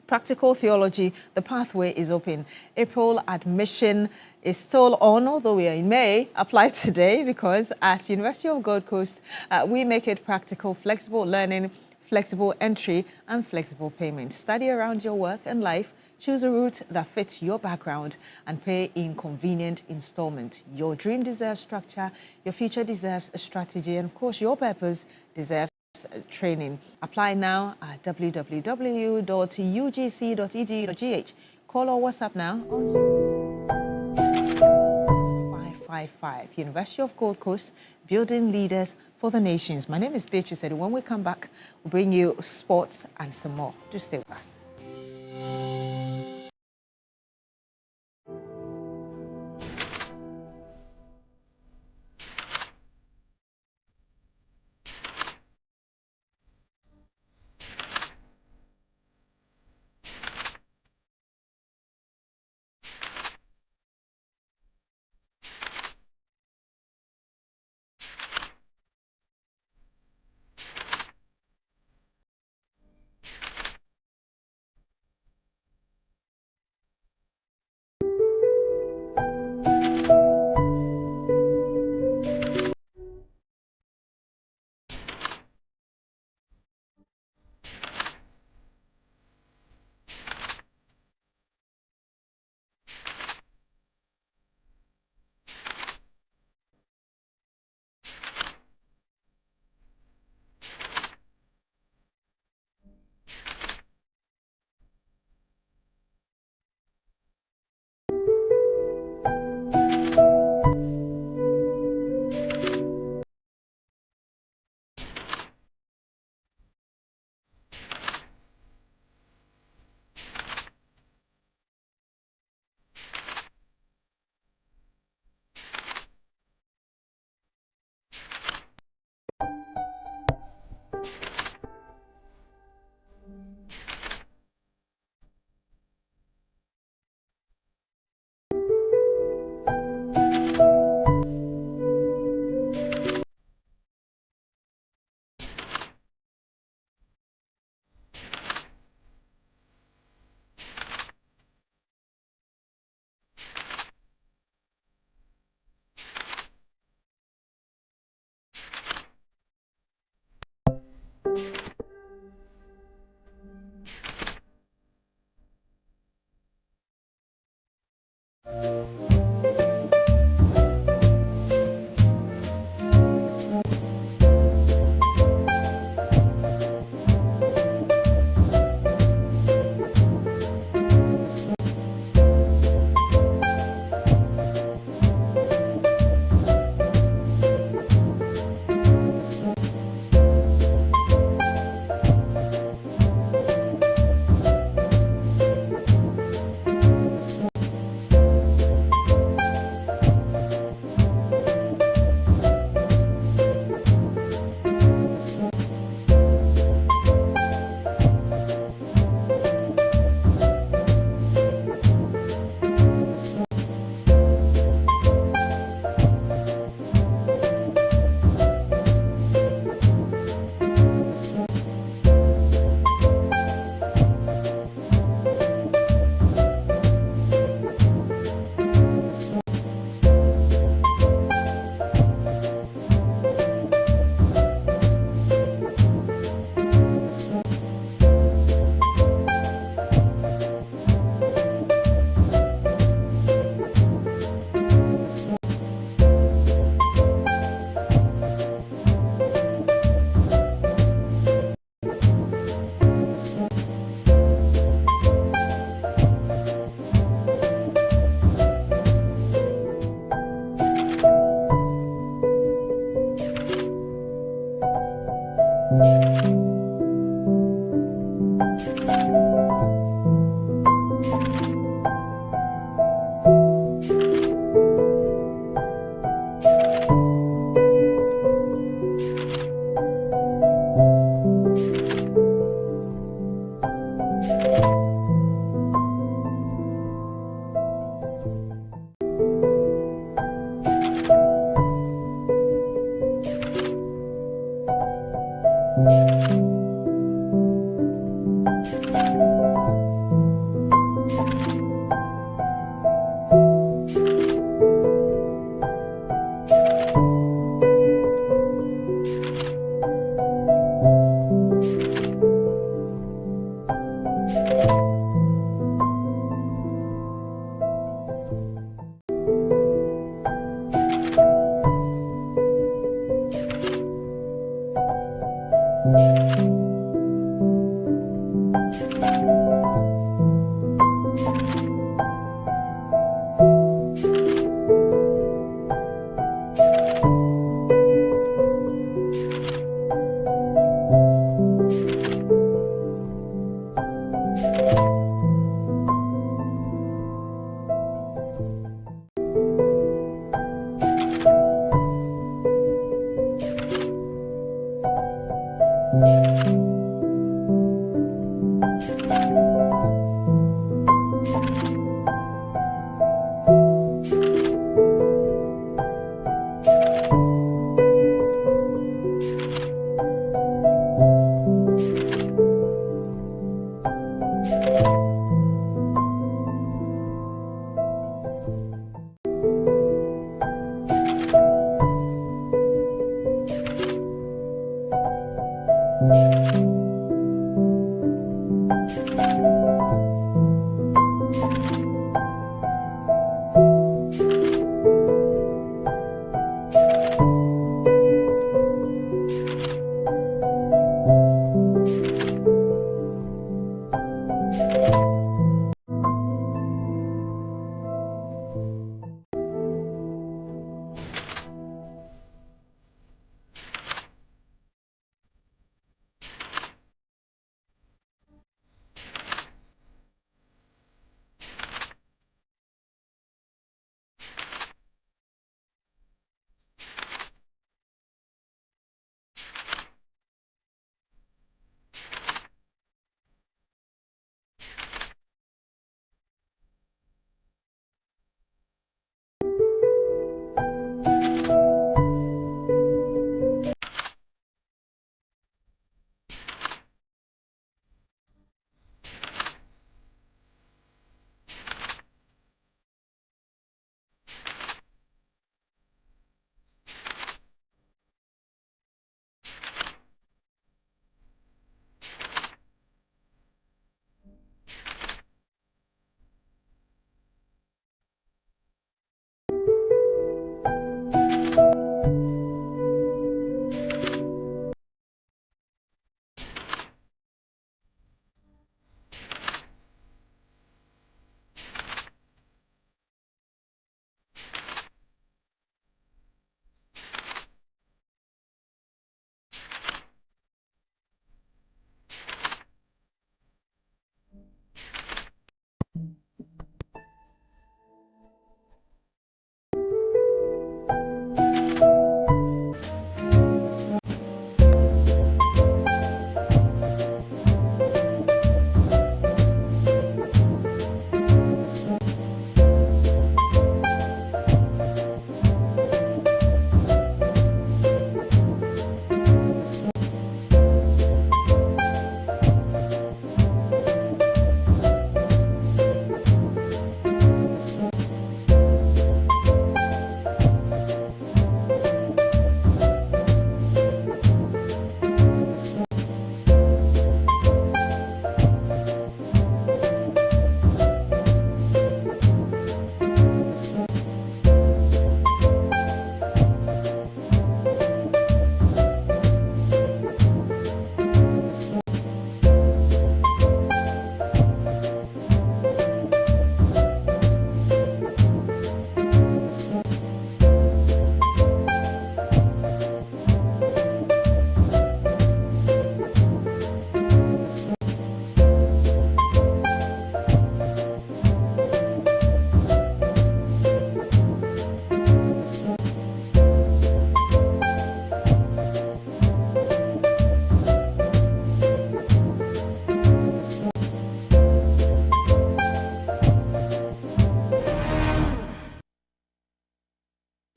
Practical Theology, the pathway is open. April admission is still on, although we are in May. Apply today because at University of Gold Coast, we make it practical, flexible learning, flexible entry, and flexible payment. Study around your work and life. Choose a route that fits your background and pay in convenient installment. Your dream deserves structure, your future deserves a strategy, and of course, your purpose deserves training. Apply now at www.ugc.edu.gh. Call or WhatsApp now on 555. University of Gold Coast, building leaders for the nations. My name is Beatrice Edu. When we come back, we'll bring you sports and some more. Do stay with us.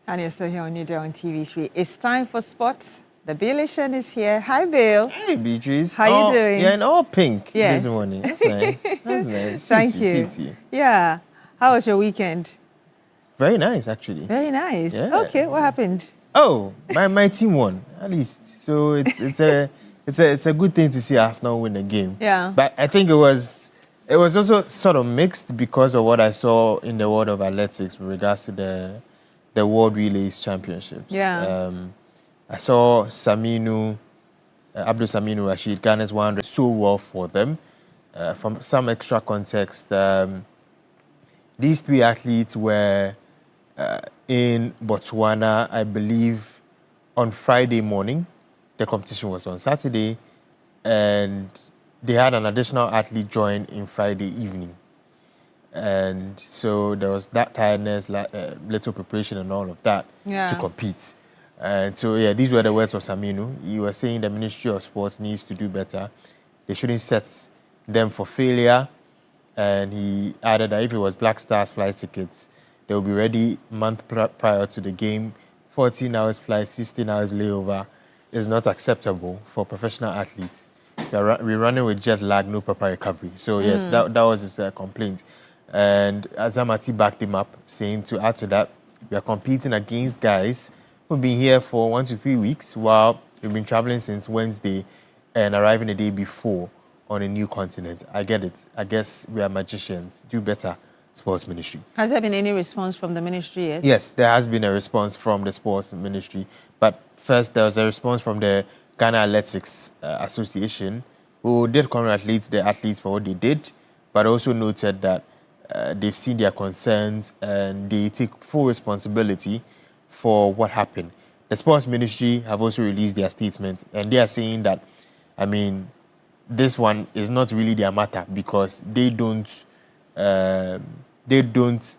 And you're still here on Newday on TV3. It's time for sports. The Billation is here. Hi, Bill. Hey, Beatrice. How you doing? Yeah, in all pink Yes. this morning. That's nice. That's nice. Thank Suits you. suits you. Yeah. How was your weekend? Very nice, actually. Very nice. Yeah. Okay, what happened? Oh, my team won, at least. So it's a good thing to see Arsenal win the game. Yeah. But I think it was also sort of mixed because of what I saw in the world of athletics with regards to the World Relays Championships. Yeah. I saw Abdul Saminu Rashid, Ghana's 100, so well for them. From some extra context, these three athletes were in Botswana, I believe, on Friday morning. The competition was on Saturday, and they had an additional athlete join in Friday evening. And so there was that tiredness, little preparation and all of that to compete. And so, yeah, these were the words of Saminu. He was saying the Ministry of Sports needs to do better. They shouldn't set them for failure. And he added that if it was Black Stars flight tickets, they will be ready a month prior to the game. 14 hours flight, 16 hours layover is not acceptable for professional athletes. We're running with jet lag, no proper recovery. So, yes, that was his complaint. And Azamati backed him up, saying to add to that, we are competing against guys who've been here for 1 to 3 weeks, while we've been traveling since Wednesday and arriving a day before on a new continent. I get it. I guess we are magicians. Do better, Sports Ministry. Has there been any response from the ministry yet? Yes, there has been a response from the Sports Ministry. But first, there was a response from the Ghana Athletics Association, who did congratulate the athletes for what they did, but also noted that they've seen their concerns and they take full responsibility for what happened. The Sports Ministry have also released their statement, and they are saying that, I mean, this one is not really their matter because they don't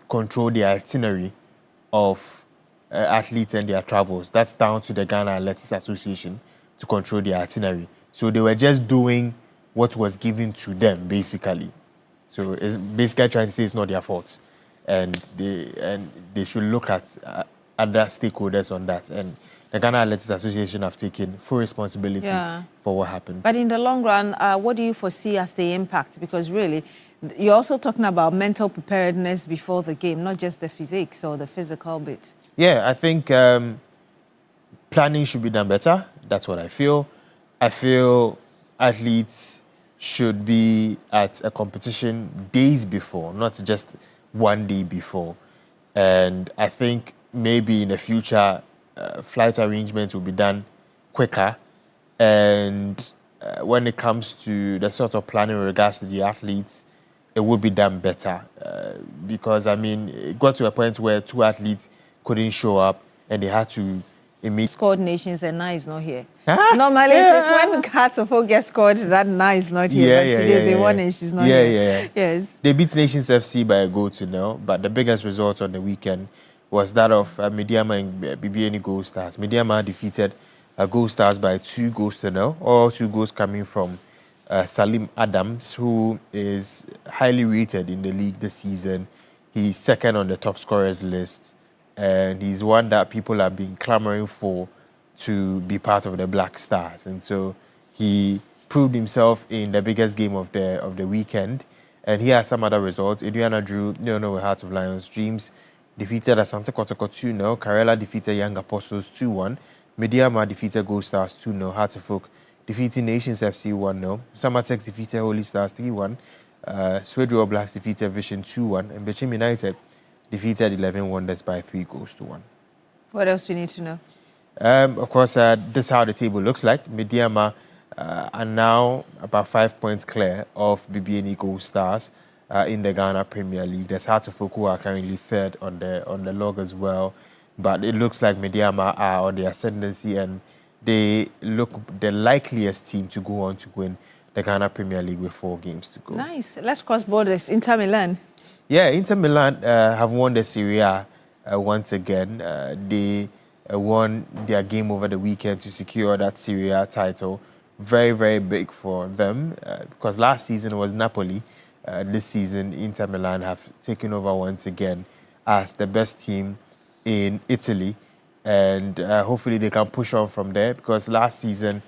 control the itinerary of athletes and their travels. That's down to the Ghana Athletics Association to control their itinerary. So they were just doing what was given to them, basically. So it's basically trying to say it's not their fault, and they should look at other stakeholders on that. And the Ghana Athletics Association have taken full responsibility for what happened. But in the long run, what do you foresee as the impact? Because really, you're also talking about mental preparedness before the game, not just the physics or the physical bit. Yeah, I think planning should be done better. That's what I feel. I feel athletes should be at a competition days before, not just one day before. And I think maybe in the future, flight arrangements will be done quicker. And when it comes to the sort of planning in regards to the athletes, it would be done better. Because, I mean, it got to a point where 2 athletes couldn't show up and they had to immediately... Scored nations and Na is not here. Normally, it is when Hearts of Oak get scored that Na is not here. But today they won and she's not here. Yes. They beat Nations FC by a goal to 0, but the biggest result on the weekend was that of Mediama and BBN Gold Stars. Mediama defeated Gold Stars by 2 goals to 0. All 2 goals coming from Salim Adams, who is highly rated in the league this season. He's second on the top scorers list, and he's one that people have been clamoring for to be part of the Black Stars. And so he proved himself in the biggest game of the weekend. And he has some other results. Adriana drew 0-0 with Hearts of Lions. Dreams defeated Asante Kotoko 2-0. Karela defeated Young Apostles 2-1. Mediama defeated Gold Stars 2-0. Hearts of Oak defeating Nations FC 1-0. Samatex defeated Holy Stars 3-1. Swedro Blacks defeated Vision 2-1. And Bechim United defeated 11 Wonders by 3 goals to 1. What else do you need to know? Of course, this is how the table looks like. Mediama are now about 5 points clear of BBN Gold Stars in the Ghana Premier League. There's Hearts of Oak who are currently third on the log as well. But it looks like Mediama are on the ascendancy, and they look the likeliest team to go on to win the Ghana Premier League with 4 games to go. Nice. Let's cross borders. Inter Milan. Yeah, Inter Milan have won the Serie A once again. They won their game over the weekend to secure that Serie A title. Very, very big for them because last season was Napoli. This season, Inter Milan have taken over once again as the best team in Italy, and hopefully they can push on from there, because last season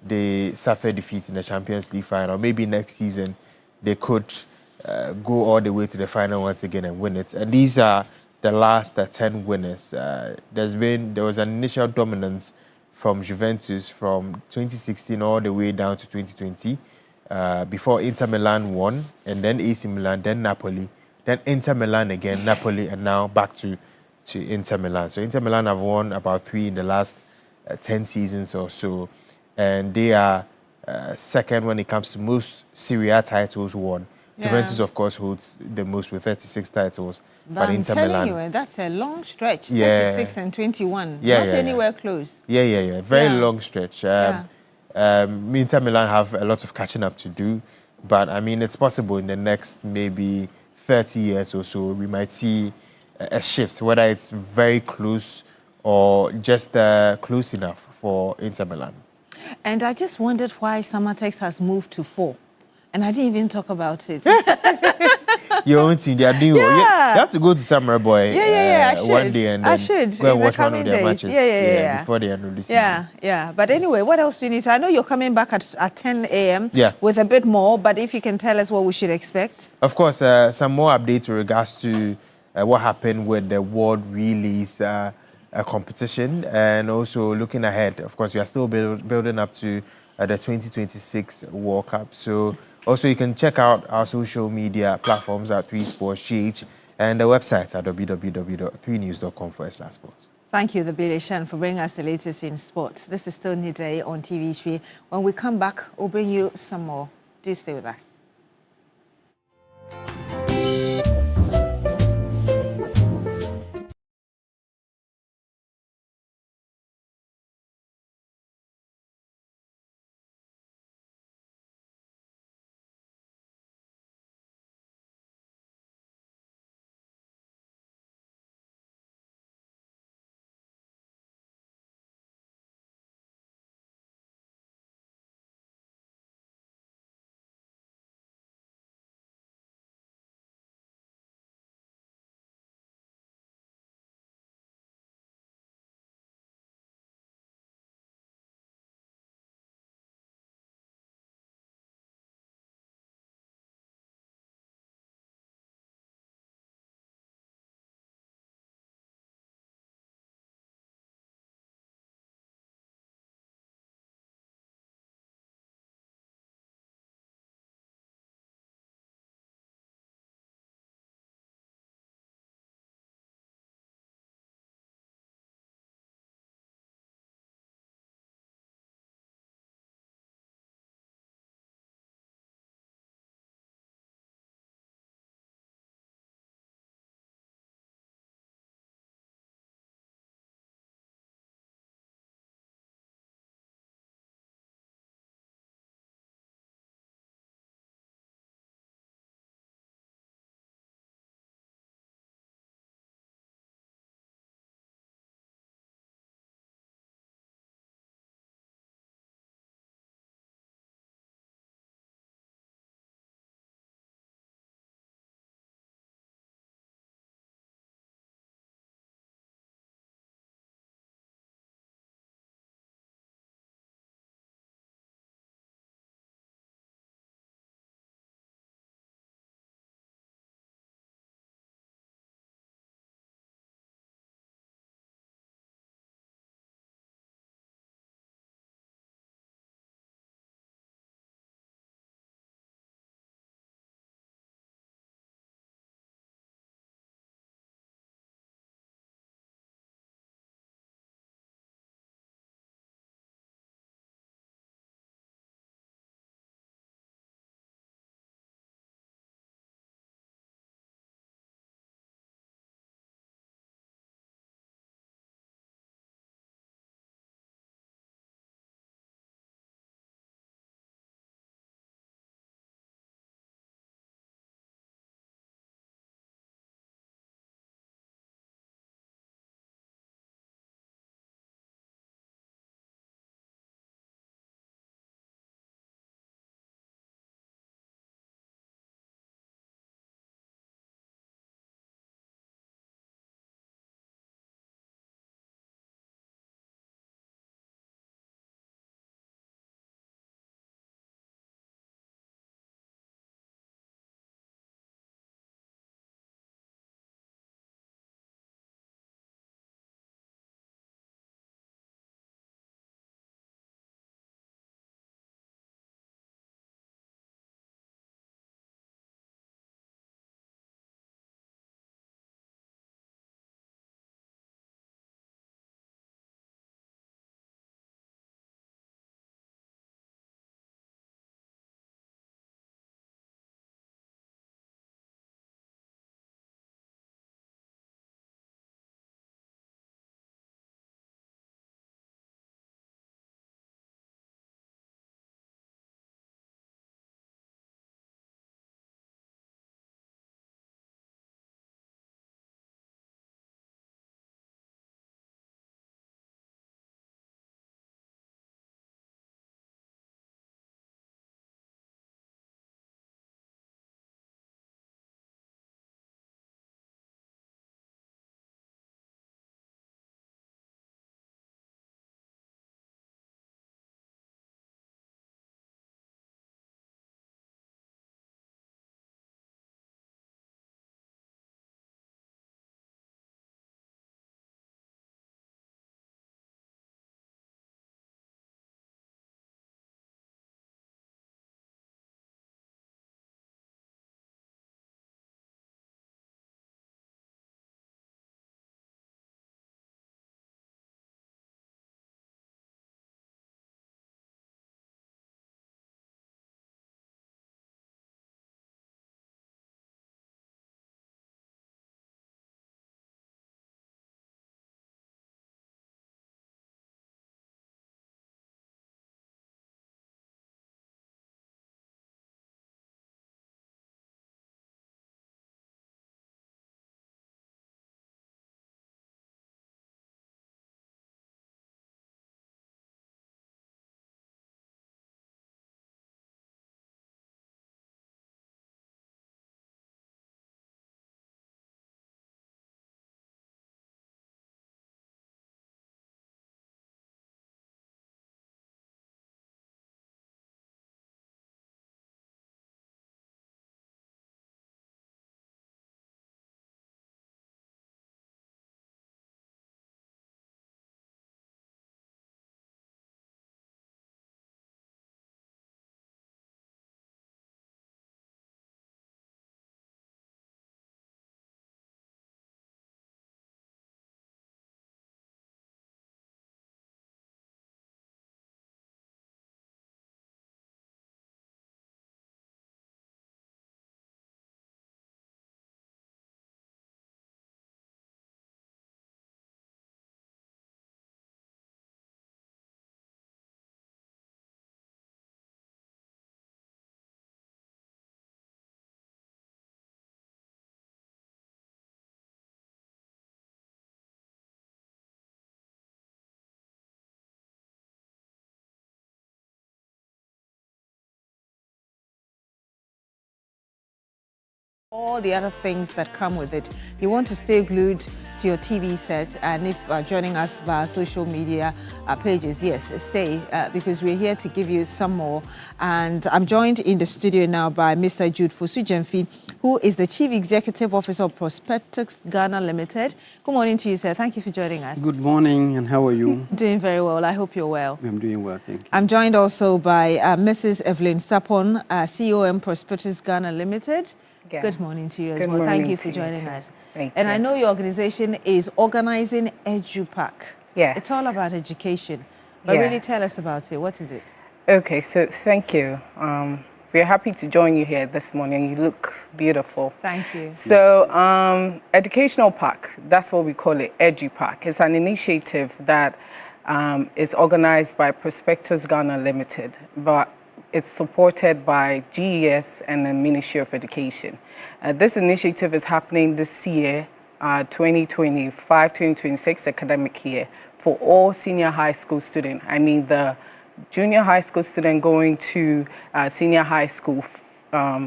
they suffered defeat in the Champions League final. Maybe next season they could go all the way to the final once again and win it. And these are the last 10 winners. There was an initial dominance from Juventus from 2016 all the way down to 2020, before Inter Milan won, and then AC Milan, then Napoli, then Inter Milan again, Napoli, and now back to Inter Milan. So Inter Milan have won about 3 in the last 10 seasons or so, and they are second when it comes to most Serie A titles won. Yeah. Juventus, of course, holds the most with 36 titles, But I'm Inter telling Milan, you, that's a long stretch. Yeah. 36 and 21. Yeah, Not yeah, anywhere close. Yeah. Very Yeah. long stretch. Yeah. Inter Milan have a lot of catching up to do, but I mean, it's possible in the next maybe 30 years or so, we might see a shift, whether it's very close or just close enough for Inter Milan. And I just wondered why Samatex has moved to 4. And I didn't even talk about it. Your own team, they are doing well. You have to go to Samurai Boy I should. one day and then go and watch one of their matches before the end of the season. Yeah. But anyway, what else do you need to? I know you're coming back at 10 a.m. with a bit more, but if you can tell us what we should expect. Of course, some more updates in regards to what happened with the World Relays competition, and also looking ahead. Of course, we are still building up to the 2026 World Cup. So also you can check out our social media platforms at 3sportsgh and the website at www.3news.com/sports. Thank you, the Bilishan, for bringing us the latest in sports. This is still Newday on TV3. When we come back, we'll bring you some more. Do stay with us. all the other things that come with it. You want to stay glued to your TV set, and if joining us via social media pages, yes, stay, because we're here to give you some more. And I'm joined in the studio now by Mr. Jude Fosu-Gyamfi, who is the Chief Executive Officer of Prospectus Ghana Limited. Good morning to you, sir. Thank you for joining us. Good morning, and how are you? Doing very well. I hope you're well. I'm doing well, thank you. I'm joined also by Mrs. Evelyn Sapon, COM Prospectus Ghana Limited. Yeah. Good morning to you as Good well. Thank morning you for to you joining too. us. Thank And you. I know your organization is organizing EduPack. Yes. It's all about education. But really tell us about it. What is it? Okay, so thank you. We're happy to join you here this morning. You look beautiful. Thank you. So, Educational Pack, that's what we call it, EduPack. It's an initiative that is organized by Prospectus Ghana Limited, but it's supported by GES and the Ministry of Education. This initiative is happening this year, 2025-2026 academic year, for all senior high school students. I mean, the junior high school student going to senior high school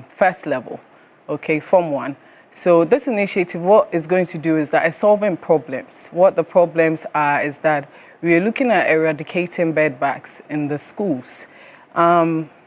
first level, okay, Form 1. So this initiative, what it's going to do is that it's solving problems. What the problems are is that we are looking at eradicating bed bugs in the schools.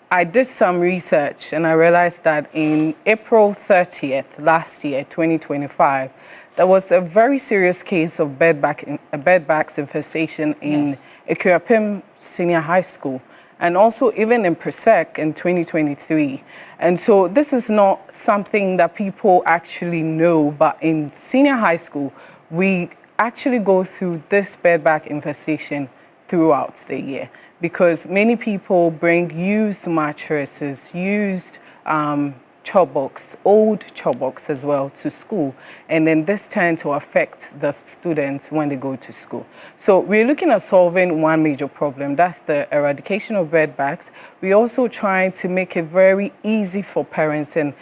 I did some research and I realized that in April 30th last year, 2025, there was a very serious case of bed bugs infestation in Ekurapim Senior High School, and also even in Presec in 2023. And so this is not something that people actually know, but in senior high school, we actually go through this bed bug infestation throughout the year, because many people bring used mattresses, used chalkbox, old chalkbox as well to school, and then this tends to affect the students when they go to school. So we're looking at solving one major problem, that's the eradication of bed bugs. We're also trying to make it very easy for parents and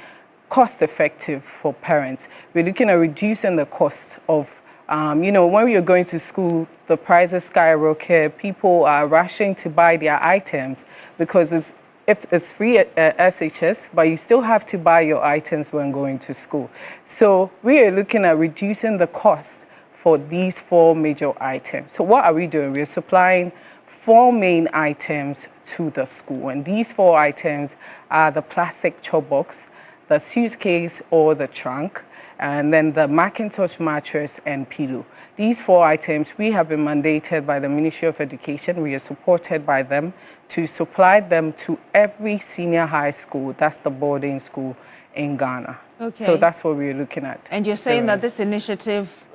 cost-effective for parents. We're looking at reducing the cost of you know, when you're going to school, the prices skyrocket. People are rushing to buy their items because if it's free at SHS, but you still have to buy your items when going to school. So we are looking at reducing the cost for these 4 major items. So what are we doing? We're supplying 4 main items to the school, and these 4 items are the plastic chalkbox, the suitcase or the trunk, and then the Macintosh mattress and pillow. These 4 items, we have been mandated by the Ministry of Education. We are supported by them to supply them to every senior high school, that's the boarding school in Ghana. Okay. So that's what we're looking at. And you're saying that this initiative,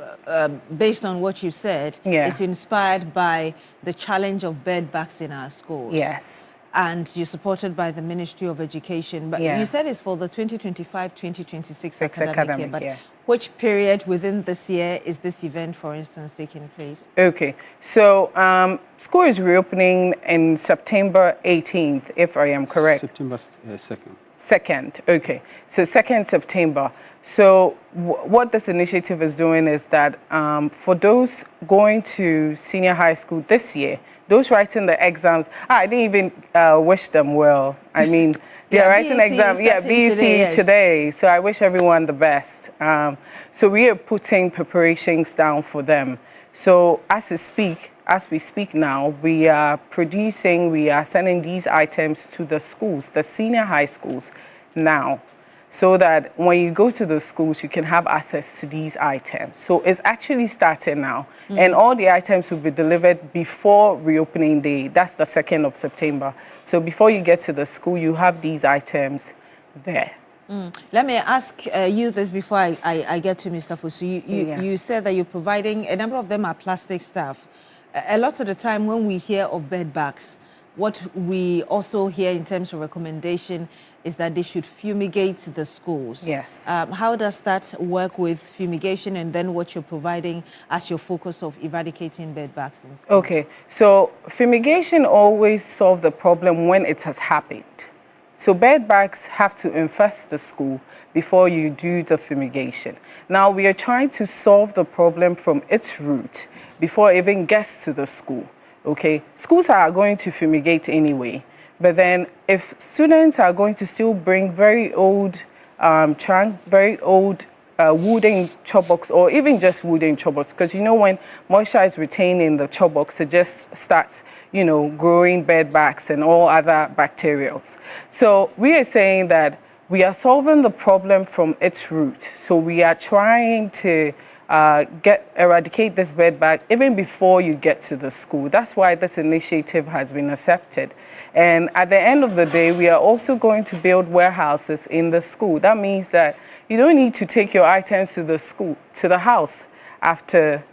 based on what you said, is inspired by the challenge of bed bugs in our schools. Yes. And you're supported by the Ministry of Education. But you said it's for the 2025-2026 academic year. But which period within this year is this event, for instance, taking place? Okay. So school is reopening in September 18th, if I am correct. September 2nd. 2nd, okay. So 2nd September. So what this initiative is doing is that for those going to senior high school this year, those writing the exams, I didn't even wish them well. I mean, they're writing exams, BECE today. So I wish everyone the best. So we are putting preparations down for them. So as we speak now, we are producing, we are sending these items to the schools, the senior high schools now, so that when you go to the schools, you can have access to these items. So it's actually starting now. And all the items will be delivered before reopening day. That's the 2nd of September. So before you get to the school, you have these items there. Let me ask you this before I get to Mr. Fosu. You said that you're providing, a number of them are plastic stuff. A lot of the time when we hear of bed bugs, what we also hear in terms of recommendation is that they should fumigate the schools. Yes. How does that work with fumigation and then what you're providing as your focus of eradicating bed bugs in schools? Okay, so fumigation always solves the problem when it has happened. So bed bugs have to infest the school before you do the fumigation. Now we are trying to solve the problem from its root before it even gets to the school. Okay, schools are going to fumigate anyway, but then if students are going to still bring very old trunk, very old wooden chop box, or even just wooden chop box, because you know when moisture is retained in the chop box, it just starts, you know, growing bed bugs and all other bacterials. So we are saying that we are solving the problem from its root. So we are trying to eradicate this bed bug even before you get to the school. That's why this initiative has been accepted. And at the end of the day, we are also going to build warehouses in the school. That means that you don't need to take your items to the school, to the house after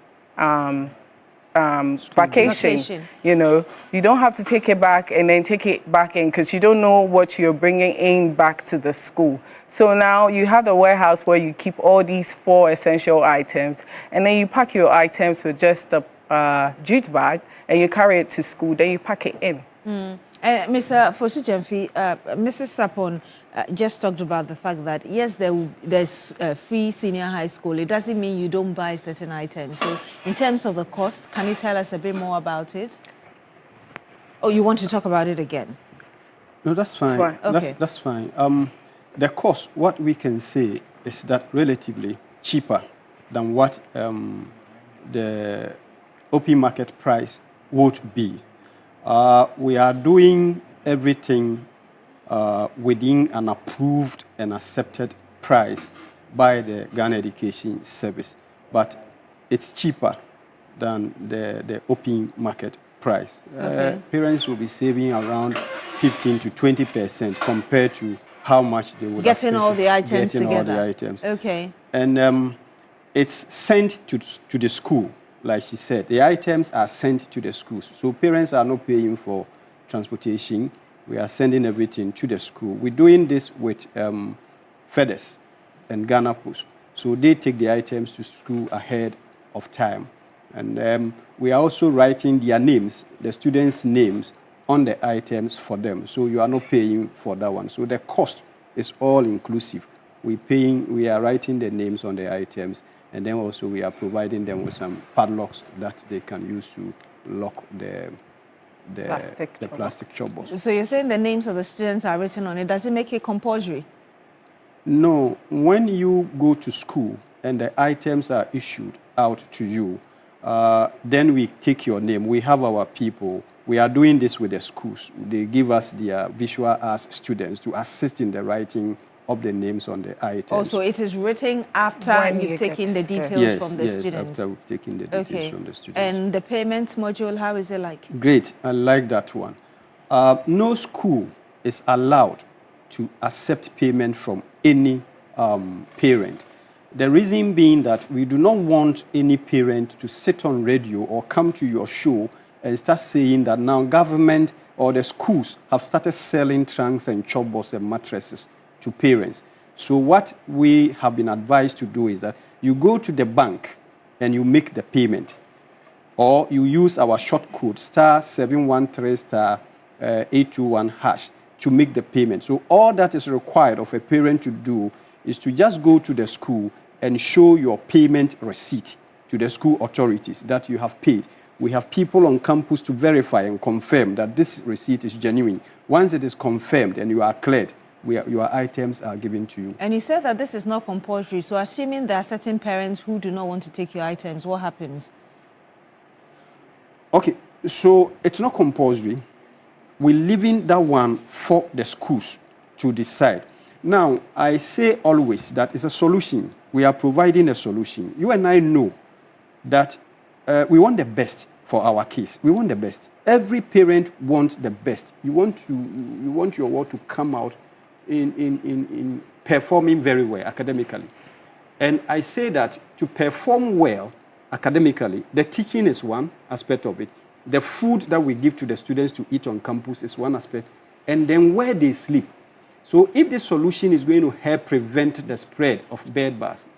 vacation. You know, you don't have to take it back and then take it back in, because you don't know what you're bringing in back to the school. So now you have the warehouse where you keep all these 4 essential items, and then you pack your items with just a jute bag, and you carry it to school, then you pack it in. Mr. Fosu Jemfi, Mrs. Sapon just talked about the fact that, yes, there's free senior high school. It doesn't mean you don't buy certain items. So in terms of the cost, can you tell us a bit more about it? Or you want to talk about it again? No, that's fine. Okay. That's fine. The cost, what we can say is that relatively cheaper than what the open market price would be. We are doing everything within an approved and accepted price by the Ghana Education Service, but it's cheaper than the open market price. Okay. Parents will be saving around 15 to 20% compared to how much they would Getting have all the items getting together. all the items. Okay. And it's sent to the school. Like she said, the items are sent to the schools. So parents are not paying for transportation. We are sending everything to the school. We're doing this with FedEx and Ghana Post. So they take the items to school ahead of time. And we are also writing their names, the students' names, on the items for them. So you are not paying for that one. So the cost is all inclusive. We are writing the names on the items, and then also we are providing them with some padlocks that they can use to lock the plastic chop box. So you're saying the names of the students are written on it. Does it make it compulsory? No. When you go to school and the items are issued out to you, then we take your name. We have our people. We are doing this with the schools. They give us their visual arts students to assist in the writing of the names on the items. Also, it is written after you've taken the details from the students? Yes, after we've taken the details from the students. And the payment module, how is it like? Great, I like that one. No school is allowed to accept payment from any parent. The reason being that we do not want any parent to sit on radio or come to your show and start saying that now government or the schools have started selling trunks and chop boxes and mattresses to parents. So what we have been advised to do is that you go to the bank and you make the payment, or you use our short code *713*821# to make the payment. So all that is required of a parent to do is to just go to the school and show your payment receipt to the school authorities that you have paid. We have people on campus to verify and confirm that this receipt is genuine. Once it is confirmed and you are cleared, your items are given to you. And you said that this is not compulsory, so assuming there are certain parents who do not want to take your items, what happens? Okay, so it's not compulsory. We're leaving that one for the schools to decide. Now, I say always that it's a solution. We are providing a solution. You and I know that we want the best for our kids. We want the best. Every parent wants the best. You want your work to come out in performing very well academically. And I say that to perform well academically, the teaching is one aspect of it. The food that we give to the students to eat on campus is one aspect. And then where they sleep. So if this solution is going to help prevent the spread of bed bugs,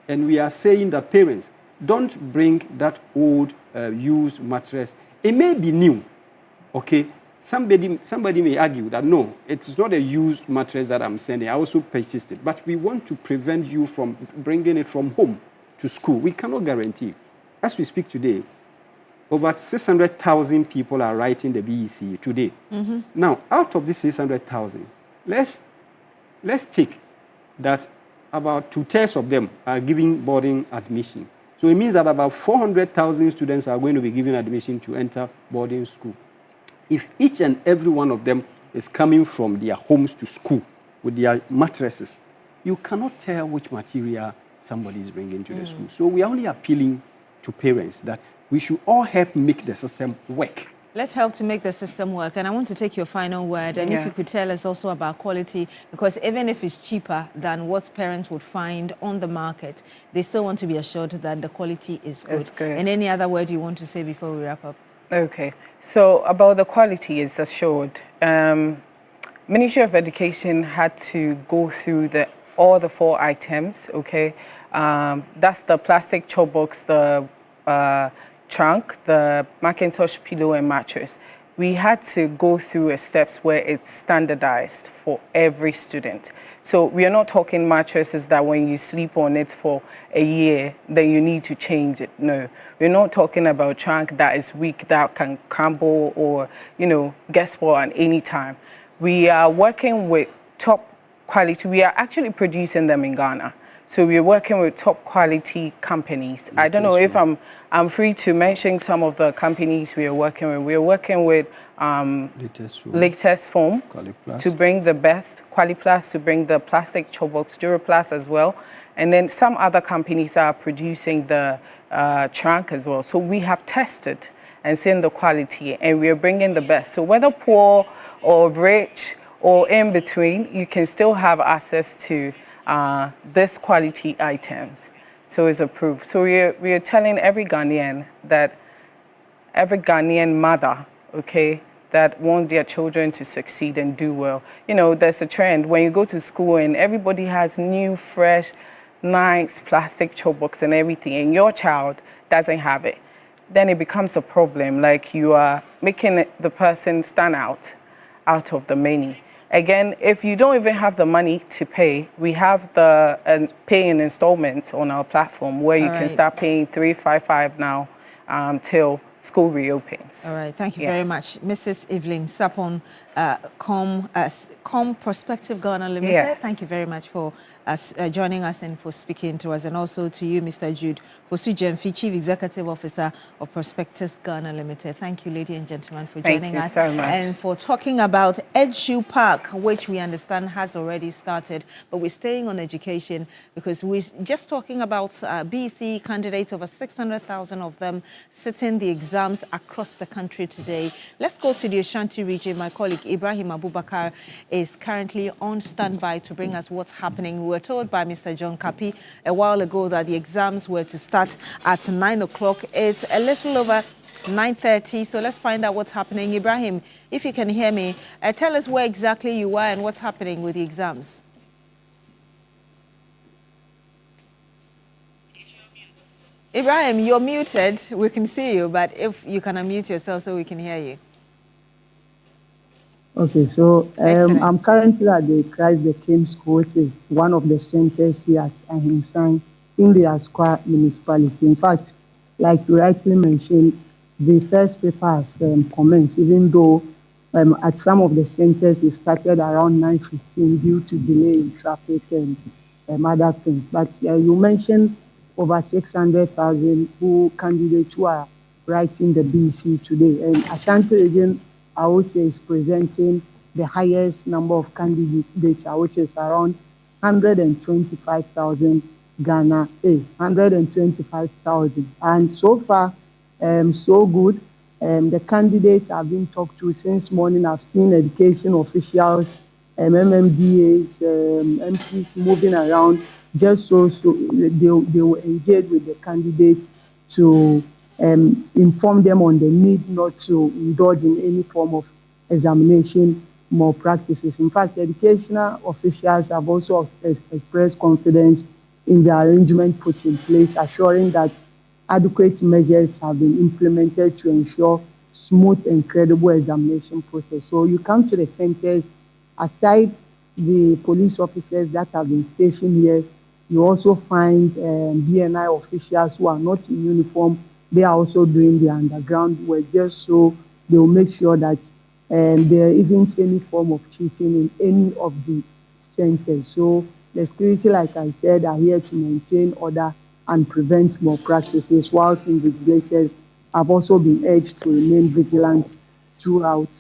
and we are saying that parents, don't bring that old used mattress. It may be new, okay? Somebody may argue that no, it's not a used mattress that I'm sending. I also purchased it. But we want to prevent you from bringing it from home to school. We cannot guarantee. As we speak today, over 600,000 people are writing the BECE today. Mm-hmm. Now, out of this 600,000, let's take that about 2/3 of them are giving boarding admission. So it means that about 400,000 students are going to be given admission to enter boarding school. If each and every one of them is coming from their homes to school with their mattresses, you cannot tell which material somebody is bringing to the school. So we are only appealing to parents that we should all help make the system work. Let's help to make the system work. And I want to take your final word. And if you could tell us also about quality, because even if it's cheaper than what parents would find on the market, they still want to be assured that the quality is good. And any other word you want to say before we wrap up? Okay. So about the quality is assured. Ministry of Education had to go through all the 4 items, okay? That's the plastic chop box, the trunk, the Macintosh pillow and mattress. We had to go through steps where it's standardized for every student. So we are not talking mattresses that when you sleep on it for a year, then you need to change it. No, we're not talking about trunk that is weak, that can crumble or, get spoiled at any time. We are working with top quality. We are actually producing them in Ghana. So we're working with top quality companies. I don't know if I'm free to mention some of the companies we are working with. We're working with Latest Foam to bring the best, Qualiplast to bring the plastic Chobox, Duraplast as well. And then some other companies are producing the trunk as well. So we have tested and seen the quality and we're bringing the best. So whether poor or rich or in between, you can still have access to this quality items. So it's approved. So we are telling every Ghanaian that, every Ghanaian mother, okay, that want their children to succeed and do well. There's a trend when you go to school and everybody has new, fresh, nice plastic chopbox and everything, and your child doesn't have it. Then it becomes a problem, like you are making the person stand out of the many. Again, if you don't even have the money to pay, we have the paying installments on our platform where you can start paying $355 now till school reopens. All right, thank you very much. Mrs. Evelyn Sapon, Com Prospective Ghana Limited, thank you very much for joining us and for speaking to us, and also to you, Mr. Jude Fosu-Jemfi, Chief Executive Officer of Prospectus Ghana Limited. Thank you, ladies and gentlemen, for joining us. Thank you so much. And for talking about Edu Park, which we understand has already started, but we're staying on education because we're just talking about BECE candidates, over 600,000 of them sitting the exams across the country today. Let's go to the Ashanti region. My colleague Ibrahim Abubakar is currently on standby to bring us what's happening. We were told by Mr. John Kapi a while ago that the exams were to start at 9 o'clock. It's a little over 9:30, so let's find out what's happening. Ibrahim, if you can hear me, tell us where exactly you are and what's happening with the exams. Ibrahim, you're muted. We can see you, but if you can unmute yourself so we can hear you. Okay, so I'm currently at the Christ the King School, which is one of the centers here at Ahimsan in the Asqua municipality. In fact, like you rightly mentioned, the first paper has commenced, even though at some of the centers we started around 9:15 due to delay in traffic and other things. But you mentioned over 600,000 candidates who are writing the BECE today. And Ashanti region, I would say, is presenting the highest number of candidates, which is around 125,000 Ghana A, 125,000. And so far, so good. The candidates have been talked to since morning. I've seen education officials, MMDAs, MPs moving around just so they will engage with the candidates to inform them on the need not to indulge in any form of examination malpractices. In fact, educational officials have also expressed confidence in the arrangement put in place, assuring that adequate measures have been implemented to ensure smooth and credible examination process. So you come to the centers, aside the police officers that have been stationed here, you also find BNI officials who are not in uniform. They are also doing the underground work, just so they will make sure that there isn't any form of cheating in any of the centers. So The security, like I said, are here to maintain order and prevent more practices, whilst invigilators have also been urged to remain vigilant throughout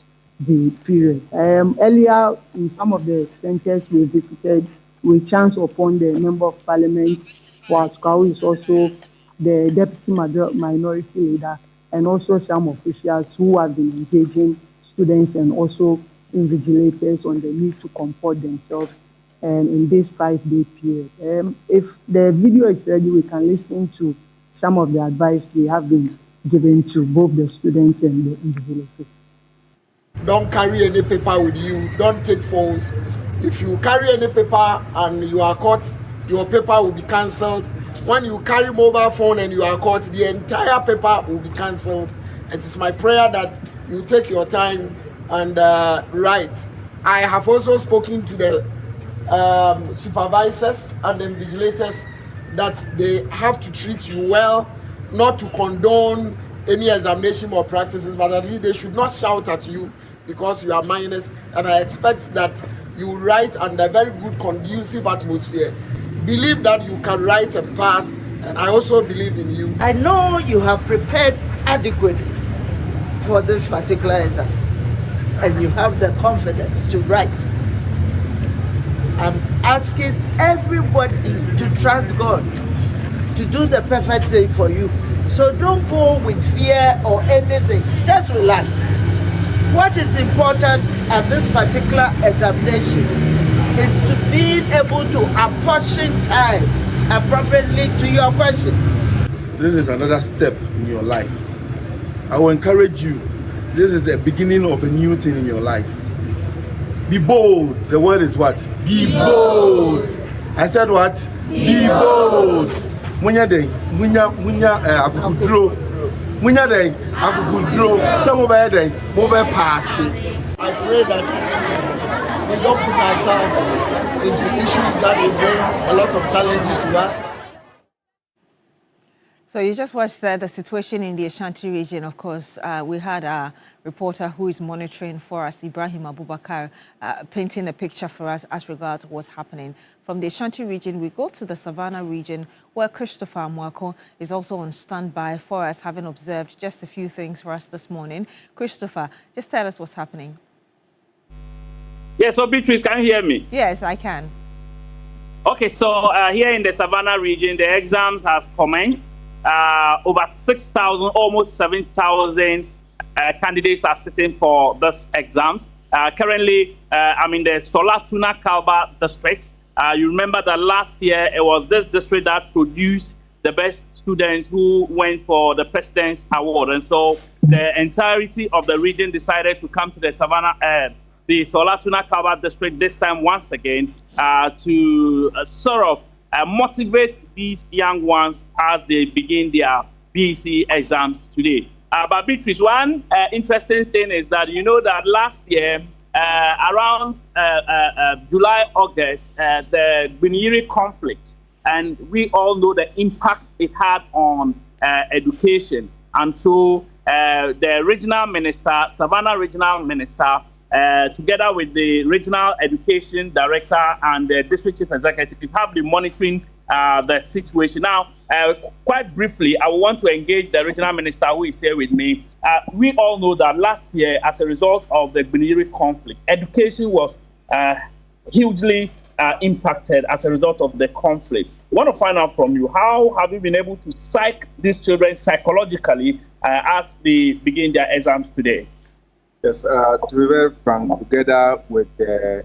the period. Earlier, in some of the centers we visited, we chanced upon the Member of Parliament for Asukwa, who is also the Deputy Minority Leader, and also some officials who have been engaging students and also invigilators on the need to comport themselves in this 5-day period. If the video is ready, we can listen to some of the advice they have been given to both the students and the invigilators. Don't carry any paper with you. Don't take phones. If you carry any paper and you are caught, your paper will be cancelled. When you carry mobile phone and you are caught, the entire paper will be cancelled. It is my prayer that you take your time and write. I have also spoken to the supervisors and the invigilators that they have to treat you well, not to condone any examination or practices, but at least they should not shout at you because you are minors. And I expect that you write under a very good, conducive atmosphere. Believe that you can write and pass, and I also believe in you. I know you have prepared adequately for this particular exam, and you have the confidence to write. I'm asking everybody to trust God to do the perfect thing for you. So don't go with fear or anything. Just relax. What is important at this particular examination is to be able to apportion time appropriately to your questions. This is another step in your life. I will encourage you. This is the beginning of a new thing in your life. Be bold. The word is what? Be bold. I said what? Be bold. Munya day, munya akukudro. Munya day, akukudro. Some over day, mobile pass. I pray that we don't put ourselves into issues that will bring a lot of challenges to us. So you just watched the situation in the Ashanti region. Of course, we had a reporter who is monitoring for us, Ibrahim Abubakar, painting a picture for us as regards what's happening. From the Ashanti region, we go to the Savannah region, where Christopher Mwako is also on standby for us, having observed just a few things for us this morning. Christopher, just tell us what's happening. Yes, so Beatrice, can you hear me? Yes, I can. Okay, so here in the Savannah region, the exams has commenced. Over 6,000, almost 7,000 candidates are sitting for this exams. Currently, I'm in the Solar-Tuna Kalba district. You remember that last year, it was this district that produced the best students who went for the President's Award. And so the entirety of the region decided to come to the Savannah, the Solar-Tuna Kalba district this time once again to sort of motivate these young ones as they begin their BECE exams today. But Beatrice, one interesting thing is that you know that last year, around July, August, the Guinea conflict, and we all know the impact it had on education. And so the regional minister, Savannah regional minister, together with the regional education director and the district chief executive, have been monitoring the situation. Now, quite briefly, I want to engage the regional minister who is here with me. We all know that last year, as a result of the Guinea conflict, education was hugely impacted as a result of the conflict. I want to find out from you, how have you been able to psych these children psychologically as they begin their exams today? Yes, to be very frank, together with the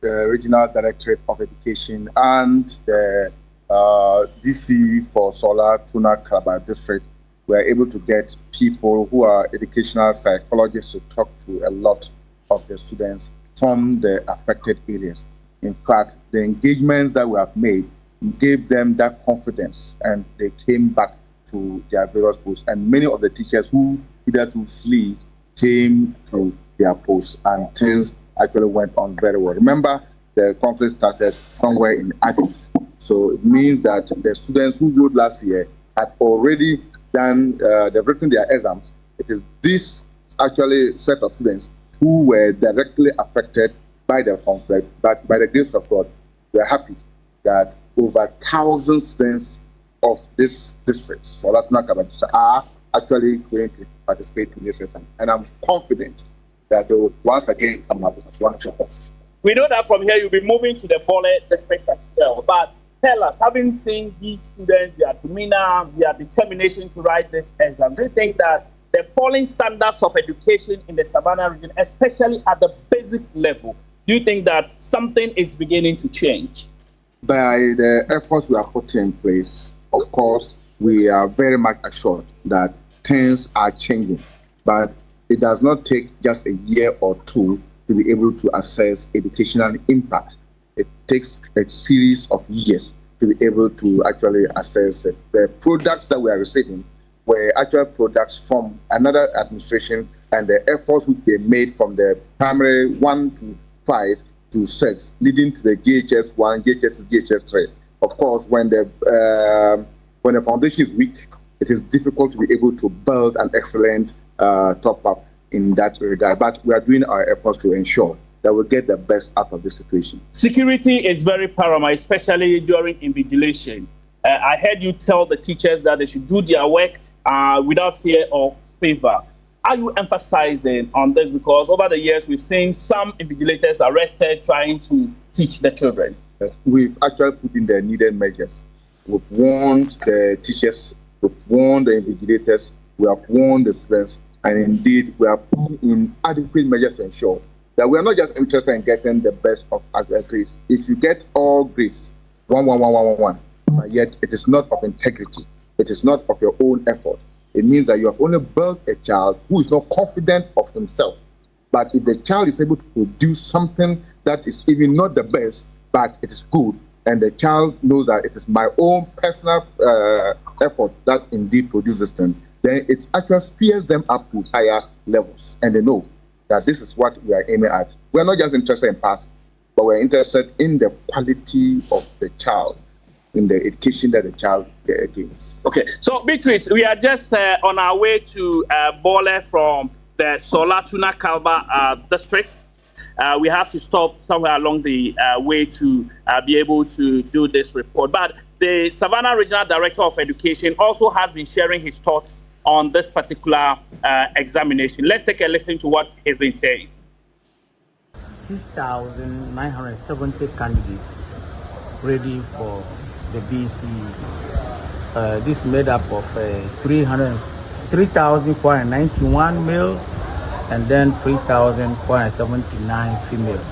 Regional Directorate of Education and the DC for Solar-Tuna Kalba District, we are able to get people who are educational psychologists to talk to a lot of the students from the affected areas. In fact, the engagements that we have made gave them that confidence, and they came back to their various posts. And many of the teachers who needed to flee came to their posts, and things actually went on very well. Remember, the conflict started somewhere in August. So it means that the students who wrote last year had already done, they've written their exams. It is this actually set of students who were directly affected by the conflict, but by the grace of God, we're happy that over 1,000 students of this district, Solar Tuna Kalaba, are actually going to participate in this exam. And I'm confident that they will once again come out as one champions. We know that from here you'll be moving to the Bole district as well. But tell us, having seen these students, their demeanor, their determination to write this exam, do you think that the falling standards of education in the Savannah region, especially at the basic level, do you think that something is beginning to change? By the efforts we are putting in place, of course, we are very much assured that things are changing. But it does not take just a year or two to be able to assess educational impact. It takes a series of years to be able to actually assess it. The products that we are receiving were actual products from another administration, and the efforts which they made from the primary 1 to 5 to 6, leading to the GHS 1, GHS 2, GHS 3. Of course, when the foundation is weak, it is difficult to be able to build an excellent top-up in that regard. But we are doing our efforts to ensure that we get the best out of this situation. Security is very paramount, especially during invigilation. I heard you tell the teachers that they should do their work without fear or favor. Are you emphasizing on this? Because over the years, we've seen some invigilators arrested trying to teach the children. Yes. We've actually put in the needed measures. We've warned the teachers, we've warned the invigilators, we have warned the students, and indeed, we are putting in adequate measures to ensure that we are not just interested in getting the best of grades. If you get all grades, 1, 1, 1, 1, 1, 1, but yet it is not of integrity, it is not of your own effort. It means that you have only built a child who is not confident of himself. But if the child is able to produce something that is even not the best, but it is good, and the child knows that it is my own personal effort that indeed produces this thing, then it actually spears them up to higher levels. And they know that this is what we are aiming at. We're not just interested in passing, but we're interested in the quality of the child, in the education that the child gains. Okay, so Beatrice, we are just on our way to Bole from the Solar Tuna Kalaba district. We have to stop somewhere along the way to be able to do this report. But the Savannah Regional Director of Education also has been sharing his thoughts on this particular examination. Let's take a listen to what he's been saying. 6,970 candidates ready for the BECE. This is made up of 3,491 male and then 3,479 female.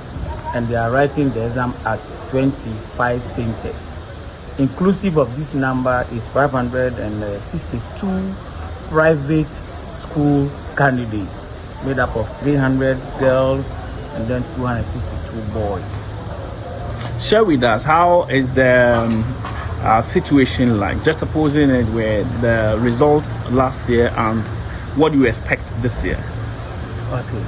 And they are writing the exam at 25 centers. Inclusive of this number is 562 private school candidates made up of 300 girls and then 262 boys. Share with us, how is the situation like? Just supposing it were the results last year and what do you expect this year? Okay.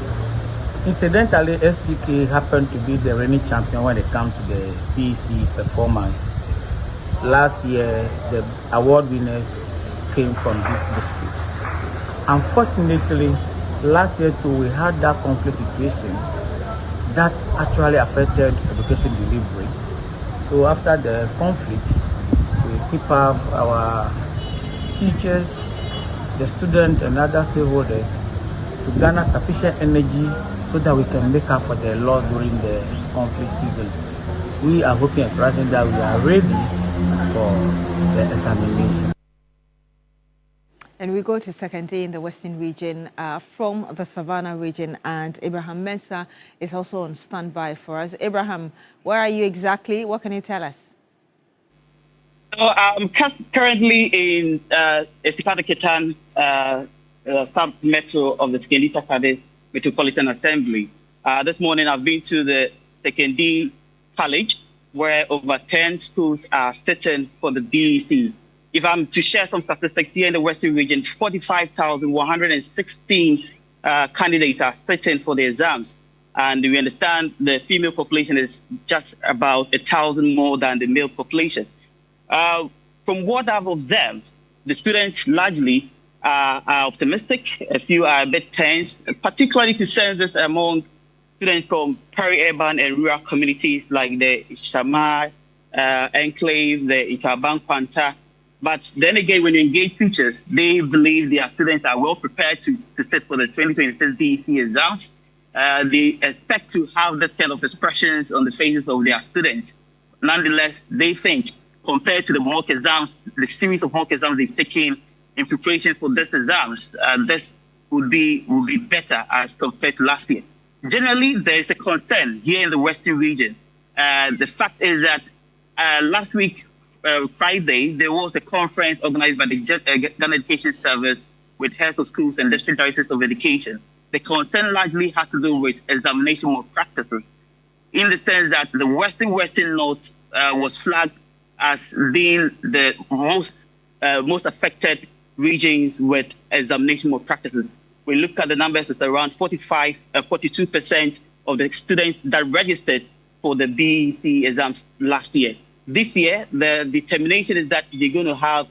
Incidentally, STK happened to be the reigning champion when it comes to the BECE performance. Last year, the award winners came from this district. Unfortunately, last year too, we had that conflict situation that actually affected education delivery. So after the conflict, we keep up our teachers, the students, and other stakeholders to garner sufficient energy so that we can make up for the loss during the conflict season. We are hoping at present that we are ready for the examination. And we go to second day in the Western region from the Savannah region, and Abraham Mensah is also on standby for us. Abraham, where are you exactly? What can you tell us? So I'm currently in Estipado Ketan, sub-metro of the Tekendi Takade Metropolitan Assembly. This morning I've been to the Tekendi College, where over 10 schools are sitting for the BECE. If I'm to share some statistics here in the Western region, 45,116 candidates are sitting for the exams. And we understand the female population is just about 1,000 more than the male population. From what I've observed, the students largely are optimistic. A few are a bit tense, particularly concerns among students from peri-urban and rural communities like the Shama, Enclave, the Ikabank Panta. But then again, when you engage teachers, they believe their students are well prepared to sit for the 2026 BECE exams. They expect to have this kind of expressions on the faces of their students. Nonetheless, they think, compared to the mock exams, the series of mock exams they've taken in preparation for this exams, this would be better as compared to last year. Generally, there is a concern here in the Western region. The fact is that last week, Friday, there was a conference organized by the Ghana Education Service with heads of schools and district directors of education. The concern largely had to do with examination mode practices, in the sense that the Western North was flagged as being the most affected regions with examination mode practices. We look at the numbers, it's around 42% of the students that registered for the BECE exams last year. This year, the determination is that you're going to have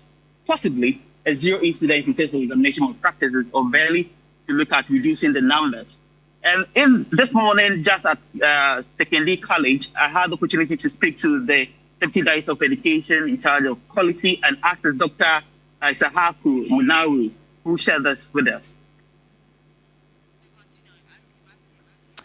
possibly a zero incidence in terms of examination mode practices, or barely to look at reducing the numbers. And this morning, just at Secondary College, I had the opportunity to speak to the Deputy Director of Education in charge of quality and access, Dr. Isahaku Munaru, who shared this with us.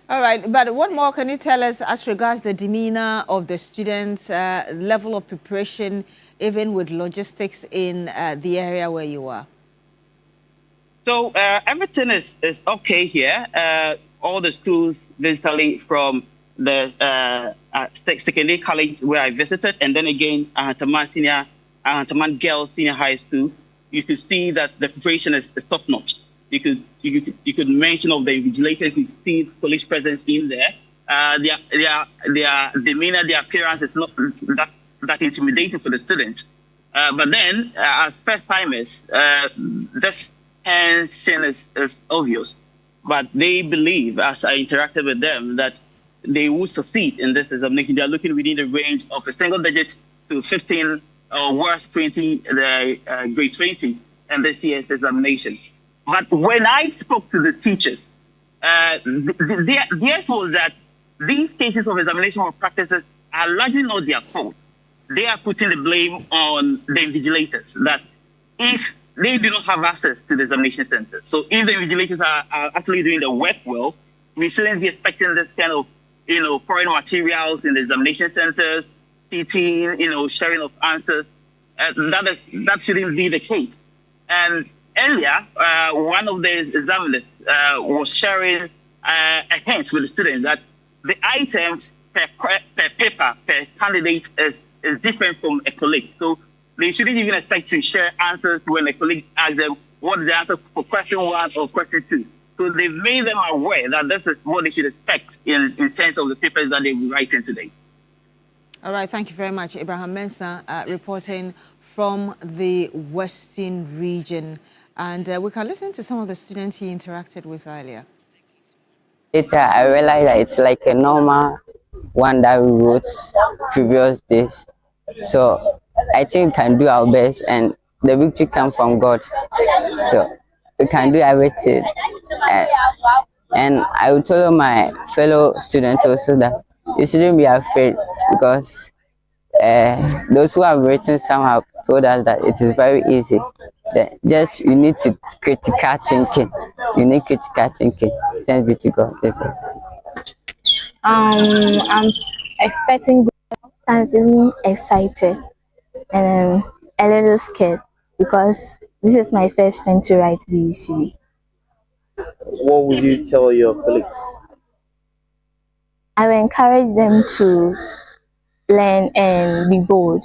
All right, but what more can you tell us as regards the demeanor of the students, level of preparation, even with logistics in the area where you are? So everything is okay here. All the schools, basically from the Secondary College where I visited, and then again, Taman Girls Senior High School, you could see that the preparation is top-notch. You could mention of the invigilators, you see police presence in there. Their demeanor, their appearance is not that intimidating for the students. But then, as first-timers, this tension is obvious. But they believe, as I interacted with them, that they will succeed in this examination. They are looking within the range of a single digit to 15 or worse 20, grade 20 in this year's examination. But when I spoke to the teachers, theirs was that these cases of examination or practices are largely not their fault. They are putting the blame on the invigilators, that if they do not have access to the examination center. So if the invigilators are actually doing the work well, we shouldn't be expecting this kind of, foreign materials in the examination centers, teaching, sharing of answers. That shouldn't be the case. And earlier, one of the examiners was sharing a hint with the students that the items per paper, per candidate is different from a colleague. So they shouldn't even expect to share answers when a colleague asks them what is the answer for question 1 or question 2. So they've made them aware that this is what they should expect in terms of the papers that they will write in today. All right, thank you very much. Abraham Mensah reporting from the Western region. And we can listen to some of the students he interacted with earlier. Later, I realized that it's like a normal one that we wrote previous days. So I think we can do our best, and the victory comes from God. So we can do everything. And I will tell my fellow students also that you shouldn't be afraid, because those who have written some have told us that it is very easy. Just you need to critical thinking. You need critical thinking. Thanks be to God. Yes, sir. I'm expecting good. I'm feeling excited and a little scared because this is my first time to write BECE. What would you tell your colleagues? I will encourage them to learn and be bold,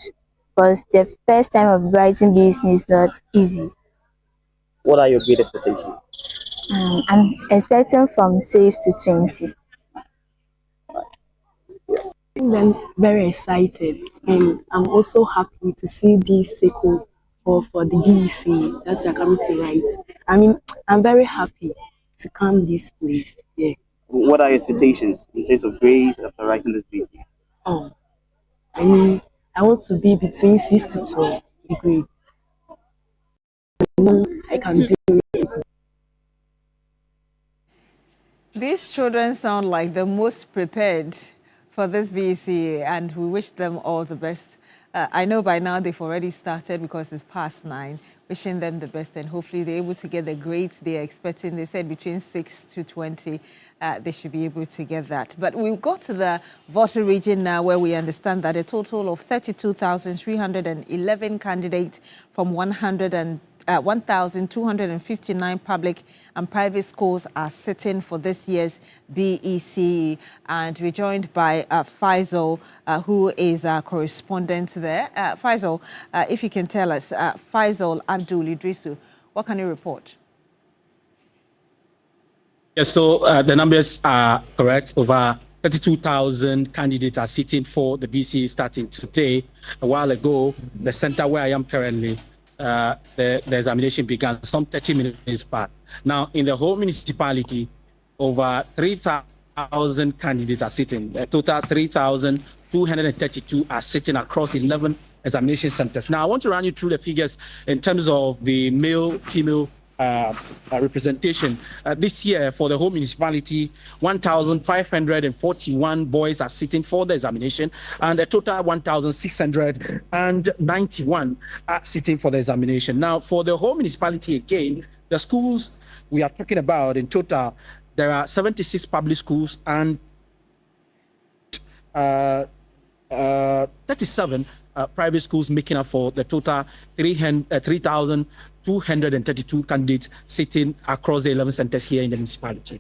because the first time of writing BECE is not easy. What are your great expectations? I'm expecting from 6 to 20. I'm very excited, and I'm also happy to see this cycle for the BECE that you're coming to write. I mean, I'm very happy to come this place. Yeah. What are your expectations in terms of grades after writing this BECE? Oh, I mean, I want to be between 6 to 12 degree. I know I can do it. These children sound like the most prepared for this BECE, and we wish them all the best. I know by now they've already started because it's past 9. Wishing them the best, and hopefully they're able to get the grades they're expecting. They said between 6 to 20, they should be able to get that. But we've got to the Volta region now, where we understand that a total of 32,311 candidates from 1,259 public and private schools are sitting for this year's BECE. And we're joined by Faisal, who is our correspondent there. Faisal, if you can tell us, Faisal Abdul Idrisu, what can you report? Yes, so the numbers are correct. Over 32,000 candidates are sitting for the BECE starting today. A while ago, the center where I am currently, the examination began some 30 minutes back. Now, in the whole municipality, over 3,000 candidates are sitting. A total 3,232 are sitting across 11 examination centers. Now, I want to run you through the figures in terms of the male-female representation. This year, for the whole municipality, 1,541 boys are sitting for the examination, and a total 1,691 are sitting for the examination. Now, for the whole municipality, again, the schools we are talking about in total, there are 76 public schools and 37 private schools, making up for the total 3,232 candidates sitting across the 11 centers here in the municipality.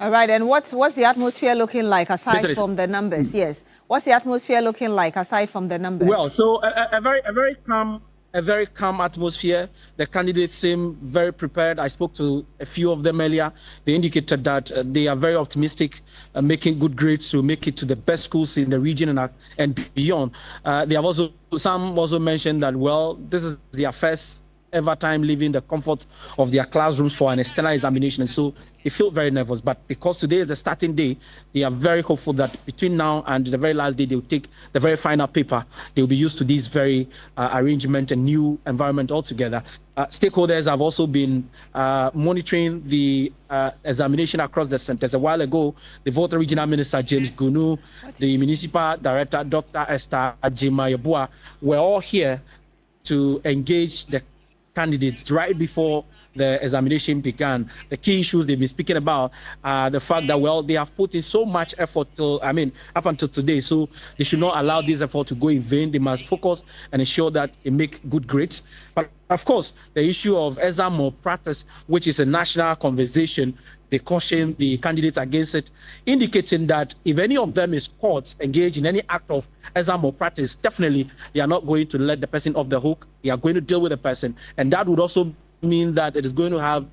All right, and what's the atmosphere looking like aside from the numbers? Yes, what's the atmosphere looking like aside from the numbers? Well, so a very calm atmosphere. The candidates seem very prepared. I spoke to a few of them earlier. They indicated that they are very optimistic, making good grades to make it to the best schools in the region and beyond. They have some also mentioned that, well, this is their first ever time leaving the comfort of their classrooms for an external examination, and so they feel very nervous. But because today is the starting day, they are very hopeful that between now and the very last day, they will take the very final paper. They will be used to this very arrangement and new environment altogether. Stakeholders have also been monitoring the examination across the centers. A while ago, the Volta Regional Minister, James Gunu, the Municipal Director, Dr. Esther Ajima-Yabua, were all here to engage the candidates right before the examination began. The key issues they've been speaking about are the fact that, well, they have put in so much effort up until today, so they should not allow this effort to go in vain. They must focus and ensure that they make good grades. But of course, the issue of exam malpractice, which is a national conversation, they caution the candidates against it, indicating that if any of them is caught engaged in any act of exam malpractice, definitely they are not going to let the person off the hook. They are going to deal with the person, and that would also mean that it is going to have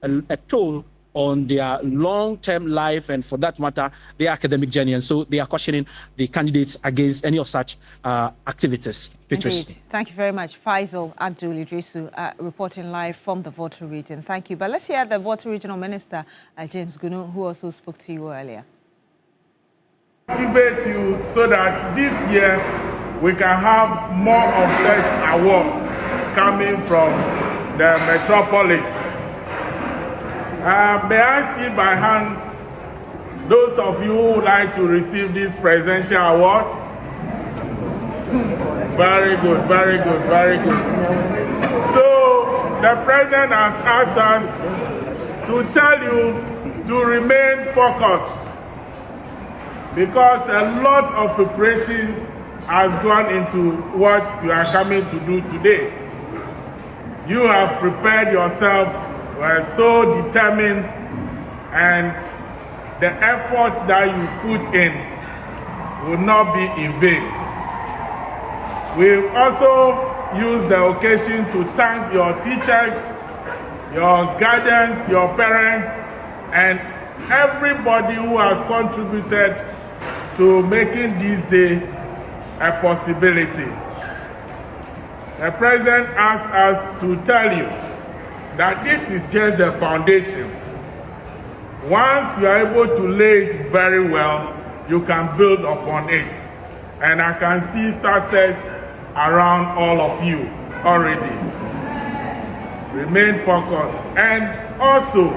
a toll on their long-term life and, for that matter, their academic journey. And so they are cautioning the candidates against any of such activities. Indeed. Thank you very much. Faisal Abdul Idrisu, reporting live from the Volta region. Thank you. But let's hear the Volta Regional Minister, James Gunu, who also spoke to you earlier. Motivate you so that this year we can have more of such awards coming from the metropolis. May I see by hand those of you who would like to receive these presidential awards? Very good, very good, very good. So the president has asked us to tell you to remain focused, because a lot of preparation has gone into what you are coming to do today. You have prepared yourself, were so determined, and the effort that you put in will not be in vain. We also use the occasion to thank your teachers, your guardians, your parents, and everybody who has contributed to making this day a possibility. The president asked us to tell you that this is just the foundation. Once you are able to lay it very well, you can build upon it. And I can see success around all of you already. Remain focused. And also,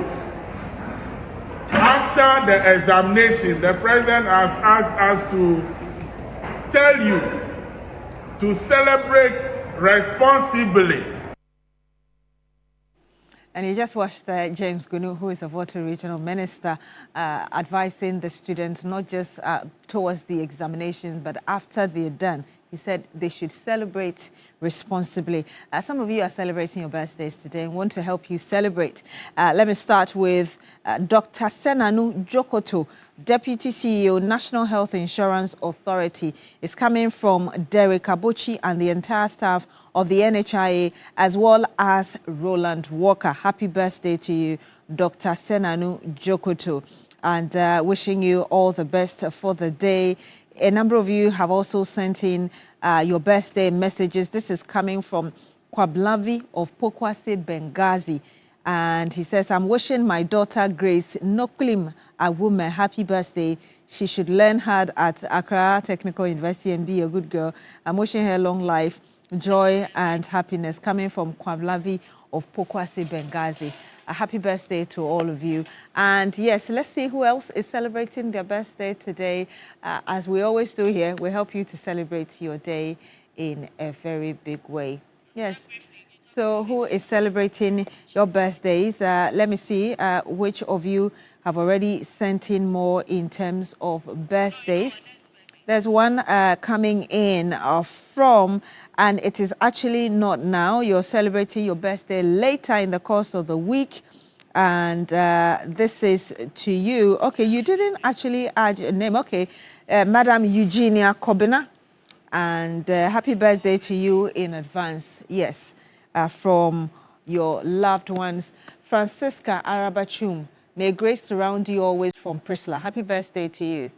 after after the examination, the president has asked us to tell you to celebrate responsibly. And you just watched James Gunu, who is a Volta Regional Minister, advising the students not just towards the examinations, but after they're done. He said they should celebrate responsibly. Some of you are celebrating your birthdays today and want to help you celebrate. Let me start with Dr. Senanu Jokoto, Deputy CEO, National Health Insurance Authority. Is coming from Derek Abuchi and the entire staff of the NHIA, as well as Roland Walker. Happy birthday to you, Dr. Senanu Jokoto, and wishing you all the best for the day. A number of you have also sent in your birthday messages. This is coming from Kwablavi of Pokwase, Benghazi. And he says, I'm wishing my daughter Grace Noklim Awume happy birthday. She should learn hard at Accra Technical University and be a good girl. I'm wishing her long life, joy and happiness. Coming from Kwablavi of Pokwase, Benghazi. A happy birthday to all of you. And yes, let's see who else is celebrating their birthday today. As we always do here, we help you to celebrate your day in a very big way. Yes. So who is celebrating your birthdays? Let me see which of you have already sent in more in terms of birthdays. There's one coming in from, and it is actually not now. You're celebrating your birthday later in the course of the week. And this is to you. Okay, you didn't actually add your name. Okay, Madam Eugenia Kobina. And happy birthday to you in advance. Yes, from your loved ones. Francisca Arabachum, may grace surround you always from Prisla. Happy birthday to you.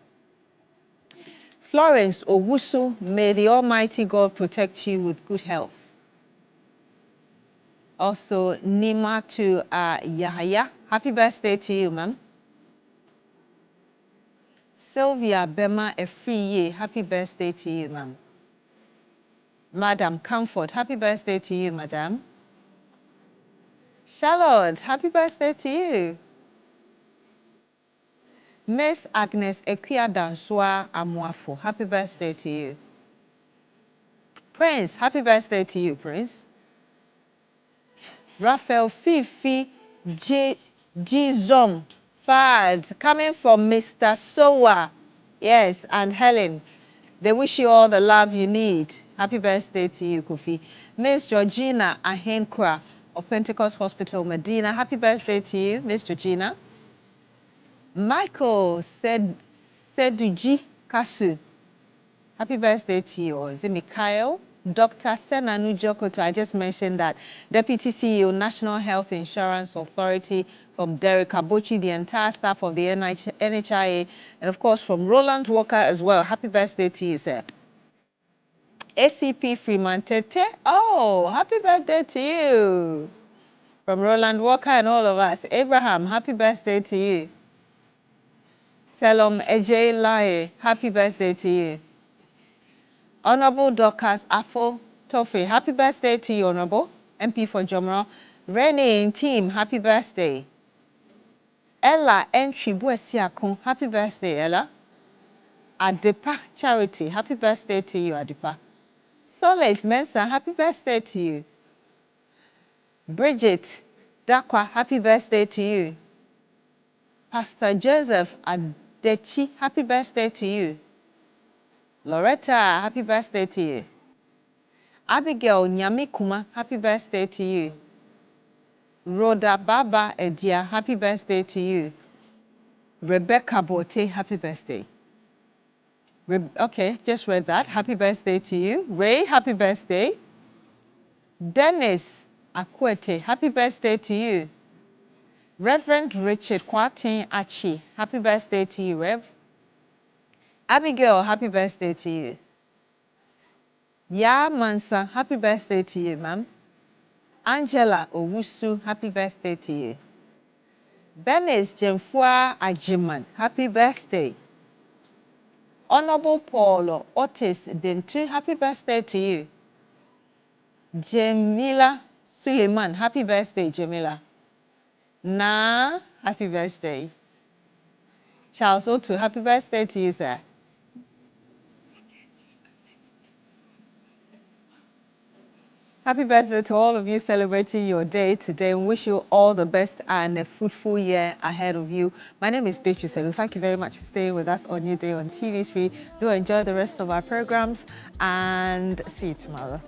Florence Owusu, may the Almighty God protect you with good health. Also, Nima to Yahaya, happy birthday to you, ma'am. Sylvia Bema Efriye, happy birthday to you, ma'am. Madam Comfort, happy birthday to you, madam. Charlotte, happy birthday to you. Miss Agnes Ekia Danswa Amuafo, happy birthday to you. Prince, happy birthday to you, Prince. Raphael Fifi Gizom Fad, coming from Mr. Sowa. Yes, and Helen. They wish you all the love you need. Happy birthday to you, Kofi. Miss Georgina Ahenkwa of Pentecost Hospital, Medina. Happy birthday to you, Miss Georgina. Michael Seduji Kasu. Happy birthday to you. Or is it Mikhail? Dr. Senanu Jokoto, I just mentioned that. Deputy CEO, National Health Insurance Authority, from Derek Abuchi, the entire staff of the NHIA, and of course from Roland Walker as well. Happy birthday to you, sir. ACP Freeman Tete. Oh, happy birthday to you. From Roland Walker and all of us. Abraham, happy birthday to you. Selom Ejay Lai, happy birthday to you. Honorable Dorcas Afo Tofe, happy birthday to you, Honorable. MP for Jomro. Renee team, happy birthday. Ella Entry Buesiakun, happy birthday, Ella. Adepa Charity, happy birthday to you, Adepa. Solace Mensa, happy birthday to you. Bridget Dakwa, happy birthday to you. Pastor Joseph Adechi, happy birthday to you. Loretta, happy birthday to you. Abigail Nyamikuma, happy birthday to you. Rhoda Baba Edia, happy birthday to you. Rebecca Bote, happy birthday. Okay, just read that. Happy birthday to you. Ray, happy birthday. Dennis Akwete, happy birthday to you. Reverend Richard Kwatin Achi, happy birthday to you, Rev. Abigail, happy birthday to you. Ya Mansa, happy birthday to you, ma'am. Angela Owusu, happy birthday to you. Benes Jemfua Ajiman, happy birthday. Honorable Paulo Otis Dentu, happy birthday to you. Jamila Suleiman, happy birthday, Jamila. Na, happy birthday. Charles Otu, happy birthday to you, sir. Happy birthday to all of you celebrating your day today. We wish you all the best and a fruitful year ahead of you. My name is Beatrice. Thank you very much for staying with us on New Day on TV3. Do enjoy the rest of our programs and see you tomorrow.